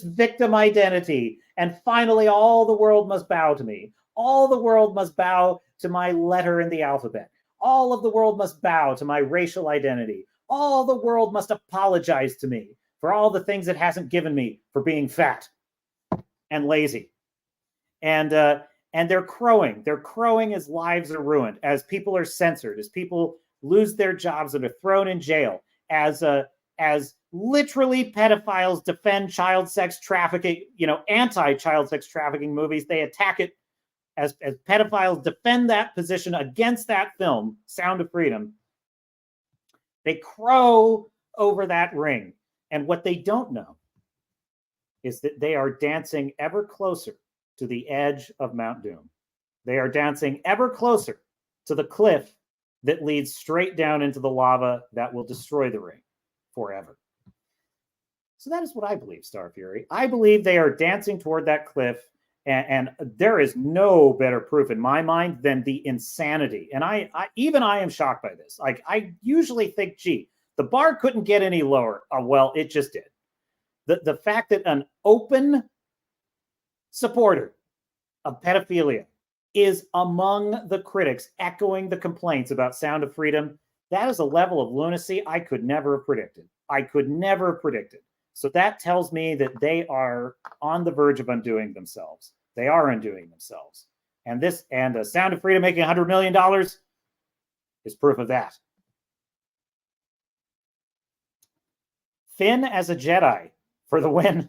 victim identity. And finally, all the world must bow to me. All the world must bow to my letter in the alphabet. All of the world must bow to my racial identity. All the world must apologize to me for all the things it hasn't given me for being fat and lazy. And they're crowing. They're crowing as lives are ruined, as people are censored, as people lose their jobs and are thrown in jail, as literally pedophiles defend child sex trafficking, anti-child sex trafficking movies. They attack it as pedophiles defend that position against that film, Sound of Freedom. They crow over that ring. And what they don't know is that they are dancing ever closer to the edge of Mount Doom. They are dancing ever closer to the cliff that leads straight down into the lava that will destroy the ring forever. So that is what I believe, Star Fury. I believe they are dancing toward that cliff, and there is no better proof in my mind than the insanity. And I am shocked by this. Like, I usually think, gee, the bar couldn't get any lower. Well, it just did. The fact that an open supporter of pedophilia is among the critics echoing the complaints about Sound of Freedom, that is a level of lunacy I could never have predicted. So that tells me that they are on the verge of undoing themselves. They are undoing themselves. And Sound of Freedom making $100 million is proof of that. Finn as a Jedi for the win.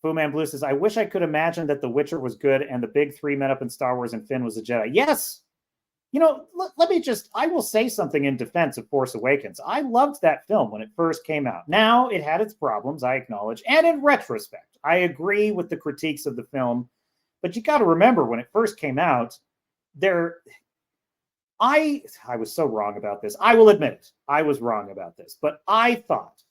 Fu Man Blue says, I wish I could imagine that The Witcher was good and the big three met up in Star Wars and Finn was a Jedi. Yes. I will say something in defense of Force Awakens. I loved that film when it first came out. Now, it had its problems, I acknowledge. And in retrospect, I agree with the critiques of the film. But you got to remember, when it first came out, I was so wrong about this. I will admit it. I was wrong about this. But I thought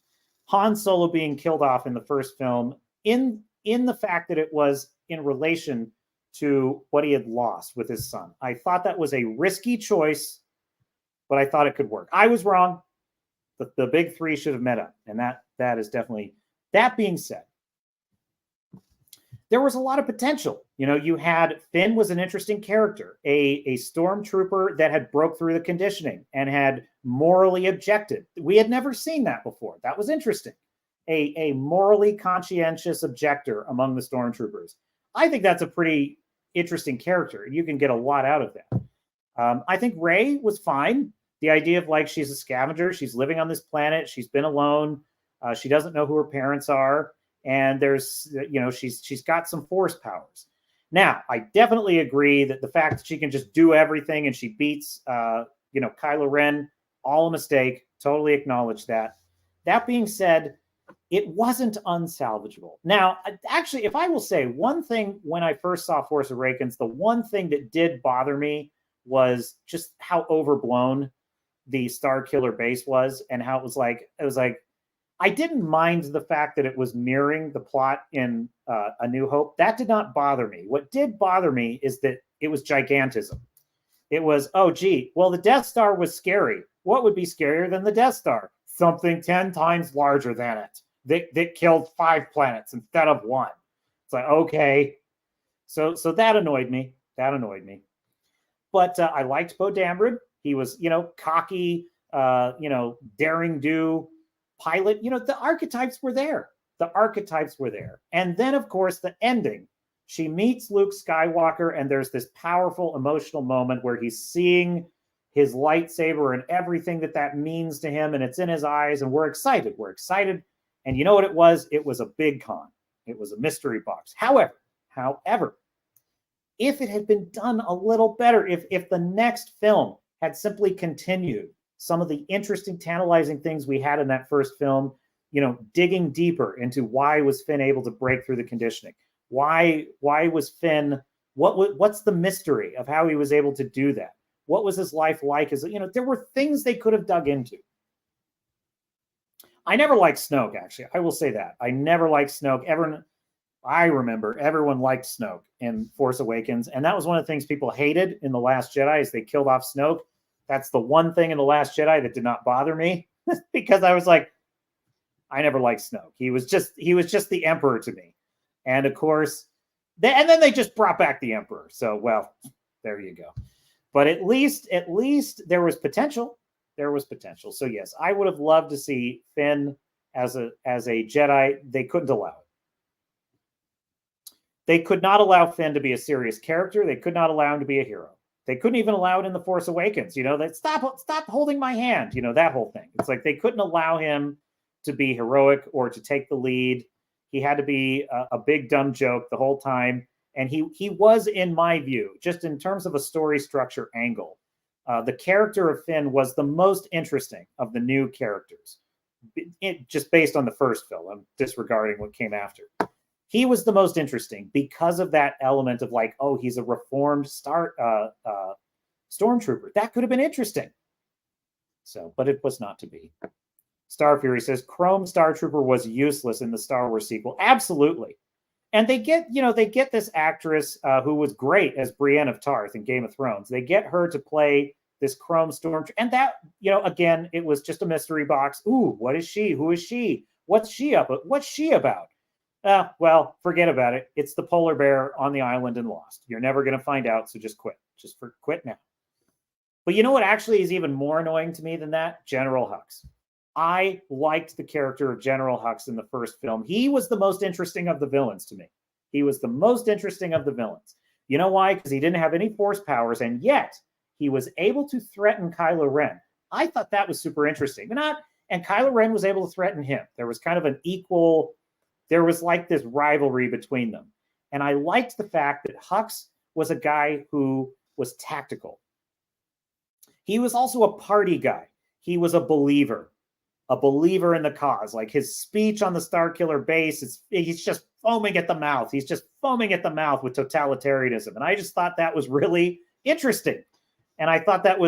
Han Solo being killed off in the first film, in the fact that it was in relation to what he had lost with his son. I thought that was a risky choice, but I thought it could work. I was wrong. The big three should have met up. And that is definitely, that being said, there was a lot of potential. You had Finn was an interesting character, a stormtrooper that had broke through the conditioning and had morally objected. We had never seen that before. That was interesting. A morally conscientious objector among the stormtroopers. I think that's a pretty interesting character. You can get a lot out of that. I think Rey was fine. The idea of, like, she's a scavenger. She's living on this planet. She's been alone. She doesn't know who her parents are. And there's, she's got some force powers. Now, I definitely agree that the fact that she can just do everything and she beats, Kylo Ren, all a mistake. Totally acknowledge that. That being said, it wasn't unsalvageable. Now, actually, if I will say one thing, when I first saw Force Awakens, the one thing that did bother me was just how overblown the Star Killer base was, and how it was like, I didn't mind the fact that it was mirroring the plot in A New Hope. That did not bother me. What did bother me is that it was gigantism. It was, the Death Star was scary. What would be scarier than the Death Star? Something 10 times larger than it. That killed 5 planets instead of 1. It's like, okay. So that annoyed me. But I liked Poe Dameron. He was, cocky, daring do pilot. The archetypes were there. And then, of course, the ending. She meets Luke Skywalker, and there's this powerful emotional moment where he's seeing his lightsaber and everything that means to him, and it's in his eyes, and we're excited. And you know what it was? It was a big con. It was a mystery box. However, if it had been done a little better, if the next film had simply continued some of the interesting, tantalizing things we had in that first film, you know, digging deeper into why was Finn able to break through the conditioning? Why was Finn, what's the mystery of how he was able to do that? What was his life like? As you know, there were things they could have dug into. I never liked Snoke, actually. I will say that. I never liked Snoke. I remember everyone liked Snoke in Force Awakens, and that was one of the things people hated in The Last Jedi is they killed off Snoke. That's the one thing in The Last Jedi that did not bother me because I was like, I never liked Snoke. He was just the Emperor to me. And of course, and then they just brought back the Emperor. So, well, there you go. But at least there was potential. There was potential. So yes, I would have loved to see Finn as a Jedi. They couldn't allow it. They could not allow Finn to be a serious character. They could not allow him to be a hero. They couldn't even allow it in The Force Awakens. You know, that stop holding my hand. You know, that whole thing. It's like they couldn't allow him to be heroic or to take the lead. He had to be a big dumb joke the whole time. And he was, in my view, just in terms of a story structure angle, the character of Finn was the most interesting of the new characters. Just based on the first film, I'm disregarding what came after. He was the most interesting because of that element of like, oh, he's a reformed stormtrooper. That could have been interesting. So, but it was not to be. Star Fury says Chrome Star Trooper was useless in the Star Wars sequel. Absolutely. And they get this actress who was great as Brienne of Tarth in Game of Thrones. They get her to play this Chrome Stormtrooper. And that, you know, again, it was just a mystery box. Ooh, what is she? Who is she? What's she up? What's she about? Well, forget about it. It's the polar bear on the island and lost. You're never going to find out, so just quit. Quit now. But you know what actually is even more annoying to me than that? General Hux. I liked the character of General Hux in the first film. He was the most interesting of the villains to me. He was the most interesting of the villains. You know why? Because he didn't have any force powers, and yet he was able to threaten Kylo Ren. I thought that was super interesting. And Kylo Ren was able to threaten him. There was kind of an equal... There was like this rivalry between them. And I liked the fact that Hux was a guy who was tactical. He was also a party guy. He was a believer in the cause. Like his speech on the Starkiller base, he's just foaming at the mouth. He's just foaming at the mouth with totalitarianism. And I just thought that was really interesting. And I thought it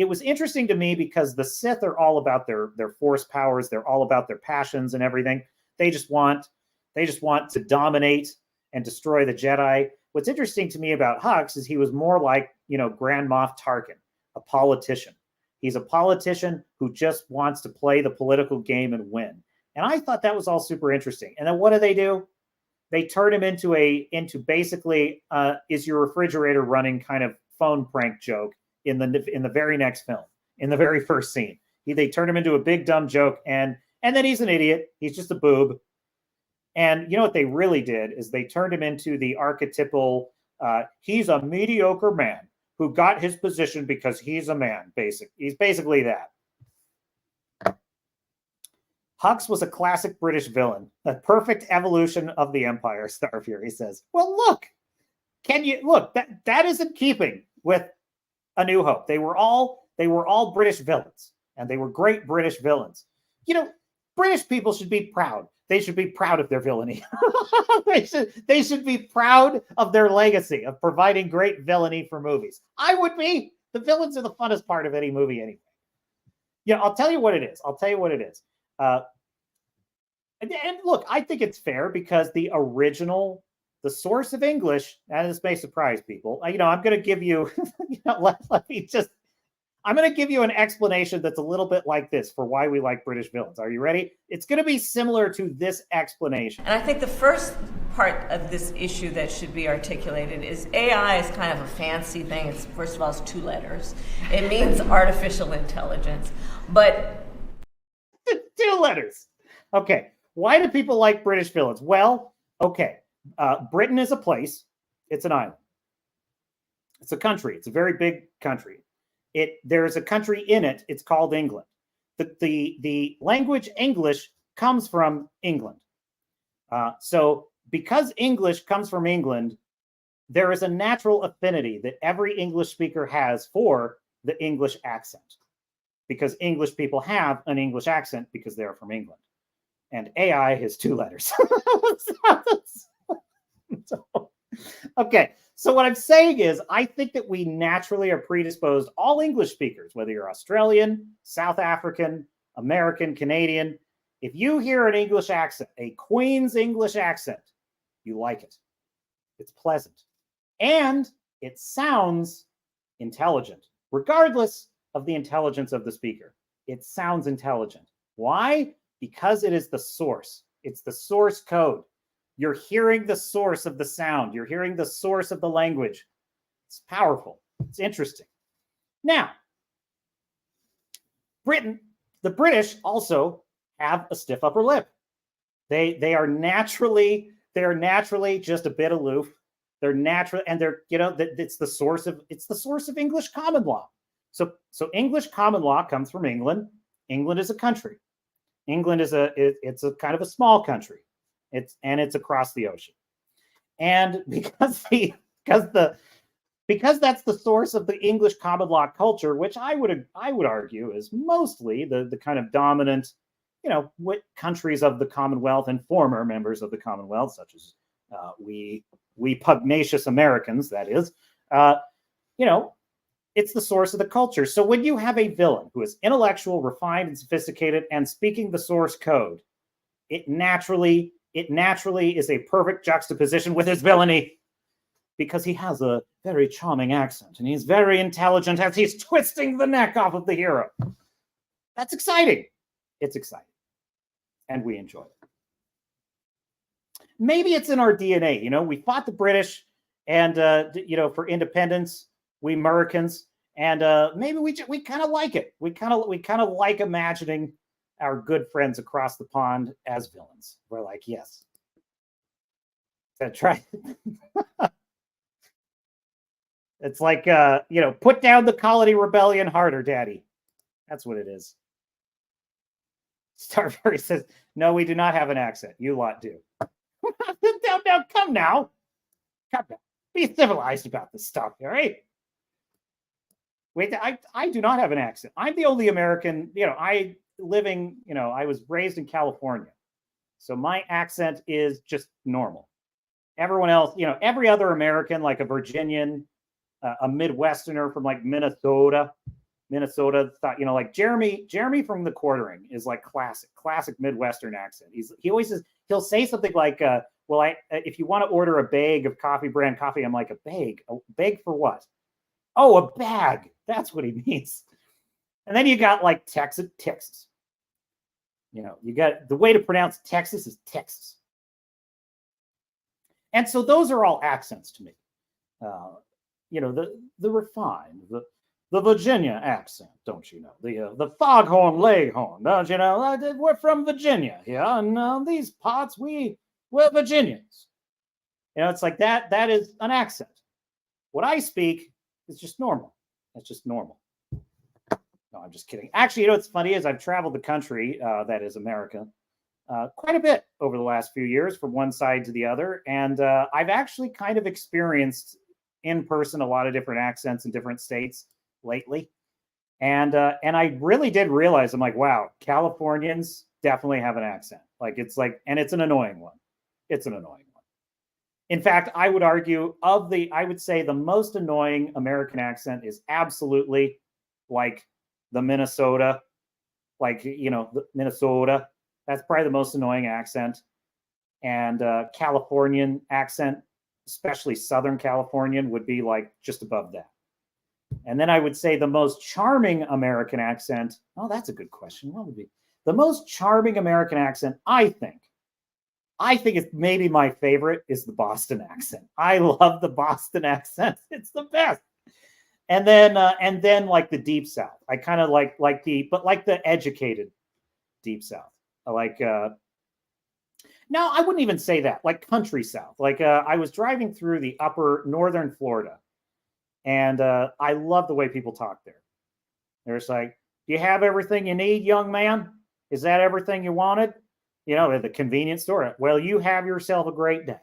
was interesting to me because the Sith are all about their force powers. They're all about their passions and everything. They just want to dominate and destroy the Jedi. What's interesting to me about Hux is he was more like, you know, Grand Moff Tarkin, a politician. He's a politician who just wants to play the political game and win. And I thought that was all super interesting. And then what do? They turn him into basically is your refrigerator running kind of phone prank joke in the very next film, in the very first scene. They turn him into a big dumb joke, and then he's an idiot. He's just a boob. And you know what they really did is they turned him into the archetypal, he's a mediocre man who got his position because he's a man, He's basically that. Hux was a classic British villain, a perfect evolution of the Empire, Star Fury says. Well, look, that isn't keeping with A New Hope. They were all British villains, and they were great British villains. You know, British people should be proud. They should be proud of their villainy. they should be proud of their legacy of providing great villainy for movies. I would be. The villains are the funnest part of any movie anyway. Yeah, I'll tell you what it is. And look, I think it's fair because the source of English, and this may surprise people. You know, I'm going to give you, I'm going to give you an explanation that's a little bit like this for why we like British villains. Are you ready? It's going to be similar to this explanation. And I think the first part of this issue that should be articulated is AI is kind of a fancy thing. First of all, it's 2 letters. It means artificial intelligence. But 2 letters. Okay. Why do people like British villains? Well, okay. Britain is a place. It's an island. It's a country. It's a very big country. There's a country in it. It's called England. The language English comes from England. So because English comes from England, there is a natural affinity that every English speaker has for the English accent, because English people have an English accent because they're from England. And AI has 2 letters. Okay, so what I'm saying is, I think that we naturally are predisposed, all English speakers, whether you're Australian, South African, American, Canadian, if you hear an English accent, a Queen's English accent, you like it. It's pleasant. And it sounds intelligent, regardless of the intelligence of the speaker. It sounds intelligent. Why? Because it is the source. It's the source code. You're hearing the source of the sound. You're hearing the source of the language. It's powerful. It's interesting. Now, the British also have a stiff upper lip. They are naturally just a bit aloof. They're natural, and it's the source of English common law. So English common law comes from England. England is a country. England is it's a kind of a small country. It's across the ocean. And because that's the source of the English common law culture, which I would argue is mostly the kind of dominant, countries of the Commonwealth and former members of the Commonwealth, such as we pugnacious Americans, that is, it's the source of the culture. So when you have a villain who is intellectual, refined, and sophisticated, and speaking the source code, it naturally is a perfect juxtaposition with his villainy, because he has a very charming accent and he's very intelligent as he's twisting the neck off of the hero. That's exciting. It's exciting. And we enjoy it. Maybe it's in our DNA. We fought the British and, for independence, we Americans, and maybe we kind of like it. We kind of like imagining our good friends across the pond as villains. We're like, yes. That's right. It's like, put down the colony rebellion harder, Daddy. That's what it is. Starberry says, no, we do not have an accent. You lot do. Now, come now. Come now. Be civilized about this stuff, all right? Wait, I do not have an accent. I'm the only American, I was raised in California. So my accent is just normal. Everyone else, every other American, like a Virginian, a Midwesterner from like Minnesota, like Jeremy from The Quartering is like classic Midwestern accent. He'll say something like, if you want to order a bag of coffee brand coffee, I'm like, a bag for what? Oh, a bag. That's what he means. And then you got like Texas. You got the way to pronounce Texas is Texas. And so those are all accents to me. The refined, the Virginia accent, don't you know? The foghorn leghorn, don't you know? We're from Virginia here, and these parts we're Virginians. It's like that. That is an accent. What I speak is just normal. That's just normal. No, I'm just kidding. Actually, what's funny is I've traveled the country, that is America, quite a bit over the last few years from one side to the other. And I've actually kind of experienced in person a lot of different accents in different states lately. And I really did realize, I'm like, wow, Californians definitely have an accent. And it's an annoying one. It's an annoying one. In fact, I would argue I would say the most annoying American accent is absolutely like the Minnesota, the Minnesota. That's probably the most annoying accent. And Californian accent, especially Southern Californian, would be like just above that. And then I would say the most charming American accent. Oh, that's a good question. What would be the most charming American accent? I think it's maybe my favorite is the Boston accent. I love the Boston accent. It's the best. And then like the Deep South. I kind of like the educated Deep South. I like. No, I wouldn't even say that. Like country South. I was driving through the upper northern Florida, and I love the way people talk there. They're just like, "Do you have everything you need, young man? Is that everything you wanted?" At the convenience store. Well, you have yourself a great day.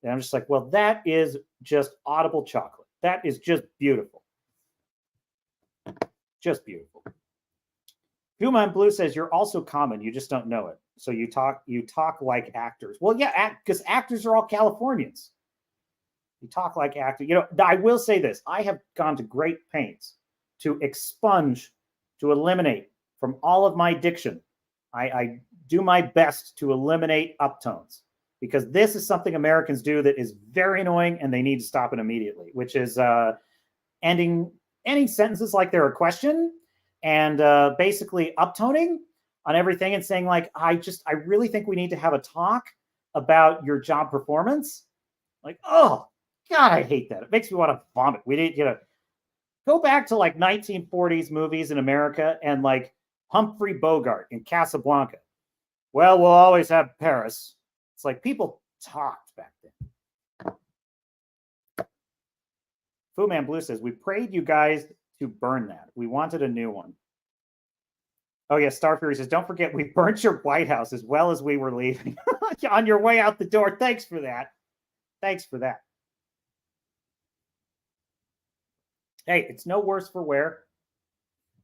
And I'm just like, well, that is just audible chocolate. That is just beautiful. Just beautiful. Puma in Blue says you're also common. You just don't know it. So you talk like actors. Well, yeah, because actors are all Californians. You talk like actors. You know, I will say this. I have gone to great pains to expunge, to eliminate from all of my diction. I do my best to eliminate uptones because this is something Americans do that is very annoying and they need to stop it immediately, which is ending any sentences like they're a question and basically uptoning on everything and saying like, I really think we need to have a talk about your job performance. Like, oh God, I hate that. It makes me want to vomit. We need, go back to like 1940s movies in America and like Humphrey Bogart in Casablanca. Well, we'll always have Paris. It's like people talked back then. Fu Man Blue says, we prayed you guys to burn that. We wanted a new one. Oh, yeah. Star Fury says, don't forget, we burnt your White House as well as we were leaving. On your way out the door. Thanks for that. Thanks for that. Hey, it's no worse for wear.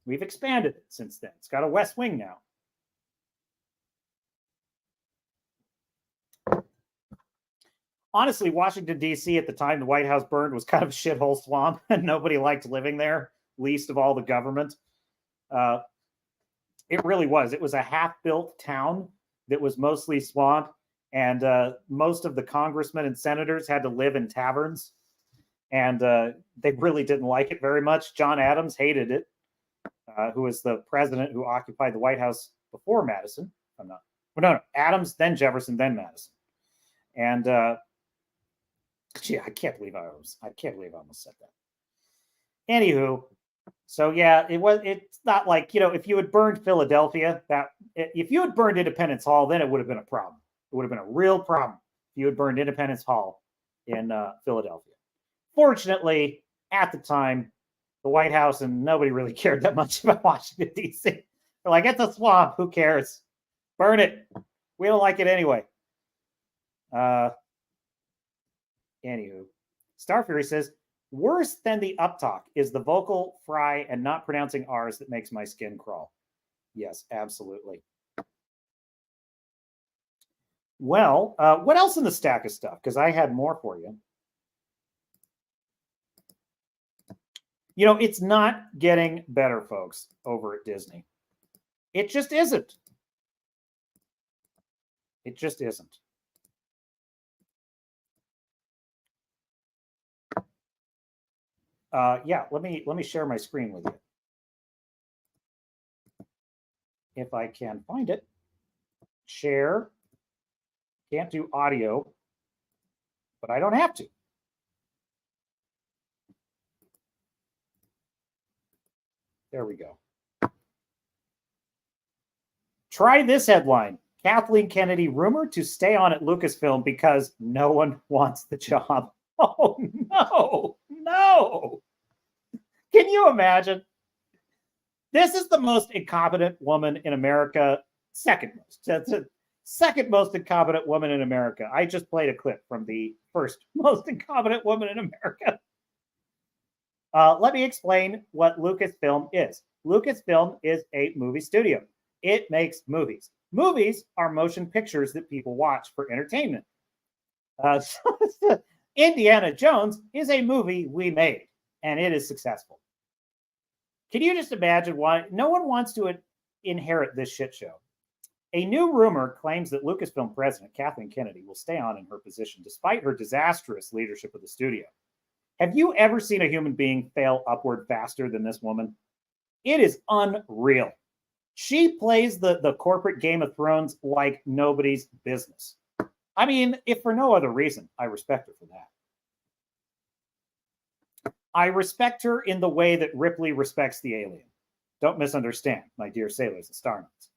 We've expanded it since then. It's got a West Wing now. Honestly, Washington, D.C. at the time the White House burned was kind of a shithole swamp, and nobody liked living there, least of all the government. It really was. It was a half-built town that was mostly swamp, and most of the congressmen and senators had to live in taverns, and they really didn't like it very much. John Adams hated it, who was the president who occupied the White House before Madison. No, Adams, then Jefferson, then Madison. And gee, I can't believe I almost said that. Anywho, so yeah, it's not like, if you had burned Philadelphia, if you had burned Independence Hall, then it would have been a problem. It would have been a real problem if you had burned Independence Hall in Philadelphia. Fortunately, at the time, the White House and nobody really cared that much about Washington, D.C. They're like, it's a swamp. Who cares? Burn it. We don't like it anyway. Anywho, Star Fury says, worse than the uptalk is the vocal fry and not pronouncing R's that makes my skin crawl. Yes, absolutely. Well, what else in the stack of stuff? Because I had more for you. It's not getting better, folks, over at Disney. It just isn't. It just isn't. Yeah, let me share my screen with you. If I can find it. Share. Can't do audio, but I don't have to. There we go. Try this headline. Kathleen Kennedy rumored to stay on at Lucasfilm because no one wants the job. Oh, no. Can you imagine? This is the most incompetent woman in America. Second most. That's the second most incompetent woman in America. I just played a clip from the first most incompetent woman in America. Let me explain what Lucasfilm is. Lucasfilm is a movie studio. It makes movies. Movies are motion pictures that people watch for entertainment. Indiana Jones is a movie we made, and it is successful. Can you just imagine why no one wants to inherit this shit show? A new rumor claims that Lucasfilm president Kathleen Kennedy will stay on in her position despite her disastrous leadership of the studio. Have you ever seen a human being fail upward faster than this woman? It is unreal. She plays the corporate Game of Thrones like nobody's business. I mean, if for no other reason, I respect her for that. I respect her in the way that Ripley respects the alien. Don't misunderstand, my dear sailors and star nuts.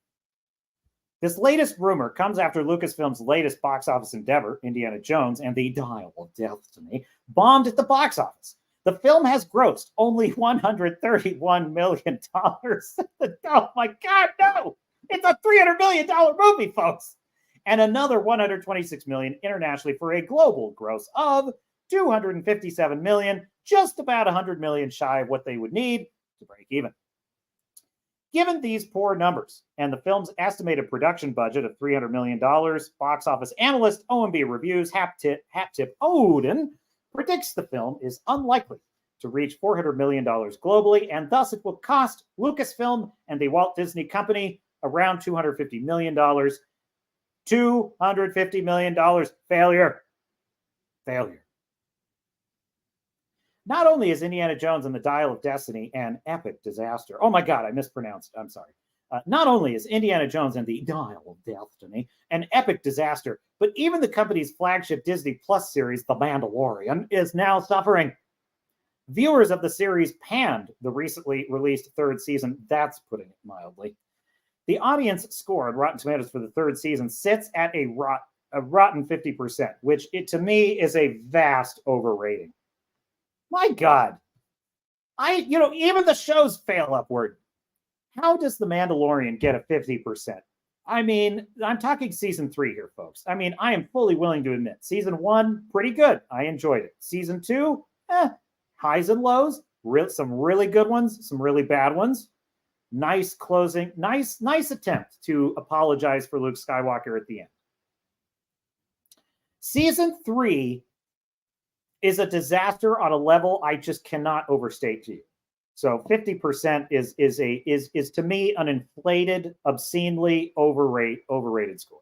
This latest rumor comes after Lucasfilm's latest box office endeavor, Indiana Jones and the Dial of Destiny, bombed at the box office. The film has grossed only $131 million. Oh my God, no! It's a $300 million movie, folks. and another 126 million internationally for a global gross of 257 million, just about 100 million shy of what they would need to break even. Given these poor numbers and the film's estimated production budget of $300 million, box office analyst OMB Reviews Haptip Odin predicts the film is unlikely to reach $400 million globally, and thus it will cost Lucasfilm and the Walt Disney Company around $250 million. $250 million. Failure. Failure. Not only is Indiana Jones and the Dial of Destiny an epic disaster. Oh my God, I mispronounced. I'm sorry. Not only is Indiana Jones and the Dial of Destiny an epic disaster, but even the company's flagship Disney Plus series, The Mandalorian, is now suffering. Viewers of the series panned the recently released third season. That's putting it mildly. The audience score on Rotten Tomatoes for the third season sits at a rotten 50%, which to me is a vast overrating. My God. Even the shows fail upward. How does The Mandalorian get a 50%? I mean, I'm talking season 3 here, folks. I mean, I am fully willing to admit, season 1, pretty good. I enjoyed it. Season 2, highs and lows, some really good ones, some really bad ones. Nice closing, nice attempt to apologize for Luke Skywalker at the end. Season 3 is a disaster on a level I just cannot overstate to you. So 50% is to me an inflated, obscenely overrated score.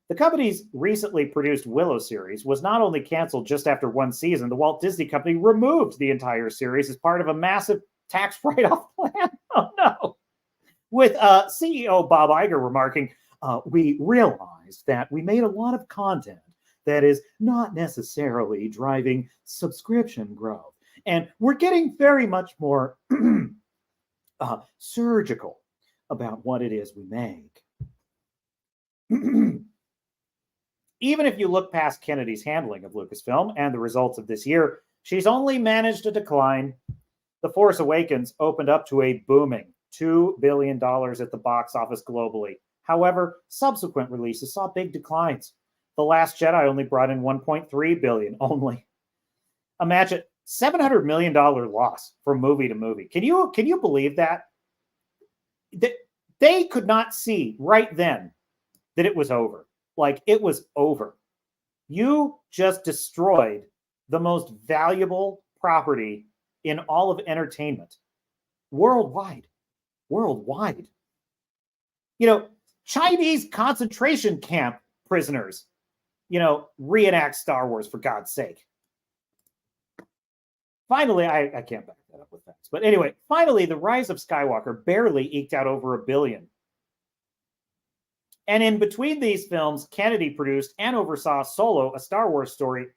The company's recently produced Willow series was not only canceled just after one season, the Walt Disney Company removed the entire series as part of a massive tax write-off plan. Oh no. With CEO Bob Iger remarking, we realized that we made a lot of content that is not necessarily driving subscription growth. And we're getting very much more surgical about what it is we make. Even if you look past Kennedy's handling of Lucasfilm and the results of this year, she's only managed a decline. The Force Awakens opened up to a booming $2 billion at the box office globally. However, subsequent releases saw big declines. The Last Jedi only brought in $1.3 billion only. Imagine $700 million loss from movie to movie. Can you believe that? They could not see right then that it was over. Like, it was over. You just destroyed the most valuable property in all of entertainment. Worldwide. Worldwide. Chinese concentration camp prisoners, reenact Star Wars, for God's sake. Finally, I can't back that up with facts. But anyway, finally, The Rise of Skywalker barely eked out over $1 billion. And in between these films, Kennedy produced and oversaw Solo, a Star Wars story,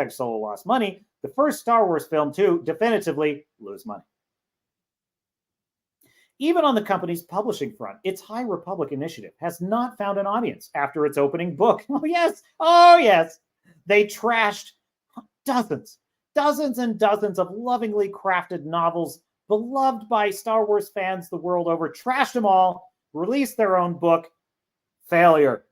#Solo lost money, the first Star Wars film to definitively lose money. Even on the company's publishing front, its High Republic initiative has not found an audience after its opening book. Oh, yes. They trashed dozens and dozens of lovingly crafted novels beloved by Star Wars fans the world over, trashed them all, released their own book. Failure.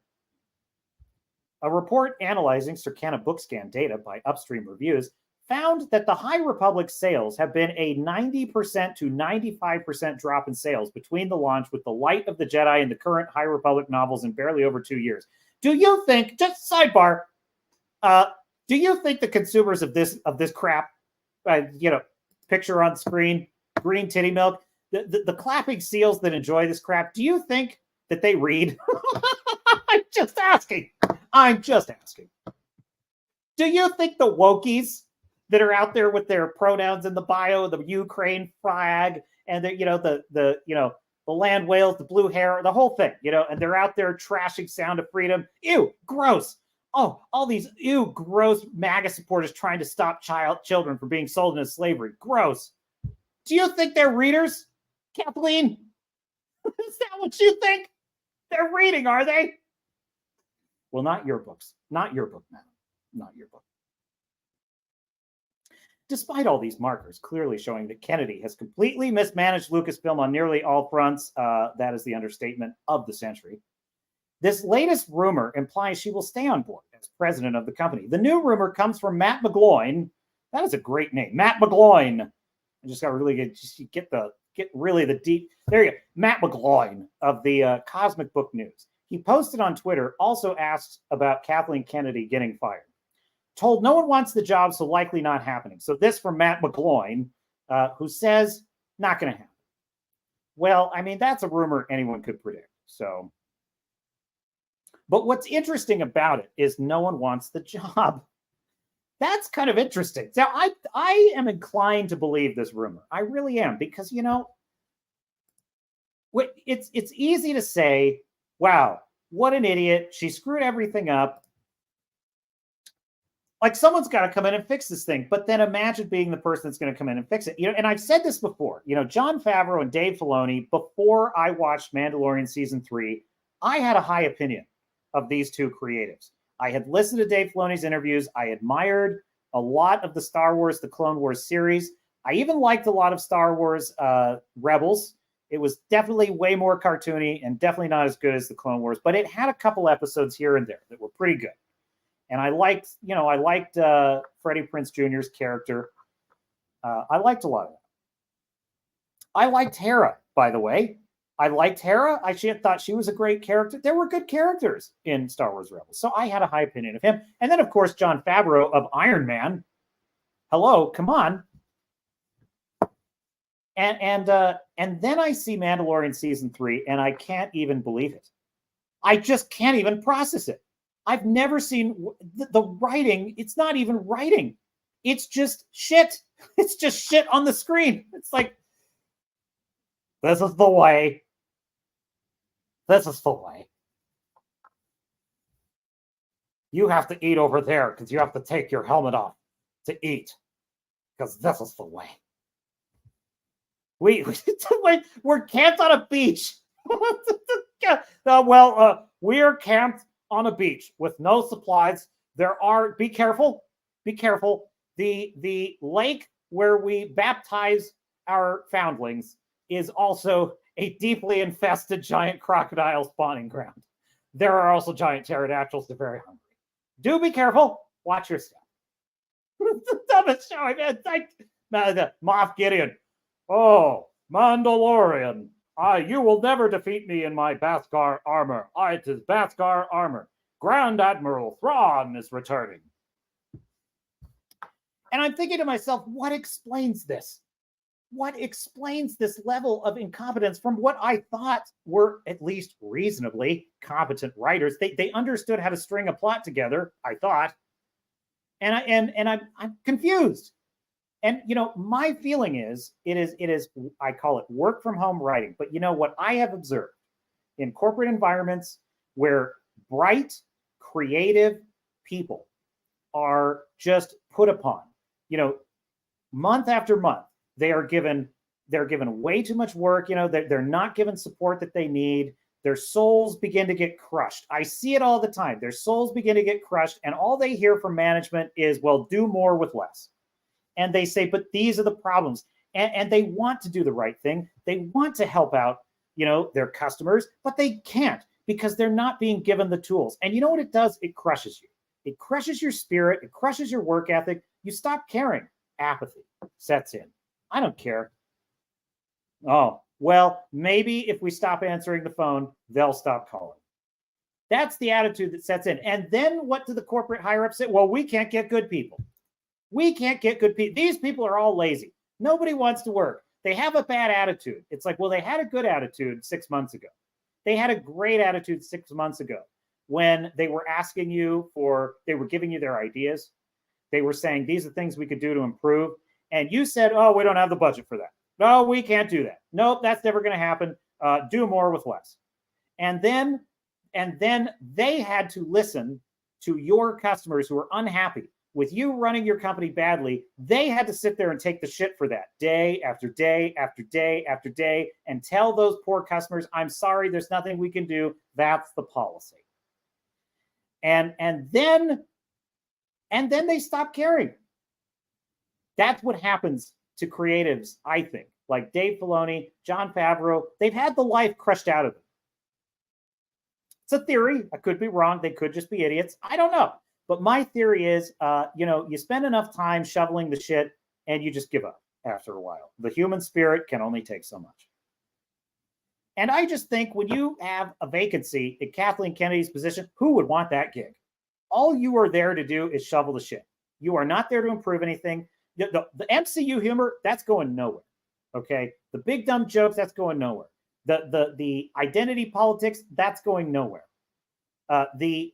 A report analyzing Circana Bookscan data by Upstream Reviews found that the High Republic sales have been a 90% to 95% drop in sales between the launch with The Light of the Jedi and the current High Republic novels in barely over 2 years. Do you think, just sidebar, do you think the consumers of this crap, picture on screen, green titty milk, the clapping seals that enjoy this crap, do you think that they read? I'm just asking. Do you think the wokies that are out there with their pronouns in the bio, the Ukraine flag, and the land whales, the blue hair, the whole thing, and they're out there trashing Sound of Freedom? Ew, gross. Oh, all these gross MAGA supporters trying to stop children from being sold into slavery. Gross. Do you think they're readers, Kathleen? Is that what you think they're reading, are they? Well, not your books. Not your book, madam. Not your book. Despite all these markers clearly showing that Kennedy has completely mismanaged Lucasfilm on nearly all fronts, that is the understatement of the century, This latest rumor implies she will stay on board as president of the company. The new rumor comes from Matt McGloin. That is a great name, Matt McGloin. I just got to really get really the deep. There you go, Matt McGloin of the Cosmic Book News. He posted on Twitter, also asked about Kathleen Kennedy getting fired. Told no one wants the job, so likely not happening. So this from Matt McGloin, who says not going to happen. Well, I mean, that's a rumor anyone could predict. So. But what's interesting about it is no one wants the job. That's kind of interesting. Now, I am inclined to believe this rumor. I really am, because, you know, it's easy to say, wow, what an idiot. She screwed everything up. Like, someone's got to come in and fix this thing. But then imagine being the person that's going to come in and fix it. You know, and I've said this before. You know, Jon Favreau and Dave Filoni, before I watched Mandalorian Season 3, I had a high opinion of these two creatives. I had listened to Dave Filoni's interviews. I admired a lot of the Star Wars, the Clone Wars series. I even liked a lot of Star Wars Rebels. It was definitely way more cartoony and definitely not as good as the Clone Wars, but it had a couple episodes here and there that were pretty good. And I liked Freddie Prinze Jr.'s character. I liked a lot of that. I liked Hera, by the way. I liked Hera. I thought she was a great character. There were good characters in Star Wars Rebels. So I had a high opinion of him. And then, of course, Jon Favreau of Iron Man. Hello, come on. And then I see Mandalorian Season 3, and I can't even believe it. I just can't even process it. I've never seen the writing. It's not even writing. It's just shit. It's just shit on the screen. It's like, this is the way. This is the way. You have to eat over there because you have to take your helmet off to eat. Because this is the way. We're camped on a beach. We're camped on a beach with no supplies. Be careful. The lake where we baptize our foundlings is also a deeply infested giant crocodile spawning ground. There are also giant pterodactyls. They're very hungry. Do be careful. Watch your step. The dumbest show I've had. Moff Gideon. Oh, Mandalorian. You will never defeat me in my Beskar armor. It is Beskar armor. Grand Admiral Thrawn is returning. And I'm thinking to myself, what explains this? What explains this level of incompetence from what I thought were at least reasonably competent writers? They understood how to string a plot together, I thought. And I'm confused. And, you know, my feeling is, it is, I call it work from home writing. But you know what I have observed in corporate environments where bright, creative people are just put upon, you know, month after month, they're given way too much work. You know, they're not given support that they need. Their souls begin to get crushed. I see it all the time. Their souls begin to get crushed. And all they hear from management is, well, do more with less. And they say, but these are the problems. And they want to do the right thing. They want to help out, you know, their customers, but they can't because they're not being given the tools. And you know what it does? It crushes you. It crushes your spirit. It crushes your work ethic. You stop caring. Apathy sets in. I don't care. Oh, well, maybe if we stop answering the phone, they'll stop calling. That's the attitude that sets in. And then what do the corporate higher-ups say? Well, we can't get good people. We can't get good people. These people are all lazy. Nobody wants to work. They have a bad attitude. It's like, well, they had a good attitude 6 months ago. They had a great attitude 6 months ago when they were asking you they were giving you their ideas. They were saying, these are things we could do to improve. And you said, oh, we don't have the budget for that. No, we can't do that. Nope, that's never going to happen. Do more with less. And then they had to listen to your customers who were unhappy with you running your company badly. They had to sit there and take the shit for that day after day after day after day and tell those poor customers, I'm sorry, there's nothing we can do. That's the policy. And then they stop caring. That's what happens to creatives, I think, like Dave Filoni, Jon Favreau. They've had the life crushed out of them. It's a theory. I could be wrong. They could just be idiots. I don't know. But my theory is, you spend enough time shoveling the shit and you just give up after a while. The human spirit can only take so much. And I just think when you have a vacancy in Kathleen Kennedy's position, who would want that gig? All you are there to do is shovel the shit. You are not there to improve anything. The MCU humor, that's going nowhere. Okay? The big dumb jokes, that's going nowhere. The identity politics, that's going nowhere. The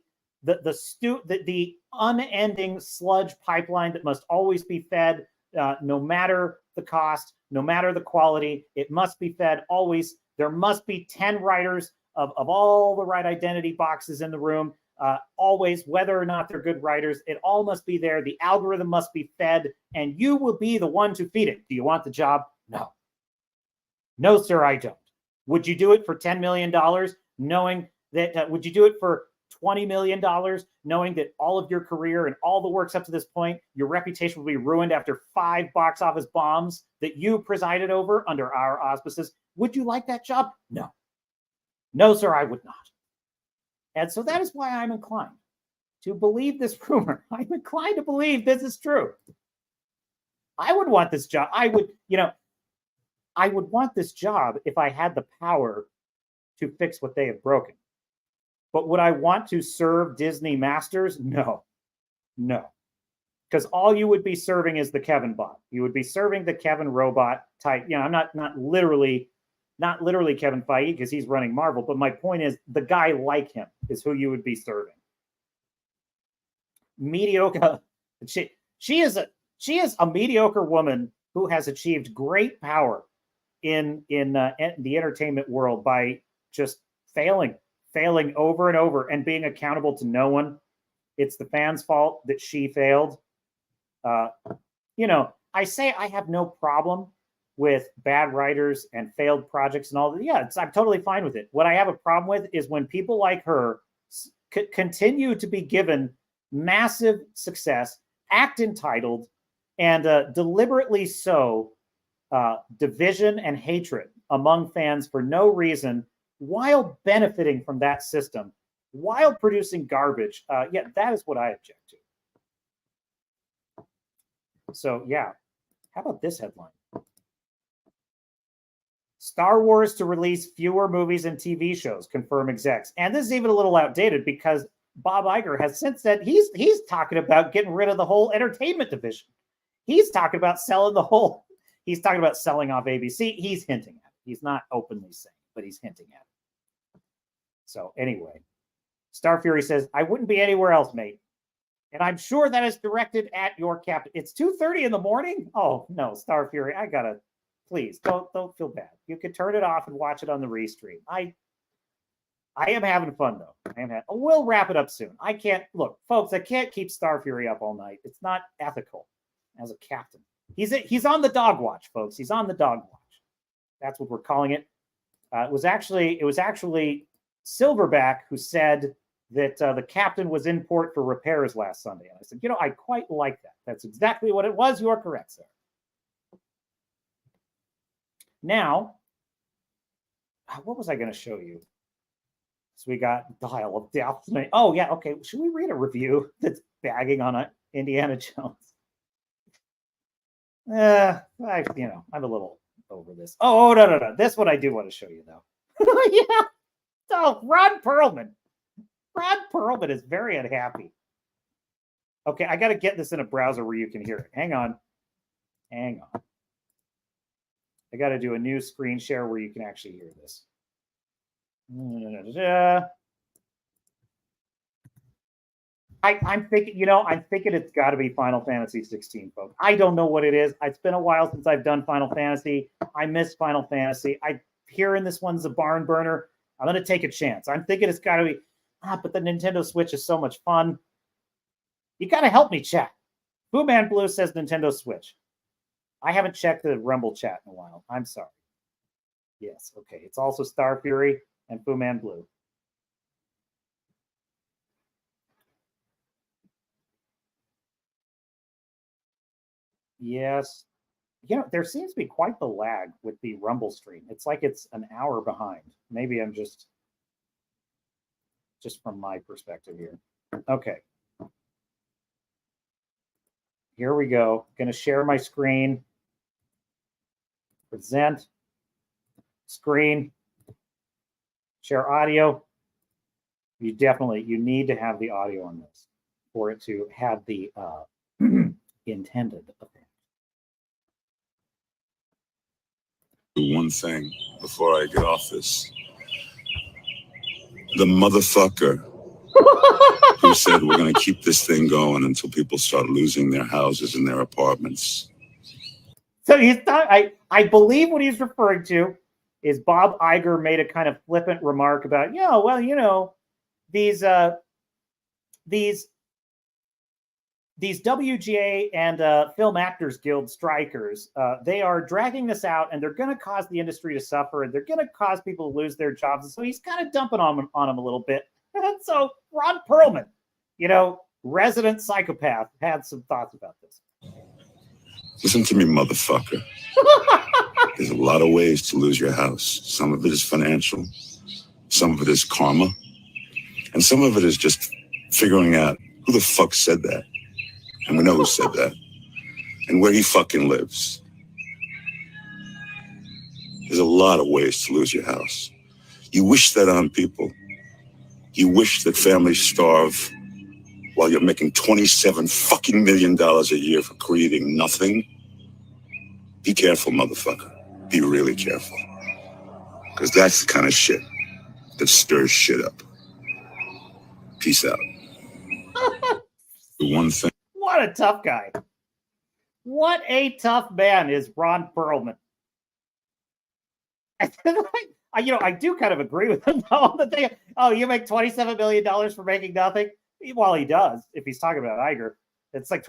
unending sludge pipeline that must always be fed, no matter the cost, no matter the quality, it must be fed always. There must be 10 writers of all the right identity boxes in the room, always, whether or not they're good writers. It all must be there. The algorithm must be fed, and you will be the one to feed it. Do you want the job? No. No, sir, I don't. Would you do it for $10 million, knowing that, would you do it for $20 million, knowing that all of your career and all the works up to this point, your reputation will be ruined after 5 box office bombs that you presided over under our auspices? Would you like that job? No. No, sir, I would not. And so that is why I'm inclined to believe this rumor. I'm inclined to believe this is true. I would want this job. I would want this job if I had the power to fix what they have broken. But would I want to serve Disney masters? No. No. Because all you would be serving is the Kevin bot. You would be serving the Kevin robot type. I'm not literally Kevin Feige because he's running Marvel, but my point is the guy like him is who you would be serving. Mediocre. She is a mediocre woman who has achieved great power in the entertainment world by just failing over and over and being accountable to no one. It's the fans' fault that she failed. I say I have no problem with bad writers and failed projects and all that. Yeah, I'm totally fine with it. What I have a problem with is when people like her continue to be given massive success, act entitled, and deliberately sow division and hatred among fans for no reason, while benefiting from that system, while producing garbage. That is what I object to. So, yeah. How about this headline? Star Wars to release fewer movies and TV shows, confirm execs. And this is even a little outdated because Bob Iger has since said he's talking about getting rid of the whole entertainment division. He's talking about selling he's talking about selling off ABC. He's hinting at it. He's not openly saying it, but he's hinting at it. So anyway, Star Fury says, I wouldn't be anywhere else, mate. And I'm sure that is directed at your captain. It's 2:30 in the morning? Oh, no, Star Fury, please, don't feel bad. You could turn it off and watch it on the restream. I am having fun, though. We'll wrap it up soon. Folks, I can't keep Star Fury up all night. It's not ethical as a captain. He's on the dog watch, folks. He's on the dog watch. That's what we're calling it. It was actually Silverback who said that the captain was in port for repairs last Sunday. And I said, I quite like that. That's exactly what it was. You are correct, sir. Now, what was I going to show you? So we got Dial of Death tonight. Oh, yeah, okay. Should we read a review that's bagging on Indiana Jones? I'm a little over this. Oh, no. This one I do want to show you, though. Yeah. So, Ron Perlman. Ron Perlman is very unhappy. Okay, I got to get this in a browser where you can hear it. Hang on. I got to do a new screen share where you can actually hear this. I'm thinking it's got to be Final Fantasy 16, folks. I don't know what it is. It's been a while since I've done Final Fantasy. I miss Final Fantasy. I'm hearing this one's a barn burner. I'm going to take a chance. I'm thinking it's got to be, but the Nintendo Switch is so much fun. You got to help me, chat. Boo Man Blue says Nintendo Switch. I haven't checked the Rumble chat in a while. I'm sorry. Yes, okay. It's also Star Fury and Fu Man Blue. Yes. There seems to be quite the lag with the Rumble stream. It's like it's an hour behind. Maybe I'm just... just from my perspective here. Okay. Here we go. Going to share my screen. Present. Screen. Share audio. You need to have the audio on this for it to have the intended effect. One thing before I get off this. The motherfucker who said we're going to keep this thing going until people start losing their houses and their apartments. So he's not, I believe what he's referring to is Bob Iger made a kind of flippant remark about, these WGA and Film Actors Guild strikers, they are dragging this out and they're going to cause the industry to suffer and they're going to cause people to lose their jobs. And so he's kind of dumping on him a little bit. And so Ron Perlman, resident psychopath, had some thoughts about this. Listen to me, motherfucker. There's a lot of ways to lose your house. Some of it is financial. Some of it is karma. And some of it is just figuring out who the fuck said that. And we know who said that. And where he fucking lives. There's a lot of ways to lose your house. You wish that on people. You wish that families starve while you're making $27 fucking million a year for creating nothing. Be careful, motherfucker. Be really careful. Because that's the kind of shit that stirs shit up. Peace out. The one thing. What a tough guy. What a tough man is Ron Perlman. I do kind of agree with him though. You make $27 million for making nothing? Well, he does, if he's talking about Iger. It's like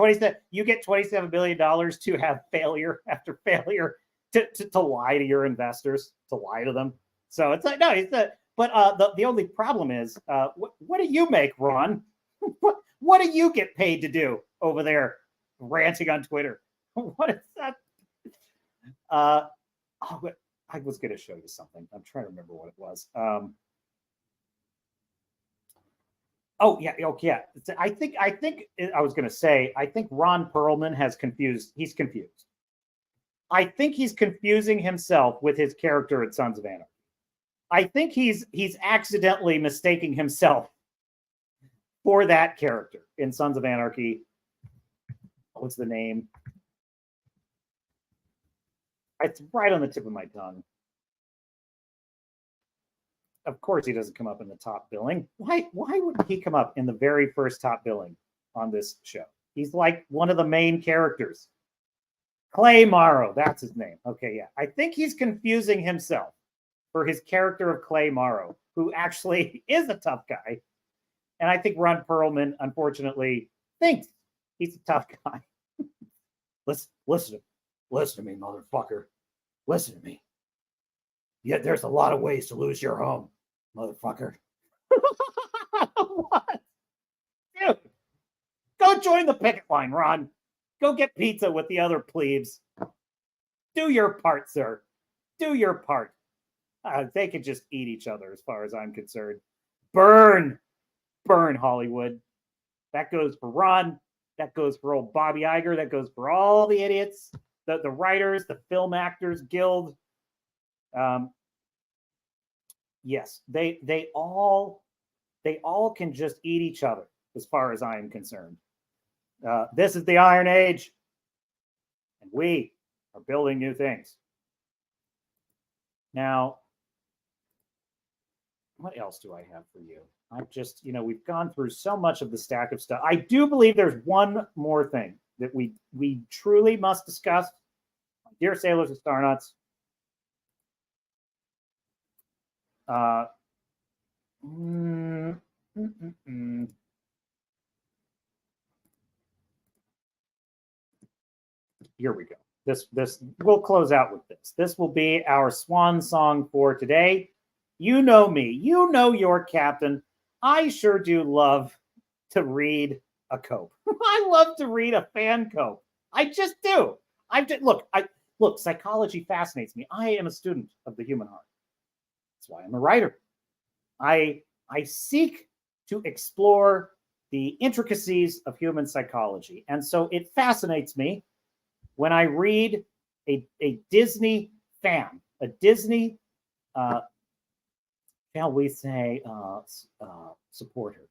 you get $27 million to have failure after failure to lie to your investors, to lie to them. So it's like, no, the only problem is, what do you make, Ron? What do you get paid to do over there ranting on Twitter? What is that? I was going to show you something. I'm trying to remember what it was. I think I was going to say, I think Ron Perlman he's confused. I think he's confusing himself with his character at Sons of Anarchy. I think he's accidentally mistaking himself for that character in Sons of Anarchy. What's the name? It's right on the tip of my tongue. Of course he doesn't come up in the top billing. Why would he come up in the very first top billing on this show? He's like one of the main characters. Clay Morrow, that's his name. Okay, yeah. I think he's confusing himself for his character of Clay Morrow, who actually is a tough guy. And I think Ron Perlman, unfortunately, thinks he's a tough guy. Listen to me, motherfucker. Listen to me. Yeah, there's a lot of ways to lose your home, motherfucker. What? Dude, go join the picket line, Ron. Go get pizza with the other plebes. Do your part, sir. Do your part. They could just eat each other as far as I'm concerned. Burn Hollywood. That goes for Ron. That goes for old Bobby Iger. That goes for all the idiots, the writers, the Film Actors Guild. Yes, they all can just eat each other as far as I am concerned. This is the Iron Age, and we are building new things. Now, what else do I have for you? I've just, we've gone through so much of the stack of stuff. I do believe there's one more thing that we truly must discuss. Dear Sailors and Starnuts, here we go. This we'll close out with this. This will be our swan song for today. You know me. You know your captain. I sure do love to read a cope. I love to read a fan cope. I just do. Look, psychology fascinates me. I am a student of the human heart. That's why I'm a writer. I seek to explore the intricacies of human psychology. And so it fascinates me when I read a Disney fan, a Disney, shall we say, supporter.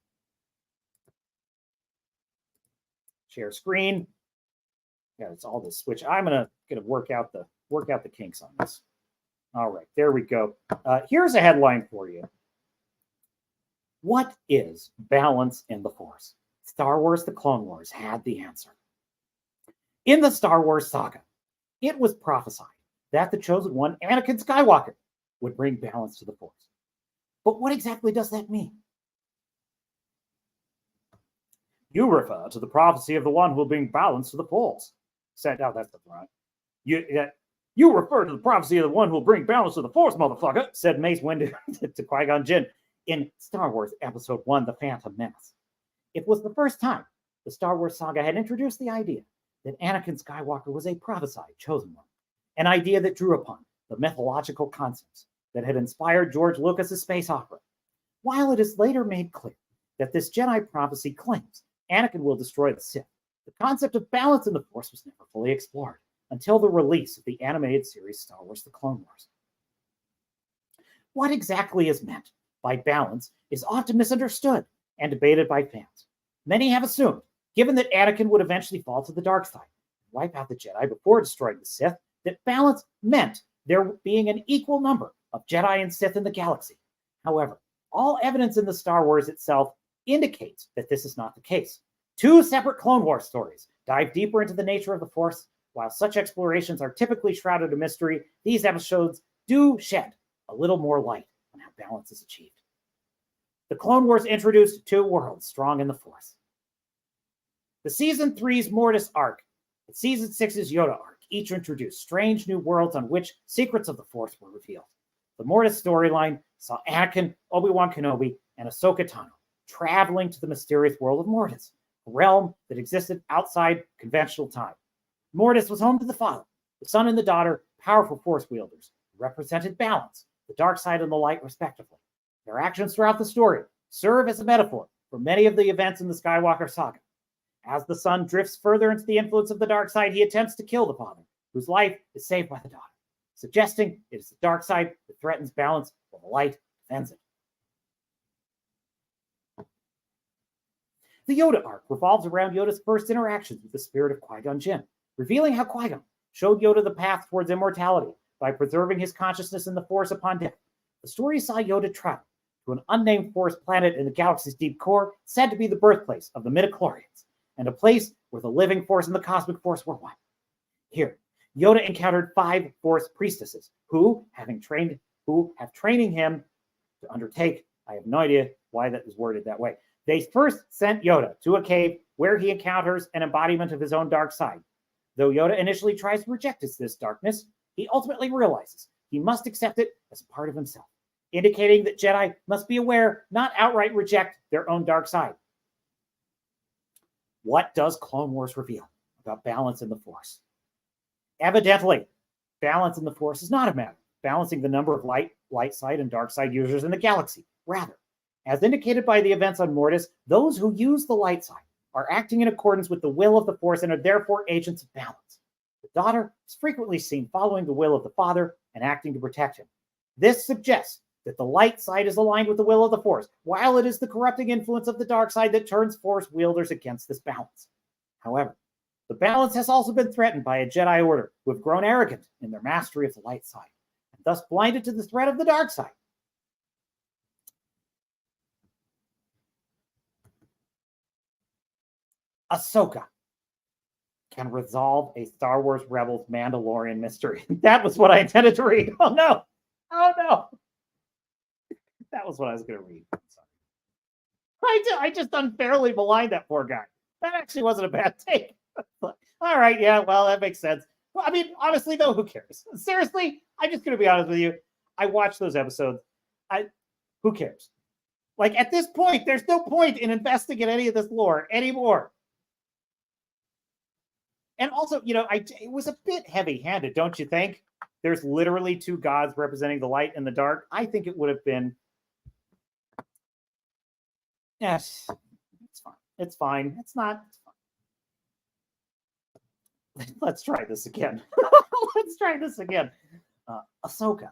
Share screen. Yeah, it's all this switch. I'm gonna work out the kinks on this. All right, there we go. Here's a headline for you. What is balance in the Force? Star Wars: The Clone Wars had the answer. In the Star Wars saga, it was prophesied that the Chosen One, Anakin Skywalker, would bring balance to the Force. But what exactly does that mean? You refer to the prophecy of the one who will bring balance to the Force. Said, no, that's the right. You refer to the prophecy of the one who will bring balance to the Force, motherfucker, said Mace Windu to Qui-Gon Jinn in Star Wars Episode 1, The Phantom Menace. It was the first time the Star Wars saga had introduced the idea that Anakin Skywalker was a prophesied chosen one, an idea that drew upon the mythological concepts that had inspired George Lucas's space opera. While it is later made clear that this Jedi prophecy claims Anakin will destroy the Sith, the concept of balance in the Force was never fully explored until the release of the animated series Star Wars: The Clone Wars. What exactly is meant by balance is often misunderstood and debated by fans. Many have assumed, given that Anakin would eventually fall to the dark side and wipe out the Jedi before destroying the Sith, that balance meant there being an equal number of Jedi and Sith in the galaxy. However, all evidence in the Star Wars itself indicates that this is not the case. Two separate Clone Wars stories dive deeper into the nature of the Force. While such explorations are typically shrouded in mystery, these episodes do shed a little more light on how balance is achieved. The Clone Wars introduced two worlds strong in the Force. The Season 3's Mortis arc and Season 6's Yoda arc each introduced strange new worlds on which secrets of the Force were revealed. The Mortis storyline saw Anakin, Obi-Wan Kenobi, and Ahsoka Tano traveling to the mysterious world of Mortis, a realm that existed outside conventional time. Mortis was home to the father, the son and the daughter, powerful Force wielders, who represented balance, the dark side and the light, respectively. Their actions throughout the story serve as a metaphor for many of the events in the Skywalker saga. As the son drifts further into the influence of the dark side, he attempts to kill the father, whose life is saved by the daughter, suggesting it is the dark side that threatens balance while the light defends it. The Yoda arc revolves around Yoda's first interactions with the spirit of Qui-Gon Jinn, revealing how Qui-Gon showed Yoda the path towards immortality by preserving his consciousness in the Force upon death. The story saw Yoda travel to an unnamed Force planet in the galaxy's deep core, said to be the birthplace of the midichlorians, and a place where the living Force and the cosmic Force were one. Here, Yoda encountered 5 Force priestesses who have training him to undertake. I have no idea why that is worded that way. They first sent Yoda to a cave where he encounters an embodiment of his own dark side. Though Yoda initially tries to reject this darkness, he ultimately realizes he must accept it as a part of himself, indicating that Jedi must be aware, not outright reject their own dark side. What does Clone Wars reveal about balance in the Force? Evidently, balance in the Force is not a matter of balancing the number of light side and dark side users in the galaxy. Rather, as indicated by the events on Mortis, those who use the light side are acting in accordance with the will of the Force and are therefore agents of balance. The daughter is frequently seen following the will of the father and acting to protect him. This suggests that the light side is aligned with the will of the Force, while it is the corrupting influence of the dark side that turns Force wielders against this balance. However, the balance has also been threatened by a Jedi Order who have grown arrogant in their mastery of the light side, and thus blinded to the threat of the dark side. Ahsoka can resolve a Star Wars Rebels Mandalorian mystery. That was what I intended to read. Oh no! Oh no! That was what I was going to read. I'm sorry. I just unfairly maligned that poor guy. That actually wasn't a bad take. All right, yeah, well, that makes sense. Well, I mean, honestly, though, who cares? Seriously, I'm just going to be honest with you. I watched those episodes. Who cares? Like, at this point, there's no point in investing in any of this lore anymore. And also, you know, it was a bit heavy-handed, don't you think? There's literally 2 gods representing the light and the dark. I think it would have been Yes, it's fine. It's fine. It's not. It's fine. Let's try this again. Let's try this again. Ahsoka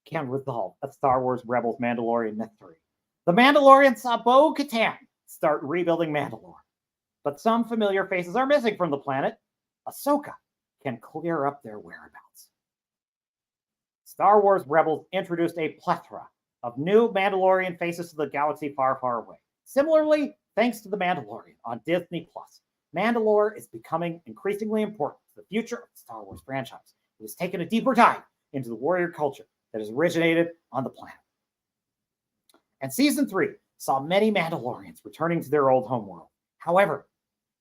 can resolve a Star Wars Rebels Mandalorian mystery. The Mandalorian saw Bo-Katan start rebuilding Mandalore, but some familiar faces are missing from the planet. Ahsoka can clear up their whereabouts. Star Wars Rebels introduced a plethora of new Mandalorian faces to the galaxy far, far away. Similarly, thanks to The Mandalorian on Disney+, Mandalore is becoming increasingly important to the future of the Star Wars franchise. It has taken a deeper dive into the warrior culture that has originated on the planet. And Season 3 saw many Mandalorians returning to their old homeworld. However,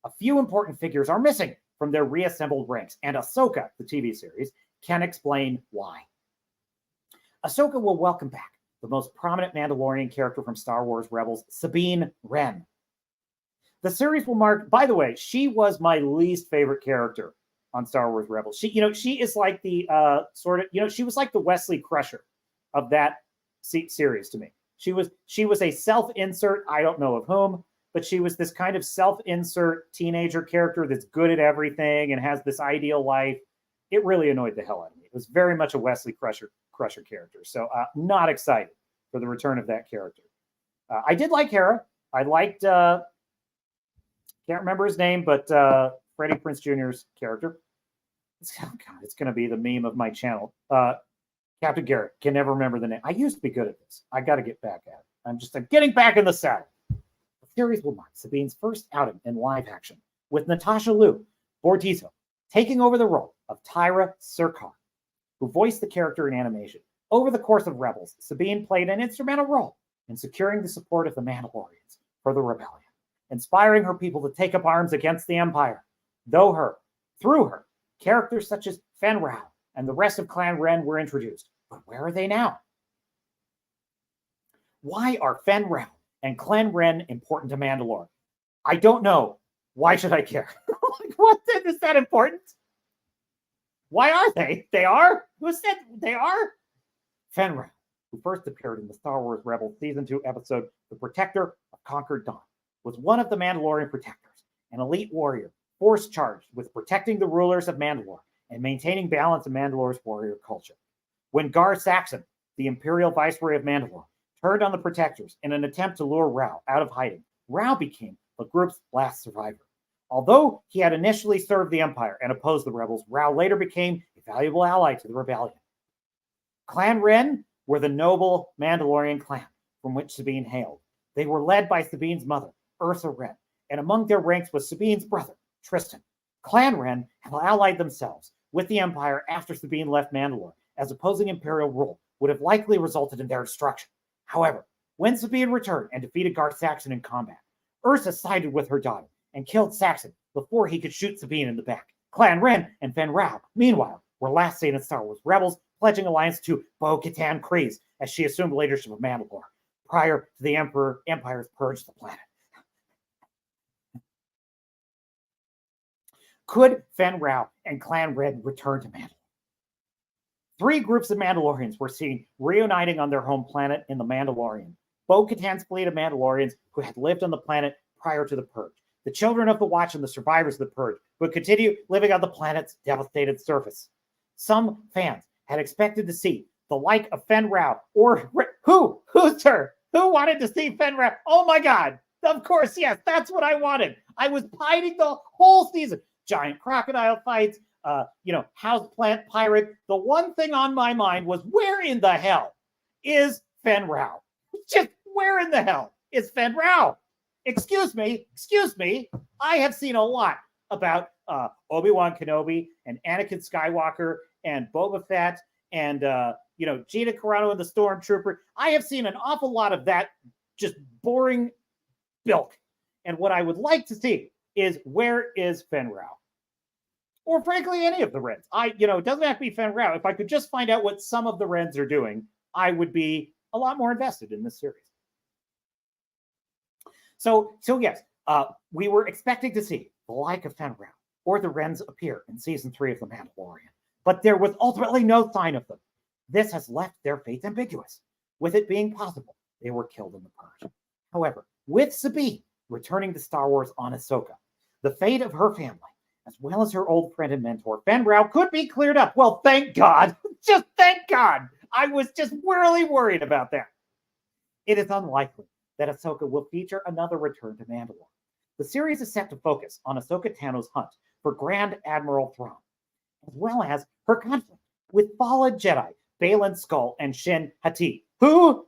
a few important figures are missing from their reassembled ranks, and Ahsoka, the TV series, can explain why. Ahsoka will welcome back the most prominent Mandalorian character from Star Wars Rebels, Sabine Wren. The series will mark, by the way, she was my least favorite character on Star Wars Rebels. She is like the she was like the Wesley Crusher of that series to me. She was a self-insert, I don't know of whom, but she was this kind of self-insert teenager character that's good at everything and has this ideal life. It really annoyed the hell out of me. It was very much a Wesley Crusher character. So not excited for the return of that character. I did like Hera. I liked, can't remember his name, but Freddie Prinze Jr.'s character. It's going to be the meme of my channel. Captain Garrett, can never remember the name. I used to be good at this. I got to get back at it. I'm getting back in the saddle. The series will mark Sabine's first outing in live action, with Natasha Liu Bordizzo taking over the role of Tyra Sircar, who voiced the character in animation. Over the course of Rebels, Sabine played an instrumental role in securing the support of the Mandalorians for the rebellion, inspiring her people to take up arms against the Empire. Through her, characters such as Fen Rao and the rest of Clan Wren were introduced. But where are they now? Why are Fen Rao and Clan Wren important to Mandalore? I don't know. Why should I care? What is that important? Why are they? They are? Who said they are? Fen Rao, who first appeared in the Star Wars Rebels Season 2 episode The Protector of Conquered Dawn, was one of the Mandalorian protectors, an elite warrior, force charged with protecting the rulers of Mandalore and maintaining balance in Mandalore's warrior culture. When Gar Saxon, the Imperial Viceroy of Mandalore, turned on the protectors in an attempt to lure Rao out of hiding, Rao became the group's last survivor. Although he had initially served the Empire and opposed the rebels, Rao later became a valuable ally to the rebellion. Clan Wren were the noble Mandalorian clan from which Sabine hailed. They were led by Sabine's mother, Ursa Wren, and among their ranks was Sabine's brother, Tristan. Clan Wren have allied themselves with the Empire after Sabine left Mandalore, as opposing Imperial rule would have likely resulted in their destruction. However, when Sabine returned and defeated Gar Saxon in combat, Ursa sided with her daughter and killed Saxon before he could shoot Sabine in the back. Clan Wren and Fen Rao, meanwhile, were last seen in Star Wars Rebels, pledging alliance to Bo-Katan Kryze as she assumed leadership of Mandalore, prior to the Empire's purge of the planet. Could Fen Rao and Clan Wren return to Mandalore? 3 groups of Mandalorians were seen reuniting on their home planet in The Mandalorian. Bo-Katan's fleet of Mandalorians who had lived on the planet prior to the purge. The Children of the Watch and the survivors of the purge would continue living on the planet's devastated surface. Some fans had expected to see the like of Fen Rao, or who's her? Who wanted to see Fen Rao? Oh my God! Of course, yes, that's what I wanted. I was pining the whole season. Giant crocodile fights, houseplant pirate. The one thing on my mind was, where in the hell is Fen Rao? Just where in the hell is Fen Rao? Excuse me. I have seen a lot about Obi-Wan Kenobi and Anakin Skywalker and Boba Fett and Gina Carano and the Stormtrooper. I have seen an awful lot of that just boring bilk. And what I would like to see is, where is Fen Rao? Or frankly, any of the Wrens. It doesn't have to be Fen Rao. If I could just find out what some of the Wrens are doing, I would be a lot more invested in this series. So yes, we were expecting to see the like of Fen Rao or the Wrens appear in Season 3 of The Mandalorian, but there was ultimately no sign of them. This has left their fate ambiguous. With it being possible, they were killed in the purge. However, With Sabine returning to Star Wars on Ahsoka, the fate of her family, as well as her old friend and mentor, Fenn Rau, could be cleared up. Well, thank God. Just thank God. I was just really worried about that. It is unlikely that Ahsoka will feature another return to Mandalore. The series is set to focus on Ahsoka Tano's hunt for Grand Admiral Thrawn, as well as her conflict with fallen Jedi Baylan Skoll and Shin Hati, who...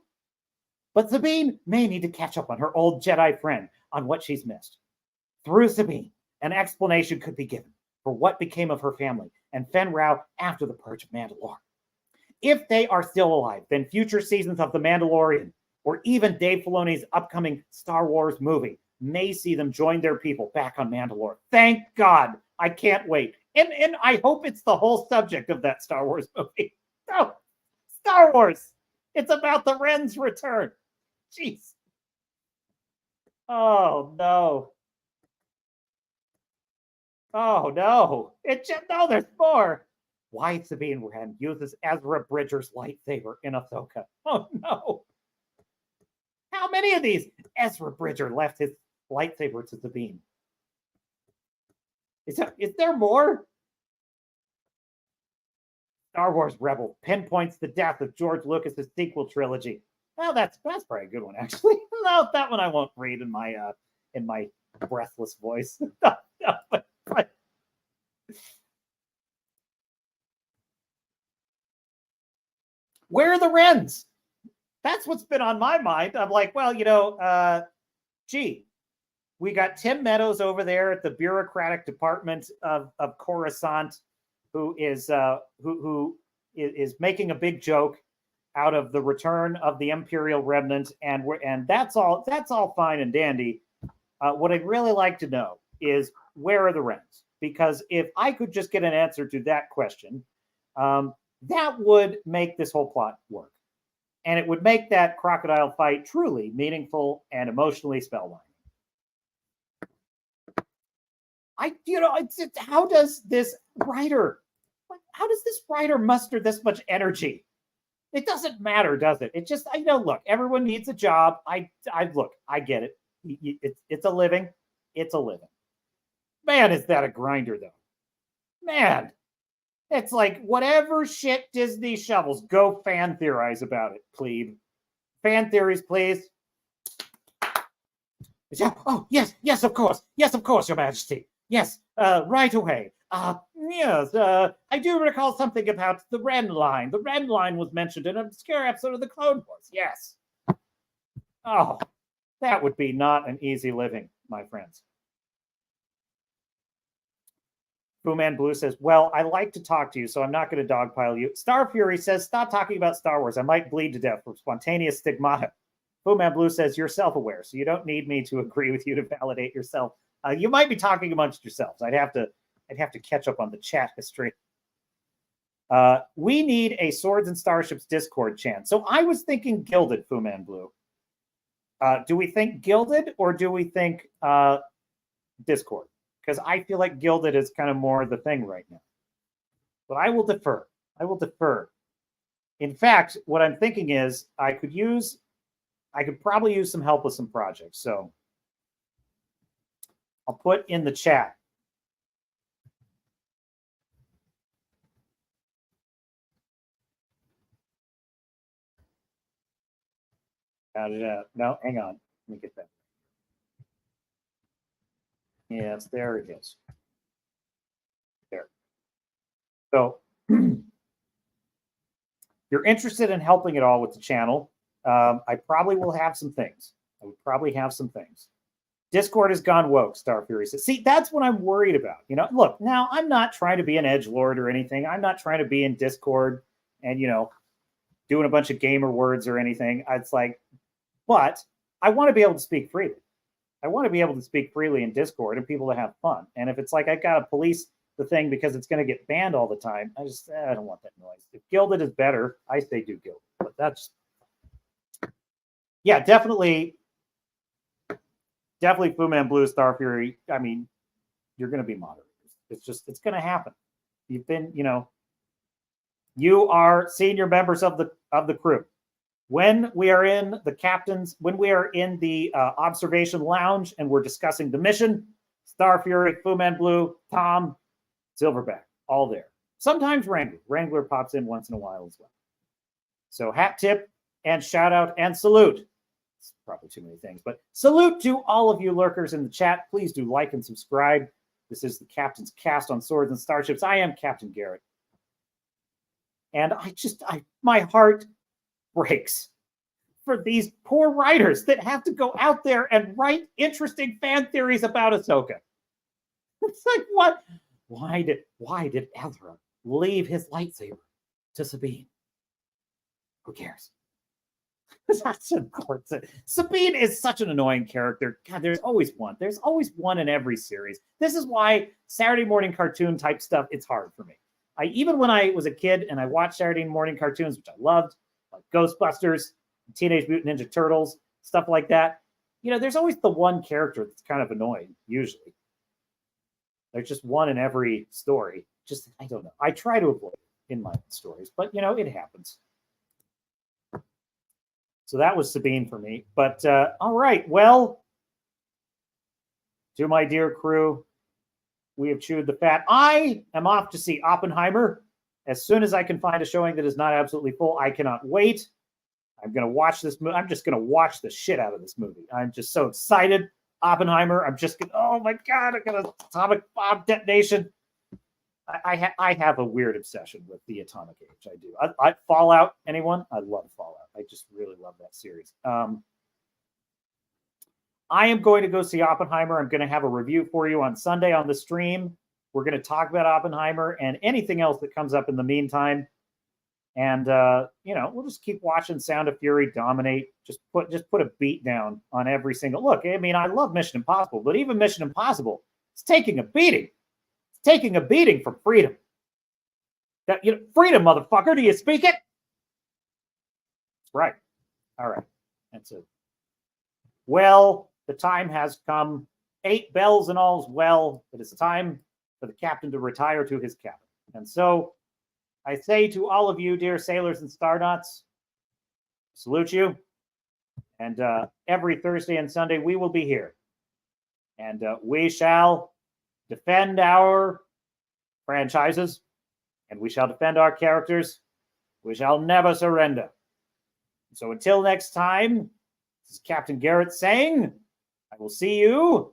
But Sabine may need to catch up on her old Jedi friend on what she's missed. Through Sabine, an explanation could be given for what became of her family and Fenn Rau after the Purge of Mandalore. If they are still alive, then future seasons of The Mandalorian, or even Dave Filoni's upcoming Star Wars movie, may see them join their people back on Mandalore. Thank God. I can't wait. And I hope it's the whole subject of that Star Wars movie. Oh, Star Wars. It's about the Wren's return. Jeez. Oh, no. Oh, no. No, there's more. Why Sabine Wren uses Ezra Bridger's lightsaber in Ahsoka. Oh, no. How many of these? Ezra Bridger left his lightsaber to Sabine. Is there more? Star Wars Rebel pinpoints the death of George Lucas's sequel trilogy. Well, that's probably a good one, actually. No, that one I won't read in my breathless voice. But where are the Wrens? That's what's been on my mind. I'm like, well, we got Tim Meadows over there at the bureaucratic department of Coruscant, who is making a big joke out of the return of the Imperial Remnant, and that's all fine and dandy. What I'd really like to know is, where are the Wrens? Because if I could just get an answer to that question, that would make this whole plot work. And it would make that crocodile fight truly meaningful and emotionally spellbinding. How does this writer muster this much energy? It doesn't matter, does it? It just, look, everyone needs a job. I get it. It's a living. It's a living. Man, is that a grinder, though? Man, it's like whatever shit Disney shovels, go fan theorize about it, plebe. Fan theories, please. Oh, yes, of course. Yes, of course, Your Majesty. Yes, right away. Yes, I do recall something about the Wren line. The Wren line was mentioned in an obscure episode of the Clone Wars. Yes. Oh, that would be not an easy living, my friends. Fu Man Blue says, well, I like to talk to you, so I'm not going to dogpile you. Star Fury says, stop talking about Star Wars. I might bleed to death from spontaneous stigmata. Fu Man Blue says, you're self-aware, so you don't need me to agree with you to validate yourself. You might be talking amongst yourselves. I'd have to catch up on the chat history. We need a Swords and Starships Discord chant. So I was thinking Gilded, Fu Man Blue. Do we think Gilded or do we think Discord? Because I feel like Gilded is kind of more the thing right now. But I will defer. In fact, what I'm thinking is I could probably use some help with some projects. So I'll put in the chat. No, hang on. Let me get that. Yes, there it is. There. So you're interested in helping at all with the channel. I probably will have some things. Discord has gone woke, Star Fury says. See, that's what I'm worried about. Look, now I'm not trying to be an edgelord or anything. I'm not trying to be in Discord and, doing a bunch of gamer words or anything. It's like, but I want to be able to speak freely. I want to be able to speak freely in Discord and people to have fun. And if it's like I got to police the thing because it's going to get banned all the time, I don't want that noise. If Gilded is better, I say do Gilded. But that's, yeah, definitely Fu Man Blue, Star Fury. I mean, you're going to be moderators. It's going to happen. You've been, you are senior members of the crew. when we are in the observation lounge and we're discussing the mission, Star Fury, Fu Man Blue, Tom, Silverback, all there. Sometimes Wrangler. Wrangler pops in once in a while as well. So hat tip and shout out and salute. It's probably too many things, but salute to all of you lurkers in the chat. Please do like and subscribe. This is the Captain's Cast on Swords and Starships. I am Captain Garrett. And my heart breaks for these poor writers that have to go out there and write interesting fan theories about Ahsoka. It's like, what? Why did Ezra leave his lightsaber to Sabine? Who cares? That's important. Sabine is such an annoying character. God, there's always one. There's always one in every series. This is why Saturday morning cartoon type stuff, it's hard for me. Even when I was a kid and I watched Saturday morning cartoons, which I loved, like Ghostbusters, Teenage Mutant Ninja Turtles, stuff like that, there's always the one character that's kind of annoying, usually. There's just one in every story. I don't know. I try to avoid it in my stories, but, it happens. So that was Sabine for me. But, all right, well, to my dear crew, we have chewed the fat. I am off to see Oppenheimer. As soon as I can find a showing that is not absolutely full, I cannot wait. I'm going to watch this movie. I'm just going to watch the shit out of this movie. I'm just so excited. Oppenheimer. I'm just going to, oh my God, I got an atomic bomb detonation. I have a weird obsession with the atomic age. I do. I Fallout, anyone? I love Fallout. I just really love that series. I am going to go see Oppenheimer. I'm going to have a review for you on Sunday on the stream. We're going to talk about Oppenheimer and anything else that comes up in the meantime. And, we'll just keep watching Sound of Fury dominate. Just put a beat down on every single look. I mean, I love Mission Impossible, but even Mission Impossible, it's taking a beating. It's taking a beating for freedom. Freedom, motherfucker. Do you speak it? Right. All right. That's it. Well, the time has come. 8 bells and all's well. It is time for the captain to retire to his cabin. And so I say to all of you, dear sailors and starnauts, salute you. And every Thursday and Sunday, we will be here. And we shall defend our franchises. And we shall defend our characters. We shall never surrender. So until next time, this is Captain Garrett saying, I will see you.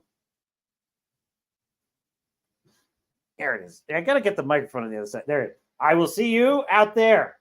There it is. I got to get the microphone on the other side. There it is. I will see you out there.